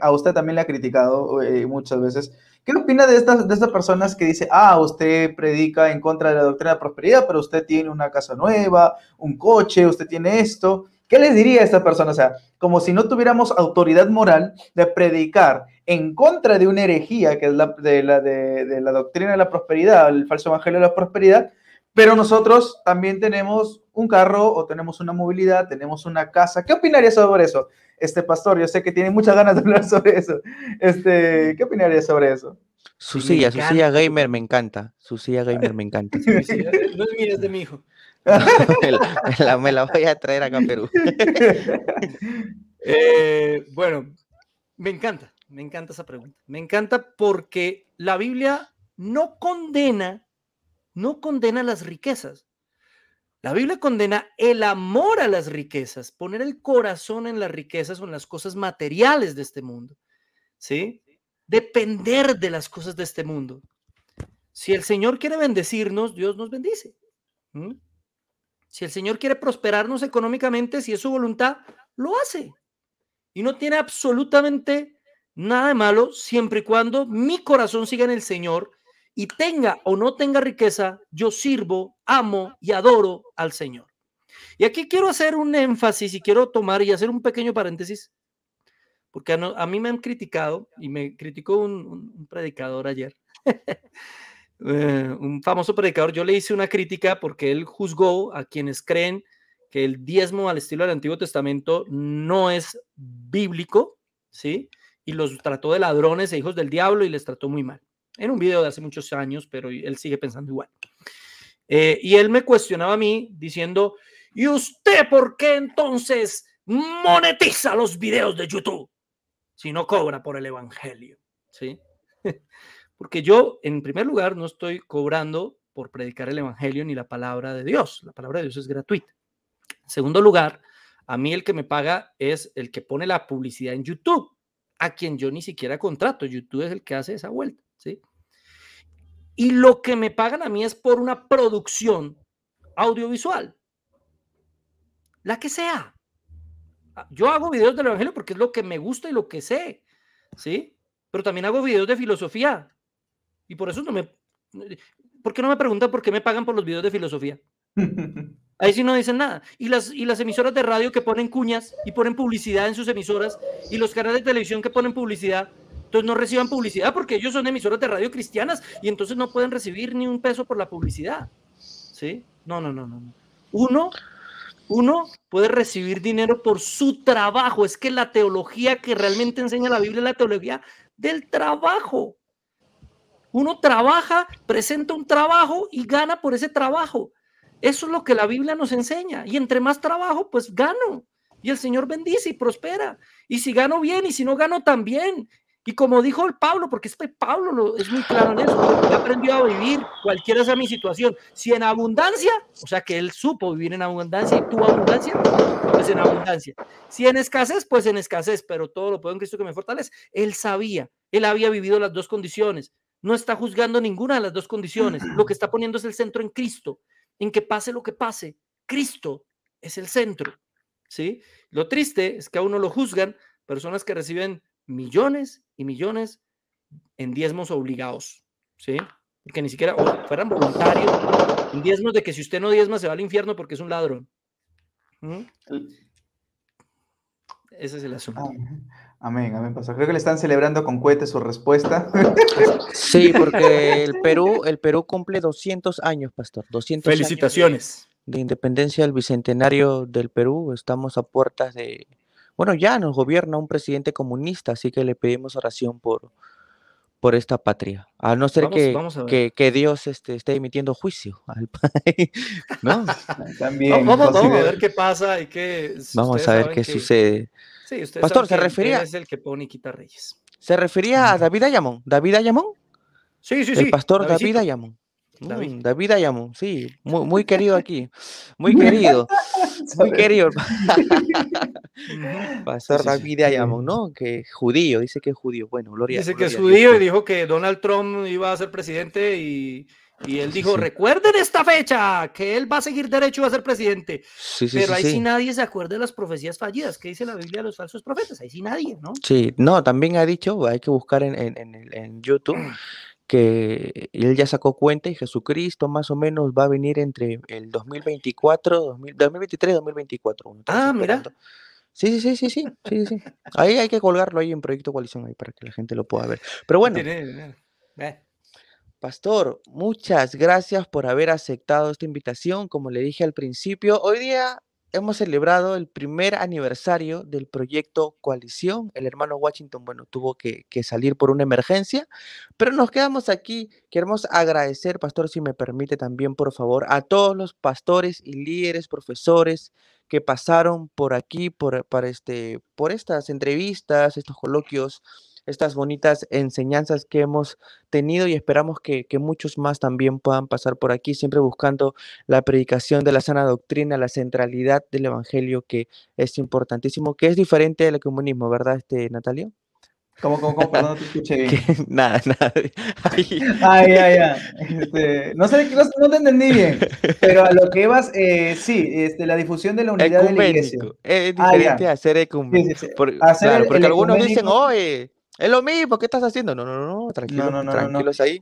Speaker 2: a usted también le ha criticado muchas veces. ¿Qué opina de estas personas que dice, usted predica en contra de la doctrina de prosperidad, pero usted tiene una casa nueva, un coche, usted tiene esto? ¿Qué les diría a estas personas? O sea, como si no tuviéramos autoridad moral de predicar en contra de una herejía que es de la doctrina de la prosperidad, el falso evangelio de la prosperidad, pero nosotros también tenemos un carro o tenemos una movilidad, tenemos una casa. ¿Qué opinaría sobre eso? Pastor, yo sé que tiene muchas ganas de hablar sobre eso. ¿Qué opinaría sobre eso?
Speaker 1: Su silla gamer me encanta. Su silla gamer me encanta.
Speaker 6: No es mía, es de mi hijo.
Speaker 1: Me la voy a traer acá a Perú.
Speaker 6: Bueno, me encanta esa pregunta. Me encanta porque la Biblia no condena las riquezas. La Biblia condena el amor a las riquezas, poner el corazón en las riquezas o en las cosas materiales de este mundo, ¿sí? Depender de las cosas de este mundo. Si el Señor quiere bendecirnos, Dios nos bendice. Si el Señor quiere prosperarnos económicamente, si es su voluntad, lo hace. Y no tiene absolutamente nada de malo siempre y cuando mi corazón siga en el Señor y tenga o no tenga riqueza, yo sirvo, amo y adoro al Señor. Y aquí quiero hacer un énfasis y quiero tomar y hacer un pequeño paréntesis, porque a mí me han criticado y me criticó un predicador ayer. Un famoso predicador. Yo le hice una crítica porque él juzgó a quienes creen que el diezmo al estilo del Antiguo Testamento no es bíblico, ¿sí? Y los trató de ladrones e hijos del diablo y les trató muy mal. En un video de hace muchos años, pero él sigue pensando igual. Y él me cuestionaba a mí diciendo, ¿y usted por qué entonces monetiza los videos de YouTube si no cobra por el evangelio? ¿Sí? Porque yo, en primer lugar, no estoy cobrando por predicar el evangelio ni la palabra de Dios. La palabra de Dios es gratuita. En segundo lugar, a mí el que me paga es el que pone la publicidad en YouTube, a quien yo ni siquiera contrato. YouTube es el que hace esa vuelta, ¿sí? Y lo que me pagan a mí es por una producción audiovisual, la que sea. Yo hago videos del evangelio porque es lo que me gusta y lo que sé, ¿sí? Pero también hago videos de filosofía. Y por eso ¿por qué no me preguntan por qué me pagan por los videos de filosofía? Ahí sí no dicen nada. Y las emisoras de radio que ponen cuñas y ponen publicidad en sus emisoras, y los canales de televisión que ponen publicidad, entonces no reciban publicidad porque ellos son emisoras de radio cristianas y entonces no pueden recibir ni un peso por la publicidad. ¿Sí? No. Uno puede recibir dinero por su trabajo. Es que la teología que realmente enseña la Biblia es la teología del trabajo. Uno trabaja, presenta un trabajo y gana por ese trabajo. Eso es lo que la Biblia nos enseña. Y entre más trabajo, pues gano. Y el Señor bendice y prospera. Y si gano bien y si no gano también. Y como dijo el Pablo, porque Pablo es muy claro en eso, él aprendió a vivir cualquiera sea mi situación. Si en abundancia, o sea que él supo vivir en abundancia y tuvo abundancia, pues en abundancia. Si en escasez, pues en escasez, pero todo lo puedo en Cristo que me fortalece. Él sabía, él había vivido las dos condiciones. No está juzgando ninguna de las dos condiciones. Lo que está poniendo es el centro en Cristo. En que pase lo que pase, Cristo es el centro, ¿sí? Lo triste es que a uno lo juzgan personas que reciben millones y millones en diezmos obligados, ¿sí? Porque ni siquiera fueran voluntarios en diezmos de que si usted no diezma se va al infierno porque es un ladrón. Ese es el asunto.
Speaker 2: Amén, pastor. Creo que le están celebrando con cohetes su respuesta.
Speaker 1: Sí, porque el Perú cumple 200 años, pastor. 200
Speaker 6: Felicitaciones.
Speaker 1: Años de independencia del bicentenario del Perú. Estamos a puertas de... Bueno, ya nos gobierna un presidente comunista, así que le pedimos oración por por esta patria. A no ser
Speaker 6: Vamos a ver.
Speaker 1: que Dios esté emitiendo juicio al país, ¿no?
Speaker 2: También,
Speaker 6: Vamos a
Speaker 2: considero.
Speaker 6: ver qué pasa y que
Speaker 1: Vamos
Speaker 6: ustedes
Speaker 1: a ver
Speaker 6: saben
Speaker 1: qué
Speaker 6: que
Speaker 1: sucede.
Speaker 6: sí, ustedes
Speaker 1: Pastor,
Speaker 6: saben que él es el que pone y quita reyes.
Speaker 1: ¿se refería a David Ayamón? ¿David Ayamón?
Speaker 6: Sí,
Speaker 1: El pastor David
Speaker 6: Davidcito.
Speaker 1: Ayamón.
Speaker 6: David.
Speaker 1: David Ayamón, sí, muy querido aquí, muy querido, muy querido.
Speaker 6: Ujú.
Speaker 1: Pastor
Speaker 6: Sí.
Speaker 1: David Ayamón, ¿no? Que es judío, dice que es judío. Bueno,
Speaker 6: Dice que es
Speaker 1: gloria a Dios
Speaker 6: judío y
Speaker 1: por-
Speaker 6: dijo que Donald Trump iba a ser presidente y él
Speaker 1: Sí,
Speaker 6: dijo,
Speaker 1: sí.
Speaker 6: recuerden esta fecha, que él va a seguir derecho a ser presidente.
Speaker 1: Sí,
Speaker 6: Pero ahí sí
Speaker 1: sí.
Speaker 6: nadie se acuerda de las profecías fallidas. ¿Qué dice la Biblia de los falsos profetas? Ahí sí nadie, ¿no?
Speaker 1: Sí, no, también ha dicho, hay que buscar en YouTube, que él ya sacó cuenta y Jesucristo más o menos va a venir entre el 2023 y 2024. Bueno, estamos
Speaker 6: Ah, mira.
Speaker 1: esperando. Sí. Ahí hay que colgarlo ahí en Proyecto Coalición ahí para que la gente lo pueda ver. Pero bueno, Pastor, muchas gracias por haber aceptado esta invitación. Como le dije al principio, hoy día hemos celebrado el primer aniversario del proyecto Coalición. El hermano Washington, bueno, tuvo que salir por una emergencia, pero nos quedamos aquí. Queremos agradecer, Pastor, si me permite también, por favor, a todos los pastores y líderes, profesores que pasaron por aquí, por estas entrevistas, estos coloquios, estas bonitas enseñanzas que hemos tenido y esperamos que muchos más también puedan pasar por aquí, siempre buscando la predicación de la sana doctrina, la centralidad del evangelio que es importantísimo, que es diferente del comunismo, ¿verdad, Natalio?
Speaker 2: ¿Cómo? Perdón, no te escuché
Speaker 1: Que,
Speaker 2: bien.
Speaker 1: nada. Ay.
Speaker 2: Ya. No sé, no te entendí bien, pero a lo que vas, sí, la difusión de la unidad de la iglesia.
Speaker 1: Ecuménico, es
Speaker 2: Ah, ya.
Speaker 1: diferente a ser ecuménico.
Speaker 2: Sí. Hacer
Speaker 1: Claro,
Speaker 2: el
Speaker 1: porque algunos dicen,
Speaker 2: ecuménico.
Speaker 1: oye, es lo mismo, ¿qué estás haciendo? No, tranquilos,
Speaker 2: No.
Speaker 1: tranquilos ahí.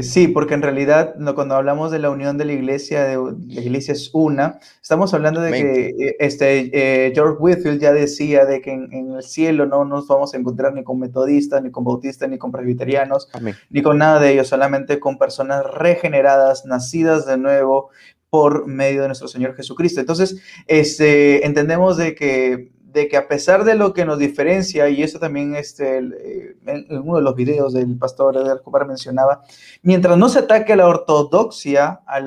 Speaker 2: Sí, porque en realidad cuando hablamos de la unión de la iglesia es una, estamos hablando de
Speaker 1: Amén.
Speaker 2: que George Whitefield ya decía de que en el cielo no nos vamos a encontrar ni con metodistas, ni con bautistas, ni con presbiterianos,
Speaker 1: Amén.
Speaker 2: ni con nada de ellos, solamente con personas regeneradas, nacidas de nuevo por medio de nuestro Señor Jesucristo. Entonces, entendemos de que a pesar de lo que nos diferencia, y eso también en uno de los videos del pastor Eder Escobar mencionaba, mientras no se ataque a la ortodoxia, a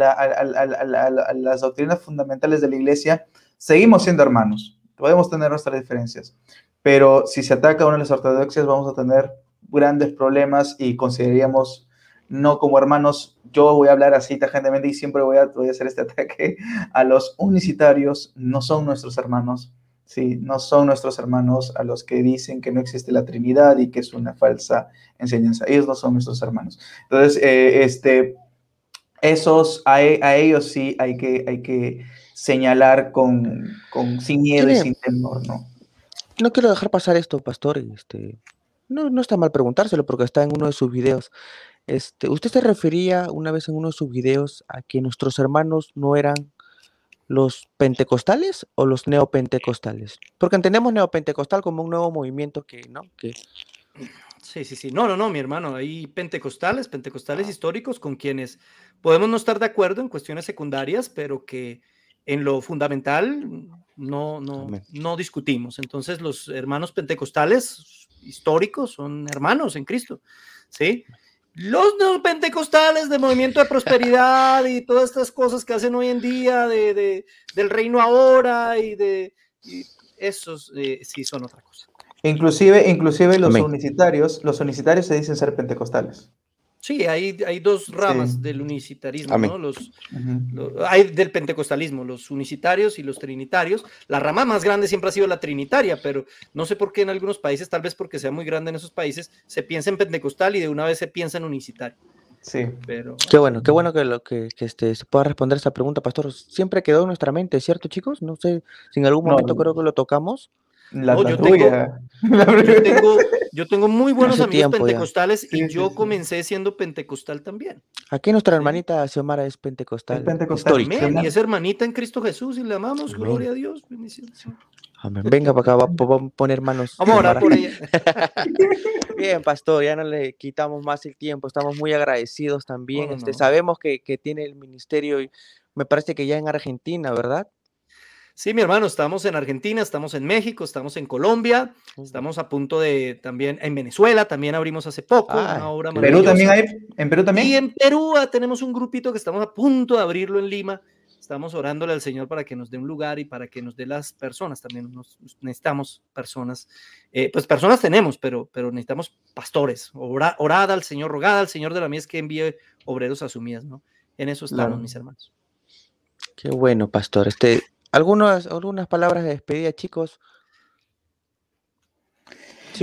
Speaker 2: las doctrinas fundamentales de la iglesia, seguimos siendo hermanos. Podemos tener nuestras diferencias, pero si se ataca a una de las ortodoxias, vamos a tener grandes problemas y consideraríamos no como hermanos. Yo voy a hablar así tajantemente y siempre voy a hacer este ataque a los unicitarios. No son nuestros hermanos. Sí, no son nuestros hermanos a los que dicen que no existe la Trinidad y que es una falsa enseñanza. Ellos no son nuestros hermanos. Entonces, a ellos sí hay que señalar sin miedo y sin temor, ¿no?
Speaker 1: No quiero dejar pasar esto, pastor. No está mal preguntárselo porque está en uno de sus videos. Usted se refería una vez en uno de sus videos a que nuestros hermanos no eran los pentecostales o los neopentecostales, porque entendemos neopentecostal como un nuevo movimiento que, ¿no? Que...
Speaker 6: Sí. No, mi hermano, hay pentecostales históricos con quienes podemos no estar de acuerdo en cuestiones secundarias, pero que en lo fundamental no discutimos. Entonces, los hermanos pentecostales históricos son hermanos en Cristo, ¿sí? Los neopentecostales de movimiento de prosperidad y todas estas cosas que hacen hoy en día del reino ahora y esos sí son otra cosa.
Speaker 2: Inclusive los unicitarios se dicen ser pentecostales.
Speaker 6: Sí, hay dos ramas del unicitarismo,
Speaker 1: Amén.
Speaker 6: ¿no? Hay del pentecostalismo, los unicitarios y los trinitarios. La rama más grande siempre ha sido la trinitaria, pero no sé por qué en algunos países, tal vez porque sea muy grande en esos países, se piensa en pentecostal y de una vez se piensa en unicitario.
Speaker 2: Sí.
Speaker 6: Pero
Speaker 1: Qué bueno que se pueda responder esa pregunta, pastor. Siempre quedó en nuestra mente, ¿cierto, chicos? No sé si en algún momento creo que lo tocamos.
Speaker 6: Yo tengo muy buenos
Speaker 1: Hace
Speaker 6: amigos
Speaker 1: tiempo
Speaker 6: pentecostales
Speaker 2: ya.
Speaker 6: y yo
Speaker 2: Sí.
Speaker 6: comencé siendo pentecostal también.
Speaker 1: Aquí nuestra hermanita Xiomara es pentecostal.
Speaker 2: Es pentecostal.
Speaker 1: Histórica.
Speaker 6: Amén, y es hermanita en Cristo Jesús y le amamos.
Speaker 1: Amén.
Speaker 6: Gloria a Dios. Bendiciones.
Speaker 1: Amén. Venga para acá, vamos a poner manos.
Speaker 6: Vamos a orar por ella.
Speaker 1: Bien, pastor, ya no le quitamos más el tiempo, estamos muy agradecidos también.
Speaker 6: No.
Speaker 1: Sabemos que tiene el ministerio, y me parece que ya en Argentina, ¿verdad?
Speaker 6: Sí, mi hermano, estamos en Argentina, estamos en México, estamos en Colombia, estamos a punto de también en Venezuela, también abrimos hace poco una obra
Speaker 2: ¿Perú también
Speaker 6: maravillosa.
Speaker 2: hay? ¿En Perú también?
Speaker 6: Y en Perú tenemos un grupito que estamos a punto de abrirlo en Lima. Estamos orándole al Señor para que nos dé un lugar y para que nos dé las personas también. Necesitamos personas. Pues personas tenemos, pero necesitamos pastores. Orad al Señor, rogad al Señor de la mies que envíe obreros a su mies, ¿no? En eso estamos,
Speaker 2: Claro.
Speaker 6: mis hermanos.
Speaker 1: Qué bueno, pastor. Algunas palabras de despedida, chicos.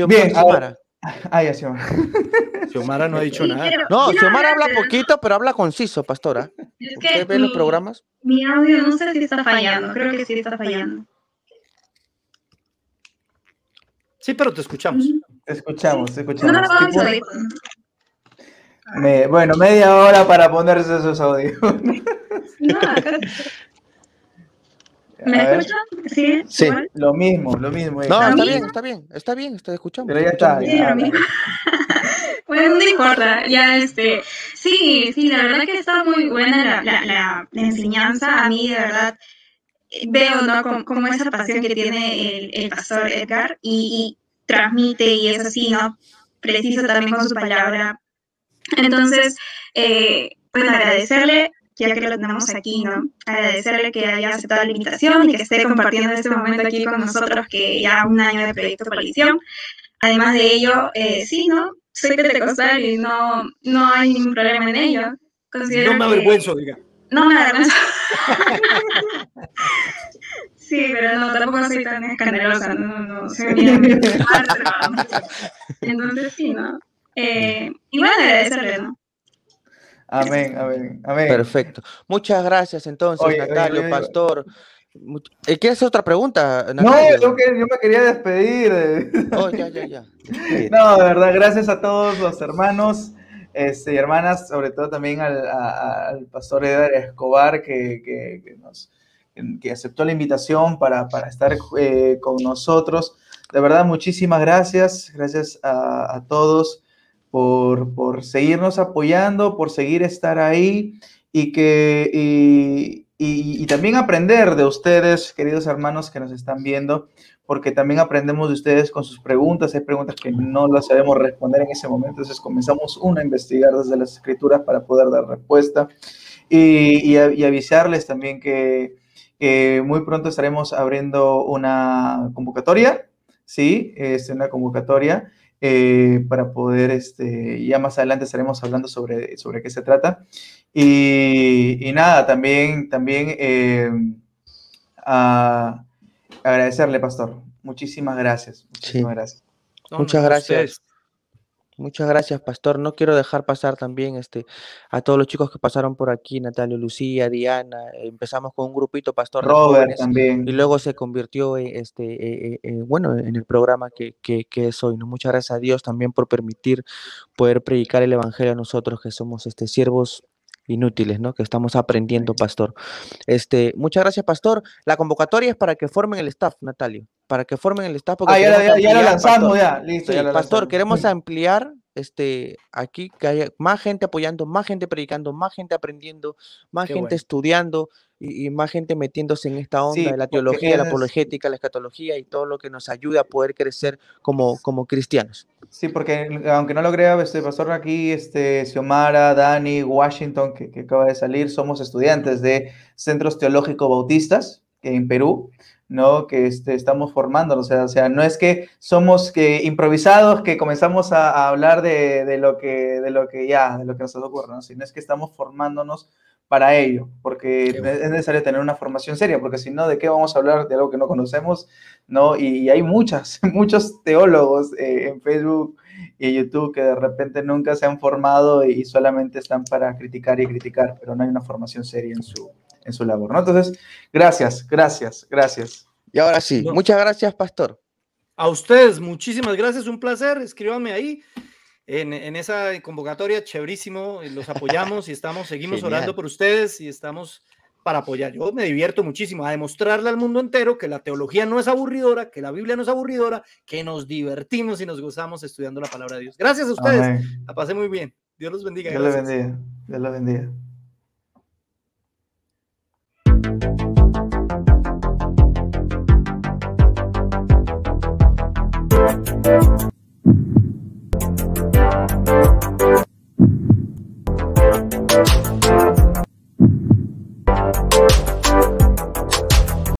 Speaker 2: Bien,
Speaker 1: Xiomara.
Speaker 2: Ya, Xiomara.
Speaker 6: Xiomara no ha dicho nada.
Speaker 1: No, Xiomara habla poquito, pero habla conciso, pastora.
Speaker 4: Es
Speaker 1: ¿Usted
Speaker 4: que
Speaker 1: ve los programas?
Speaker 4: mi audio no sé si está fallando, creo que sí está fallando.
Speaker 6: Sí, pero te escuchamos.
Speaker 2: Te escuchamos.
Speaker 4: No me pongo mis
Speaker 2: Tipo,
Speaker 4: audífonos.
Speaker 2: bueno, media hora para ponerse esos audios.
Speaker 4: No, acá ¿me
Speaker 2: A ver.
Speaker 4: escuchan? Sí,
Speaker 1: Sí.
Speaker 4: igual.
Speaker 2: Lo mismo.
Speaker 1: No,
Speaker 2: hija.
Speaker 1: está bien, te escuchamos.
Speaker 2: Pero ya
Speaker 1: te
Speaker 2: está.
Speaker 1: escuchamos.
Speaker 4: Sí,
Speaker 2: ya.
Speaker 4: lo mismo. Bueno, no importa, ya sí, la verdad que está muy buena la enseñanza. A mí, de verdad, veo, ¿no? Como esa pasión que tiene el pastor Edgar y transmite y es así, ¿no? Preciso también con su palabra. Entonces, bueno, agradecerle, ya que lo tenemos aquí, ¿no? Agradecerle que haya aceptado la invitación y que esté compartiendo este momento aquí con nosotros, que ya un año de Proyecto Coalición. Además de ello, sí, ¿no? Soy pentecostal y no hay ningún problema en ello. Considero
Speaker 6: No me
Speaker 4: que-
Speaker 6: avergüenzo, diga.
Speaker 4: No me avergüenzo. Sí, pero no, tampoco soy tan escandalosa, no soy bien. Entonces sí, ¿no? Y bueno, agradecerle, ¿no?
Speaker 2: Amén.
Speaker 1: Perfecto. Muchas gracias entonces,
Speaker 2: Oye,
Speaker 1: Natalio,
Speaker 2: oye.
Speaker 1: pastor. ¿Quieres hacer otra pregunta,
Speaker 2: No,
Speaker 1: Natalio?
Speaker 2: yo me quería despedir.
Speaker 1: Oh, ya.
Speaker 2: No, de verdad, gracias a todos los hermanos y hermanas, sobre todo también al pastor Edgar Escobar que aceptó la invitación para estar con nosotros. De verdad, muchísimas gracias. Gracias a todos por seguirnos apoyando, por seguir estar ahí y también aprender de ustedes, queridos hermanos que nos están viendo, porque también aprendemos de ustedes con sus preguntas. Hay preguntas que no las sabemos responder en ese momento, entonces comenzamos a investigar desde las escrituras para poder dar respuesta y avisarles también que muy pronto estaremos abriendo una convocatoria, ¿sí? Una convocatoria para poder, ya más adelante estaremos hablando sobre qué se trata. Y nada, también agradecerle, pastor. Muchísimas gracias. Gracias.
Speaker 1: Muchas gracias. Muchas gracias, pastor. No quiero dejar pasar también a todos los chicos que pasaron por aquí, Natalio, Lucía, Diana. Empezamos con un grupito, pastor, de
Speaker 2: Robert
Speaker 1: jóvenes,
Speaker 2: también.
Speaker 1: y luego se convirtió bueno, en el programa que es hoy, ¿no? Muchas gracias a Dios también por permitir poder predicar el evangelio a nosotros que somos siervos inútiles, ¿no? Que estamos aprendiendo, pastor. Muchas gracias, pastor. La convocatoria es para que formen el staff, Natalio, para que formen el staff. Porque
Speaker 2: ya lo lanzamos,
Speaker 1: pastor.
Speaker 2: ya, listo.
Speaker 1: Sí,
Speaker 2: ya lo
Speaker 1: pastor,
Speaker 2: lanzamos.
Speaker 1: queremos ampliar aquí, que haya más gente apoyando, más gente predicando, más gente aprendiendo, más
Speaker 6: Qué
Speaker 1: gente
Speaker 6: bueno.
Speaker 1: estudiando y más gente metiéndose en esta onda
Speaker 2: Sí,
Speaker 1: de la
Speaker 2: porque
Speaker 1: teología, la apologética, la escatología y todo lo que nos ayude a poder crecer como cristianos.
Speaker 2: Sí, porque aunque no lo crea, pastor, aquí, Xiomara, Dani, Washington, que acaba de salir, somos estudiantes de centros teológicos bautistas en Perú, ¿no? Que estamos formándonos, o sea, no es que somos improvisados, que comenzamos a hablar de lo que nos ocurre, ¿no? Sino es que estamos formándonos para ello, porque es necesario tener una formación seria, porque si no, ¿de qué vamos a hablar de algo que no conocemos? ¿No? Y hay muchos teólogos en Facebook y YouTube que de repente nunca se han formado y solamente están para criticar y criticar, pero no hay una formación seria en su labor, ¿no? Entonces, gracias.
Speaker 1: Y ahora sí, muchas gracias, pastor.
Speaker 6: A ustedes, muchísimas gracias, un placer. Escríbanme ahí en esa convocatoria, chéverísimo, los apoyamos y seguimos orando por ustedes y estamos para apoyar. Yo me divierto muchísimo a demostrarle al mundo entero que la teología no es aburridora, que la Biblia no es aburridora, que nos divertimos y nos gozamos estudiando la palabra de Dios. Gracias a ustedes. Amén. La pasé muy bien. Dios los bendiga.
Speaker 2: Dios los bendiga. Dios los bendiga.